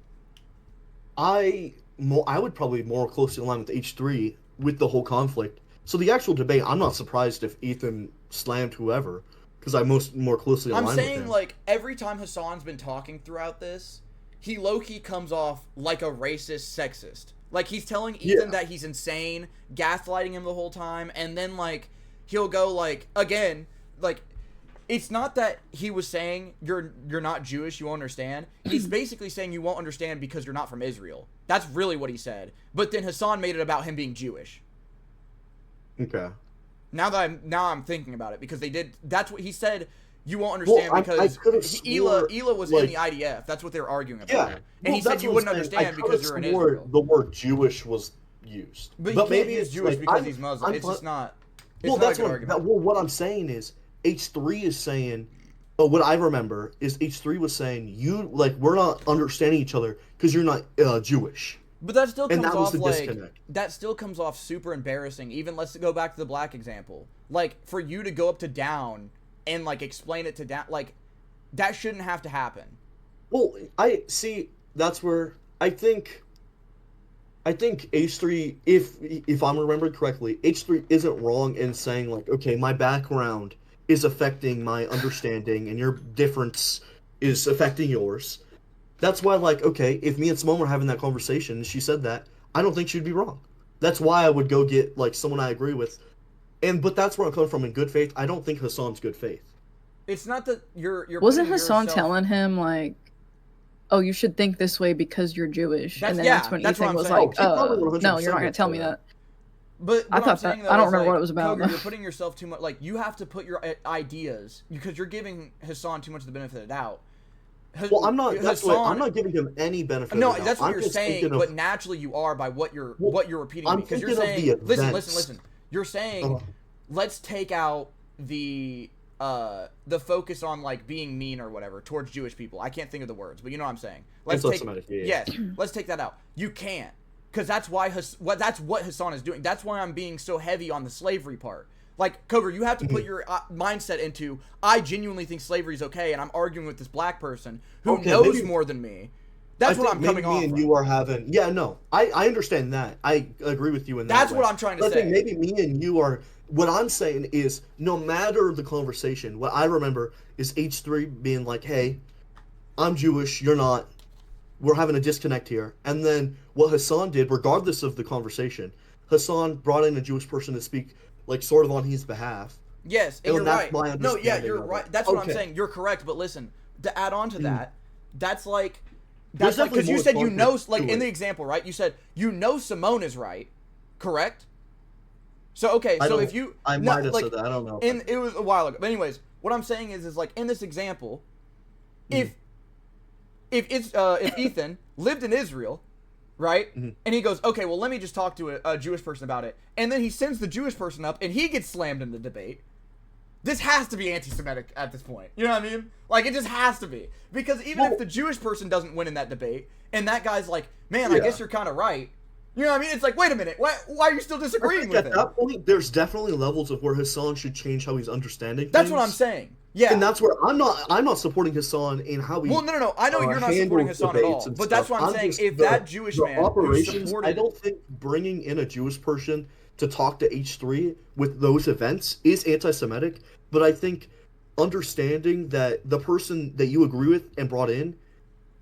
I would probably more closely align with H3 with the whole conflict. So the actual debate, I'm not surprised if Ethan slammed whoever, because I more closely align with him. I'm saying, like, every time Hassan's been talking throughout this, he low-key comes off like a racist sexist. Like, he's telling Ethan that he's insane, gaslighting him the whole time, and then, like, he'll go, like, again, like, it's not that he was saying, you're not Jewish, you won't understand. He's basically saying you won't understand because you're not from Israel. That's really what he said. But then Hassan made it about him being Jewish. Okay. Now I'm thinking about it, because they did. That's what he said. You won't understand because Ela was in the IDF. That's what they were arguing about. Yeah. And he said you wouldn't understand because you're in Israel. The word Jewish was used. But maybe he's Jewish because he's Muslim. It's just not. It's not a good argument. Well, what I'm saying is H3 is saying. But what I remember is H3 was saying we're not understanding each other because you're not Jewish. But that still comes off that still comes off super embarrassing. Even let's go back to the black example. Like for you to go up to Down and like explain it to Down, like that shouldn't have to happen. Well, I see. That's where I think H3, if I'm remembered correctly, H3 isn't wrong in saying like, okay, my background is affecting my understanding, and your difference is affecting yours. That's why, like, okay, if me and Simone were having that conversation and she said that, I don't think she'd be wrong. That's why I would go get, like, someone I agree with. But that's where I'm coming from in good faith. I don't think Hassan's good faith. It's not that you're Wasn't Hassan telling him, like, oh, you should think this way because you're Jewish? And then that's when Ethan was like, oh, no, you're not going to tell me that. But I thought that, I don't remember what it was about. Coger, you're putting yourself too much, like, you have to put your ideas, because you're giving Hassan too much of the benefit of the doubt. Well, I'm not. I'm not giving him any benefit. No, of the doubt. That's what you're saying, but naturally you are by what you're repeating. Because you're saying, listen. You're saying, let's take out the focus on like being mean or whatever towards Jewish people. I can't think of the words, but you know what I'm saying. Let's take that out. You can't, because that's why that's what Hassan is doing. That's why I'm being so heavy on the slavery part. Like, Coger, you have to put your mindset into, I genuinely think slavery is okay, and I'm arguing with this black person who knows more than me. That's what I'm coming off. Me and you are having... Yeah, no. I understand that. I agree with you in that That's what I'm trying to say. I think maybe me and you are... What I'm saying is, no matter the conversation, what I remember is H3 being like, hey, I'm Jewish, you're not. We're having a disconnect here. And then what Hassan did, regardless of the conversation, Hassan brought in a Jewish person to speak... like, sort of on his behalf. Yes, and you're right. No, yeah, you're right. That's what I'm saying. You're correct, but listen, to add on to that, that's like, because you said you know, like, in the example, right? You said, you know Simone is right, correct? So okay, I so don't- if you I might have said that, I don't know. And it was a while ago. But anyways, what I'm saying is like in this example, if Ethan lived in Israel, right? And he goes, okay, well, let me just talk to a Jewish person about it. And then he sends the Jewish person up and he gets slammed in the debate. This has to be anti-Semitic at this point. You know what I mean? Like, it just has to be. Because even if the Jewish person doesn't win in that debate, and that guy's like, man, I guess you're kind of right. You know what I mean? It's like, wait a minute. Why are you still disagreeing with at him? that point, there's definitely levels of where Hassan should change how he's understanding That's things. what I'm saying. Yeah. And that's where I'm not supporting Hassan in how he. Well, no. I know you're not supporting Hassan at all. But that's what I'm saying. If that Jewish man who supported... I don't think bringing in a Jewish person to talk to H3 with those events is anti-Semitic. But I think understanding that the person that you agree with and brought in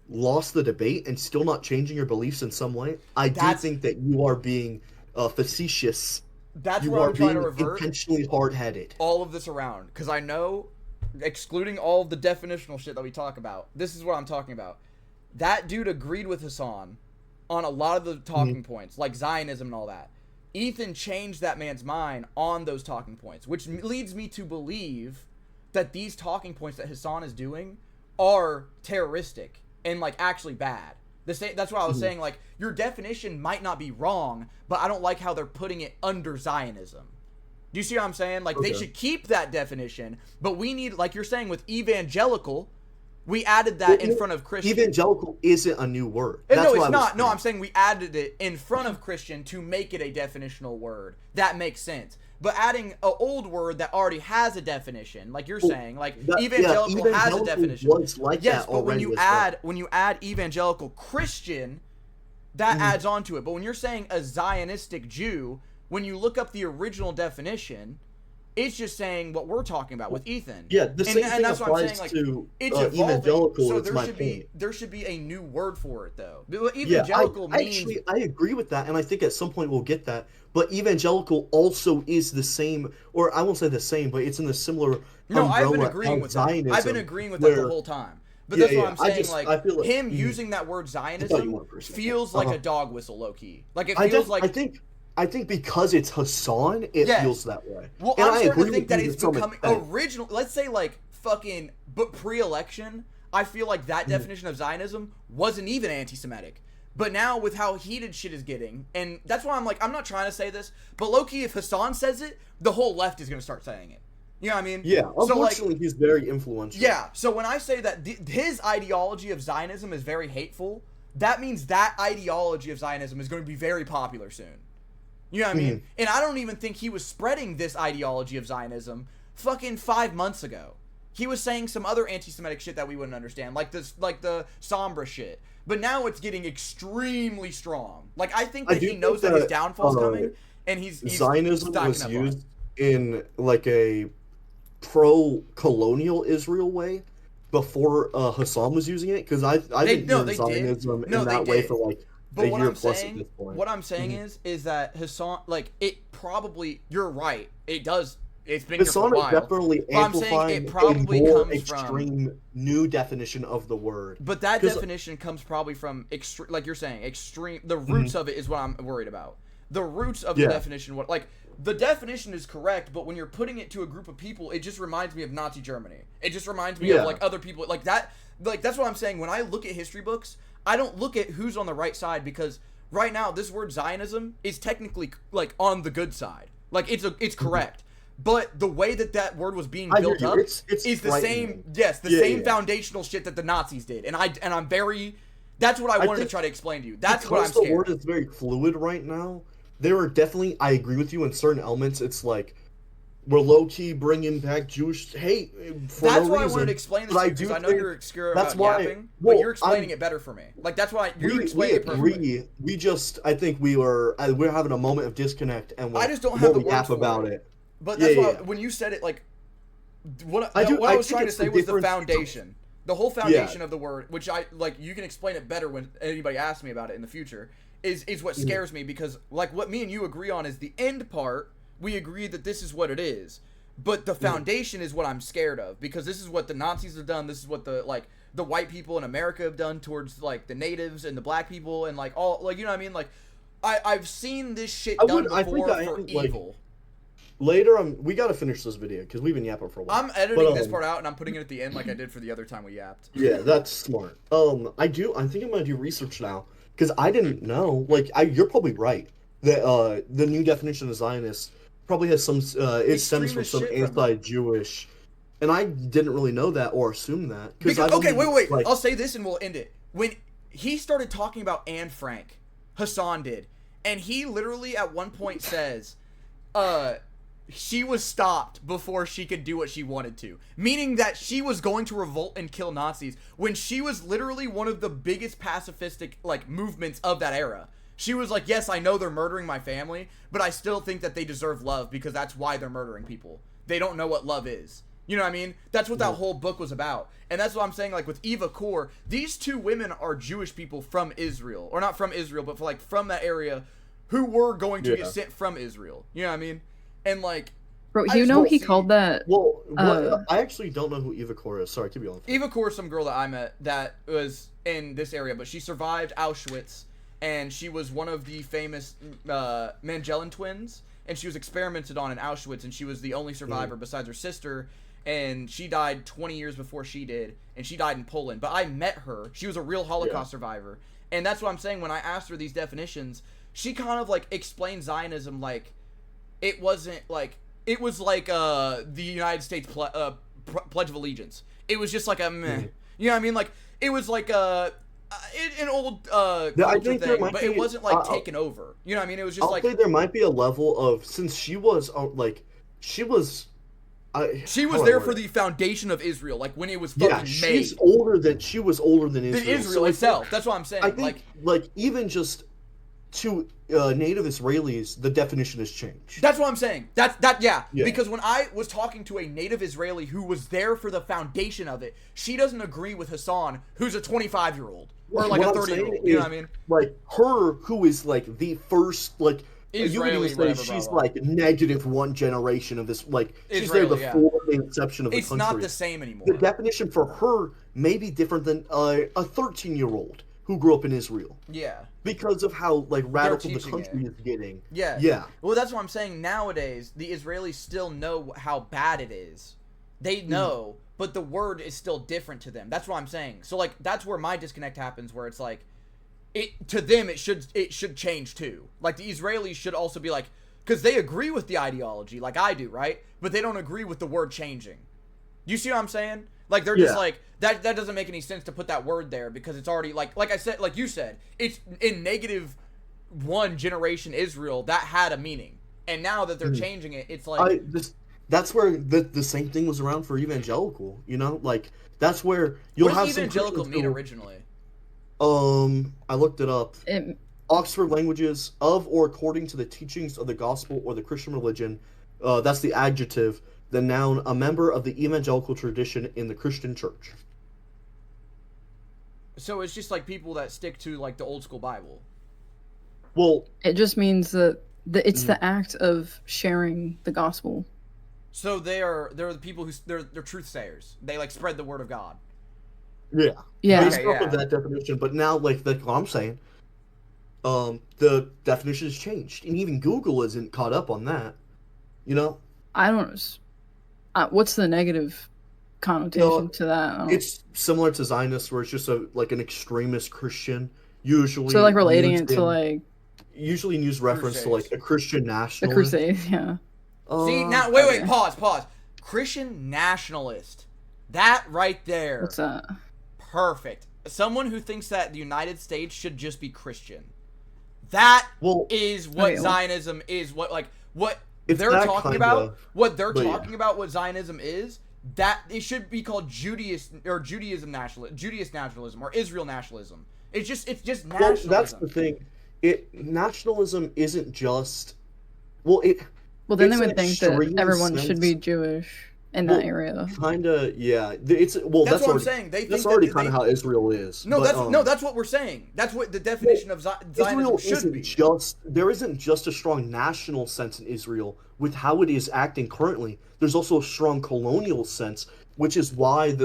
lost the debate and still not changing your beliefs in some way, I do think that you are being facetious. That's you where are I'm trying to being revert intentionally hard-headed. all of this around. Because I know, excluding all of the definitional shit that we talk about, this is what I'm talking about. That dude agreed with Hassan on a lot of the talking points, like Zionism and all that. Ethan changed that man's mind on those talking points, which leads me to believe that these talking points that Hassan is doing are terroristic and like actually bad. That's what I was saying. Like, your definition might not be wrong, but I don't like how they're putting it under Zionism. Do you see what I'm saying? Like, they should keep that definition, but we need, like you're saying with evangelical, we added that in front of Christian. Evangelical isn't a new word. No, it's not. No, I'm saying we added it in front of Christian to make it a definitional word. That makes sense. But adding an old word that already has a definition, like you're saying, like evangelical has a definition. Like yes, that but when you already add evangelical Christian, that adds on to it. But when you're saying a Zionistic Jew, when you look up the original definition, it's just saying what we're talking about with Ethan. Yeah, the same thing that's applies like, to it's evolving. evangelical. So It's my there should be a new word for it though. Yeah, Evangelical means I agree with that, and I think at some point we'll get that. But evangelical also is the same, or I won't say the same, but it's in the similar No, I've been umbrella agreeing of with that. Zionism, I've been agreeing with that the where- whole time. But that's what I'm I saying. just- I feel like- him using that word Zionism feels like a dog whistle, low key. Like it feels like I think because it's Hassan, it feels that way. Well, And I'm I starting agree to think with that you it's to some becoming extent. original. Let's say like fucking, but pre-election, I feel like Mm. that definition of Zionism wasn't even anti-Semitic. But now with how heated shit is getting, and that's why I'm like, I'm not trying to say this, but low-key, if Hassan says it, the whole left is going to start saying it. You know what I mean? Yeah, So, like, unfortunately, he's very influential. yeah, so when I say that his ideology of Zionism is very hateful, that means that ideology of Zionism is going to be very popular soon. You know what I mean? And I don't even think he was spreading this ideology of Zionism fucking 5 months ago. He was saying some other anti-Semitic shit that we wouldn't understand, like the Sombra shit. But now it's getting extremely strong. Like, I think that he knows that his downfall's coming, and he's Zionism stocking was up on it. used in like a pro-colonial Israel way before Hassan was using it, because I've been using Zionism in that way for like a year plus at this point. What I'm saying is that Hassan, like, it probably, you're right, it does. It's been Hassan here for a is while. definitely But I'm saying amplifying it probably a more comes extreme new definition of the word. But that definition comes probably from extreme, like you're saying, extreme. The roots of it is what I'm worried about. The roots of the definition, the definition is correct, but when you're putting it to a group of people, it just reminds me of Nazi Germany. It just reminds me of like other people, like that. Like that's what I'm saying. When I look at history books, I don't look at who's on the right side, because right now this word Zionism is technically like on the good side. Like it's correct. But the way that word was being built up is the same. Yes, the same foundational shit that the Nazis did, and I'm very. That's what I wanted to try to explain to you. That's what I'm scared. Because the word is very fluid right now. There are definitely, I agree with you in certain elements. It's like we're low key bringing back Jewish hate for that's no why reason. I wanted to explain this to you, because I know you're obscure that's about why, yapping, well, but you're explaining it better for me. Like that's why you're explaining it perfectly. We just, I think we're having a moment of disconnect, and I just don't have the words yap for about it. But that's why when you said it, like what I was trying to say was the foundation. The whole foundation of the word, which I like, you can explain it better when anybody asks me about it in the future, is what scares me, because like what me and you agree on is the end part. We agree that this is what it is, but the foundation is what I'm scared of, because this is what the Nazis have done. This is what the white people in America have done towards like the natives and the black people and like all, like, you know what I mean? Like I've seen this shit done before for evil. later we gotta finish this video because we've been yapping for a while. I'm editing this part out and I'm putting it at the end like I did for the other time we yapped. Yeah, that's smart. I think I'm gonna do research now because I didn't know. Like, you're probably right that the new definition of Zionist probably has some. It stems from some anti-Jewish, and I didn't really know that or assume that. Wait. Like, I'll say this and we'll end it. When he started talking about Anne Frank, Hassan did, and he literally at one point says, she was stopped before she could do what she wanted to. Meaning that she was going to revolt and kill Nazis when she was literally one of the biggest pacifistic, like, movements of that era. She was like, yes, I know they're murdering my family, but I still think that they deserve love because that's why they're murdering people. They don't know what love is. You know what I mean? That's what that whole book was about. And that's what I'm saying, like, with Eva Kor, these two women are Jewish people from Israel. Or not from Israel, but from that area who were going to get sent from Israel. You know what I mean? And, like... Bro, he called that... Well, I actually don't know who Eva Kor is. Sorry, keep going. Eva Kor is some girl that I met that was in this area, but she survived Auschwitz, and she was one of the famous Mengelen twins, and she was experimented on in Auschwitz, and she was the only survivor besides her sister, and she died 20 years before she did, and she died in Poland. But I met her. She was a real Holocaust survivor, and that's what I'm saying. When I asked her these definitions, she kind of, like, explained Zionism like... It wasn't like it was like the United States Pledge of Allegiance. It was just like a meh. You know what I mean? Like it was like an old culture thing, but it wasn't like taken over. You know what I mean? It was just I'll say there might be a level of, since she was she was there for the foundation of Israel, like when it was fucking made. She was older than Israel. Israel itself. That's what I'm saying. I think like even just to native Israelis, the definition has changed. That's what I'm saying. Yeah. Because when I was talking to a native Israeli who was there for the foundation of it, she doesn't agree with Hassan, who's a 25-year-old or like a 30-year-old. You know what I mean? Like her, who is like the first like Israeli, you would say she's like -1 generation of this. Like she's Israeli, there before the inception of the country. It's not the same anymore. The definition for her may be different than a 13-year-old who grew up in Israel. Yeah. Because of how like radical the country is getting. Yeah. Yeah. Well, that's what I'm saying. Nowadays, the Israelis still know how bad it is. They know, but the word is still different to them. That's what I'm saying. So like that's where my disconnect happens, where it's like, to them it should change too. Like the Israelis should also be like, because they agree with the ideology, like I do, right? But they don't agree with the word changing. You see what I'm saying? Like they're just like that doesn't make any sense to put that word there because it's already like I said, like you said, it's in -1 generation Israel that had a meaning, and now that they're changing it, it's like that's where the same thing was around for evangelical. You know, like that's where you'll have some evangelical mean originally. I looked it up. Oxford Languages, of or according to the teachings of the gospel or the Christian religion. That's the adjective. The noun, a member of the evangelical tradition in the Christian church. So it's just like people that stick to like the old school Bible. Well, it just means that it's the act of sharing the gospel. So they're the people they're truth sayers. They like spread the word of God. Yeah. Yeah. Based off of that definition, but now like what I'm saying, the definition has changed, and even Google isn't caught up on that. You know. I don't. What's the negative connotation to that? It's similar to Zionists, where it's just an extremist Christian, usually. So like relating it to like. Usually use reference to like a Christian nationalist. The Crusades, yeah. See now, wait, pause. Christian nationalist, that right there. What's that? Perfect. Someone who thinks that the United States should just be Christian. That is what Zionism is. What they're talking about. What they're talking about. What Zionism is. That it should be called Judaism nationalism, or Israel nationalism. It's just nationalism. Well, that's the thing. Nationalism isn't just. Well, then they would think that everyone should be Jewish in that area. Kinda, yeah. That's what I'm saying. That's already kind of how Israel is. No, that's what we're saying. That's what the definition of Zionism should be. There isn't just a strong national sense in Israel with how it is acting currently. There's also a strong colonial sense, which is why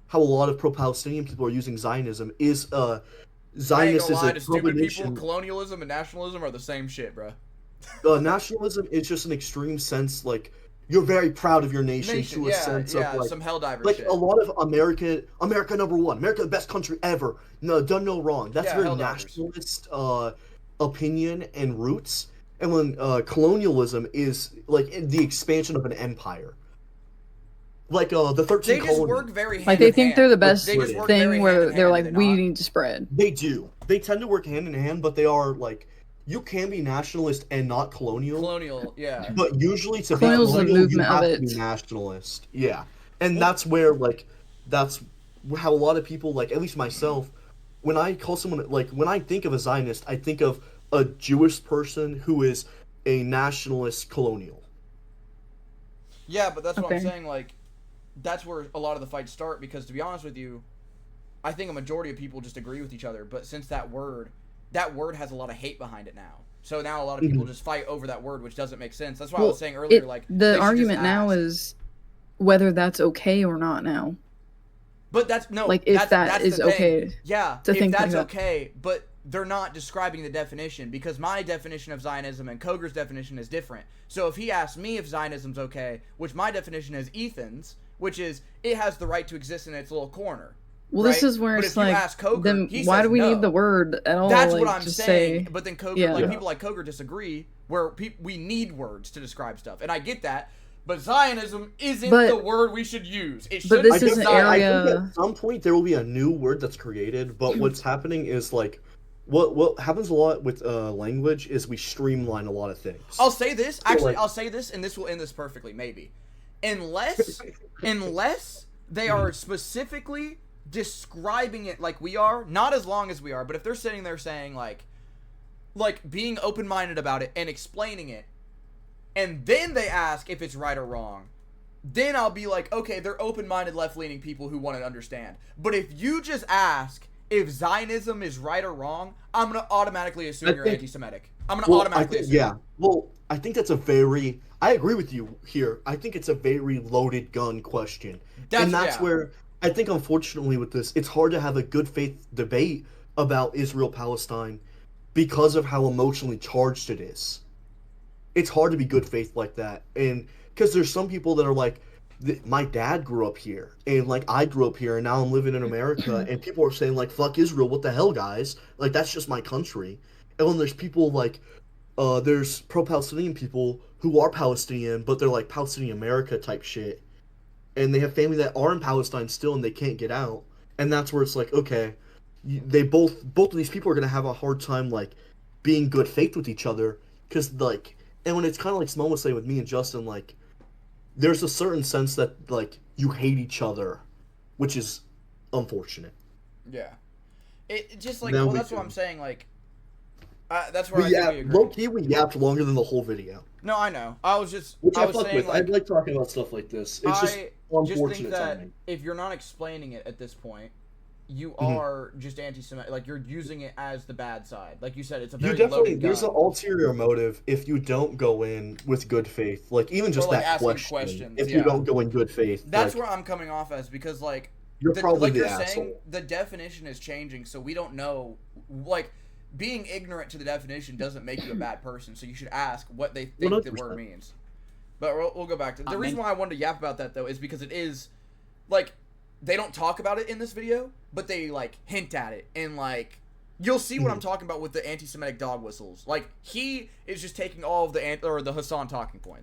how a lot of pro-Palestinian people are using Zionism is Zionist is a stupid people. Colonialism and nationalism are the same shit, bro. nationalism is just an extreme sense, like you're very proud of your nation to a sense of like some helldiver like shit. a lot of America number one, America the best country ever. No, done no wrong. That's very nationalist opinion and roots. And when colonialism is like the expansion of an empire. Like the 13 they just work very hand like they think they're the best thing where they're like we need to spread. They do. They tend to work hand in hand, but they are like you can be nationalist and not colonial. Colonial, yeah. But usually to be colonial, you have to be nationalist. Yeah. And that's where like that's how a lot of people like at least myself when I call someone like when I think of a Zionist, I think of a Jewish person who is a nationalist colonial. Yeah, but that's what I'm saying, like that's where a lot of the fights start because to be honest with you, I think a majority of people just agree with each other, but since that word has a lot of hate behind it now. So now a lot of people just fight over that word, which doesn't make sense. That's why I was saying earlier, like the argument now is whether that's okay or not now. But that's no, like if that's is okay. Yeah, to if think that's like okay, but they're not describing the definition because my definition of Zionism and Coger's definition is different. So if he asks me if Zionism's okay, which my definition is Ethan's, which is it has the right to exist in its little corner. Well, this is where it's like, Coger, then why do we need the word at all? That's like, what I'm saying. Say, but then Coger, like people like Coger disagree, where we need words to describe stuff, and I get that. But Zionism isn't the word we should use. It should. But this is an area. I think at some point there will be a new word that's created. But what's happening is like, what happens a lot with language is we streamline a lot of things. I'll say this. Actually, I'll say this, and this will end this perfectly. Maybe, unless they are specifically describing it like we are, not as long as we are, but if they're sitting there saying like being open-minded about it and explaining it, and then they ask if it's right or wrong, then I'll be like, okay, they're open-minded, left-leaning people who want to understand. But if you just ask if Zionism is right or wrong, I'm going to automatically assume you're anti-Semitic. I'm going to automatically assume. Yeah, well, I think that's I agree with you here. I think it's a very loaded gun question. That's where I think, unfortunately, with this, it's hard to have a good faith debate about Israel-Palestine because of how emotionally charged it is. It's hard to be good faith like that. And because there's some people that are like, my dad grew up here, and like I grew up here, and now I'm living in America, and people are saying like, fuck Israel, what the hell, guys? Like, that's just my country. And then there's people like, there's pro-Palestinian people who are Palestinian, but they're like Palestinian America type shit. And they have family that are in Palestine still, and they can't get out. And that's where it's like, okay, they both of these people are gonna have a hard time like being good faith with each other, because like, and when it's kind of like Simone was saying with me and Justin, like, there's a certain sense that like you hate each other, which is unfortunate. Yeah, it just like well, that's what I'm saying. Like, that's where I think we agree. Low key, we yapped longer than the whole video. No, I know. I was just which I was saying like, I like talking about stuff like this. It's just unfortunate think that timing. If you're not explaining it at this point, you are just anti-Semitic. Like, you're using it as the bad side. Like you said, it's a very loaded gun. There's an ulterior motive if you don't go in with good faith. Like, even just like that question. Questions, if you don't go in good faith. That's where I'm coming off as, because, like, you're probably the asshole. Saying, the definition is changing, so we don't know. Like, being ignorant to the definition doesn't make you a bad person, so you should ask what they think 100%. The word means. But we'll go back to the reason why I wanted to yap about that, though, is because it is, like, they don't talk about it in this video, but they, like, hint at it. And, like, you'll see what I'm talking about with the anti-Semitic dog whistles. Like, he is just taking all of the Hassan talking points.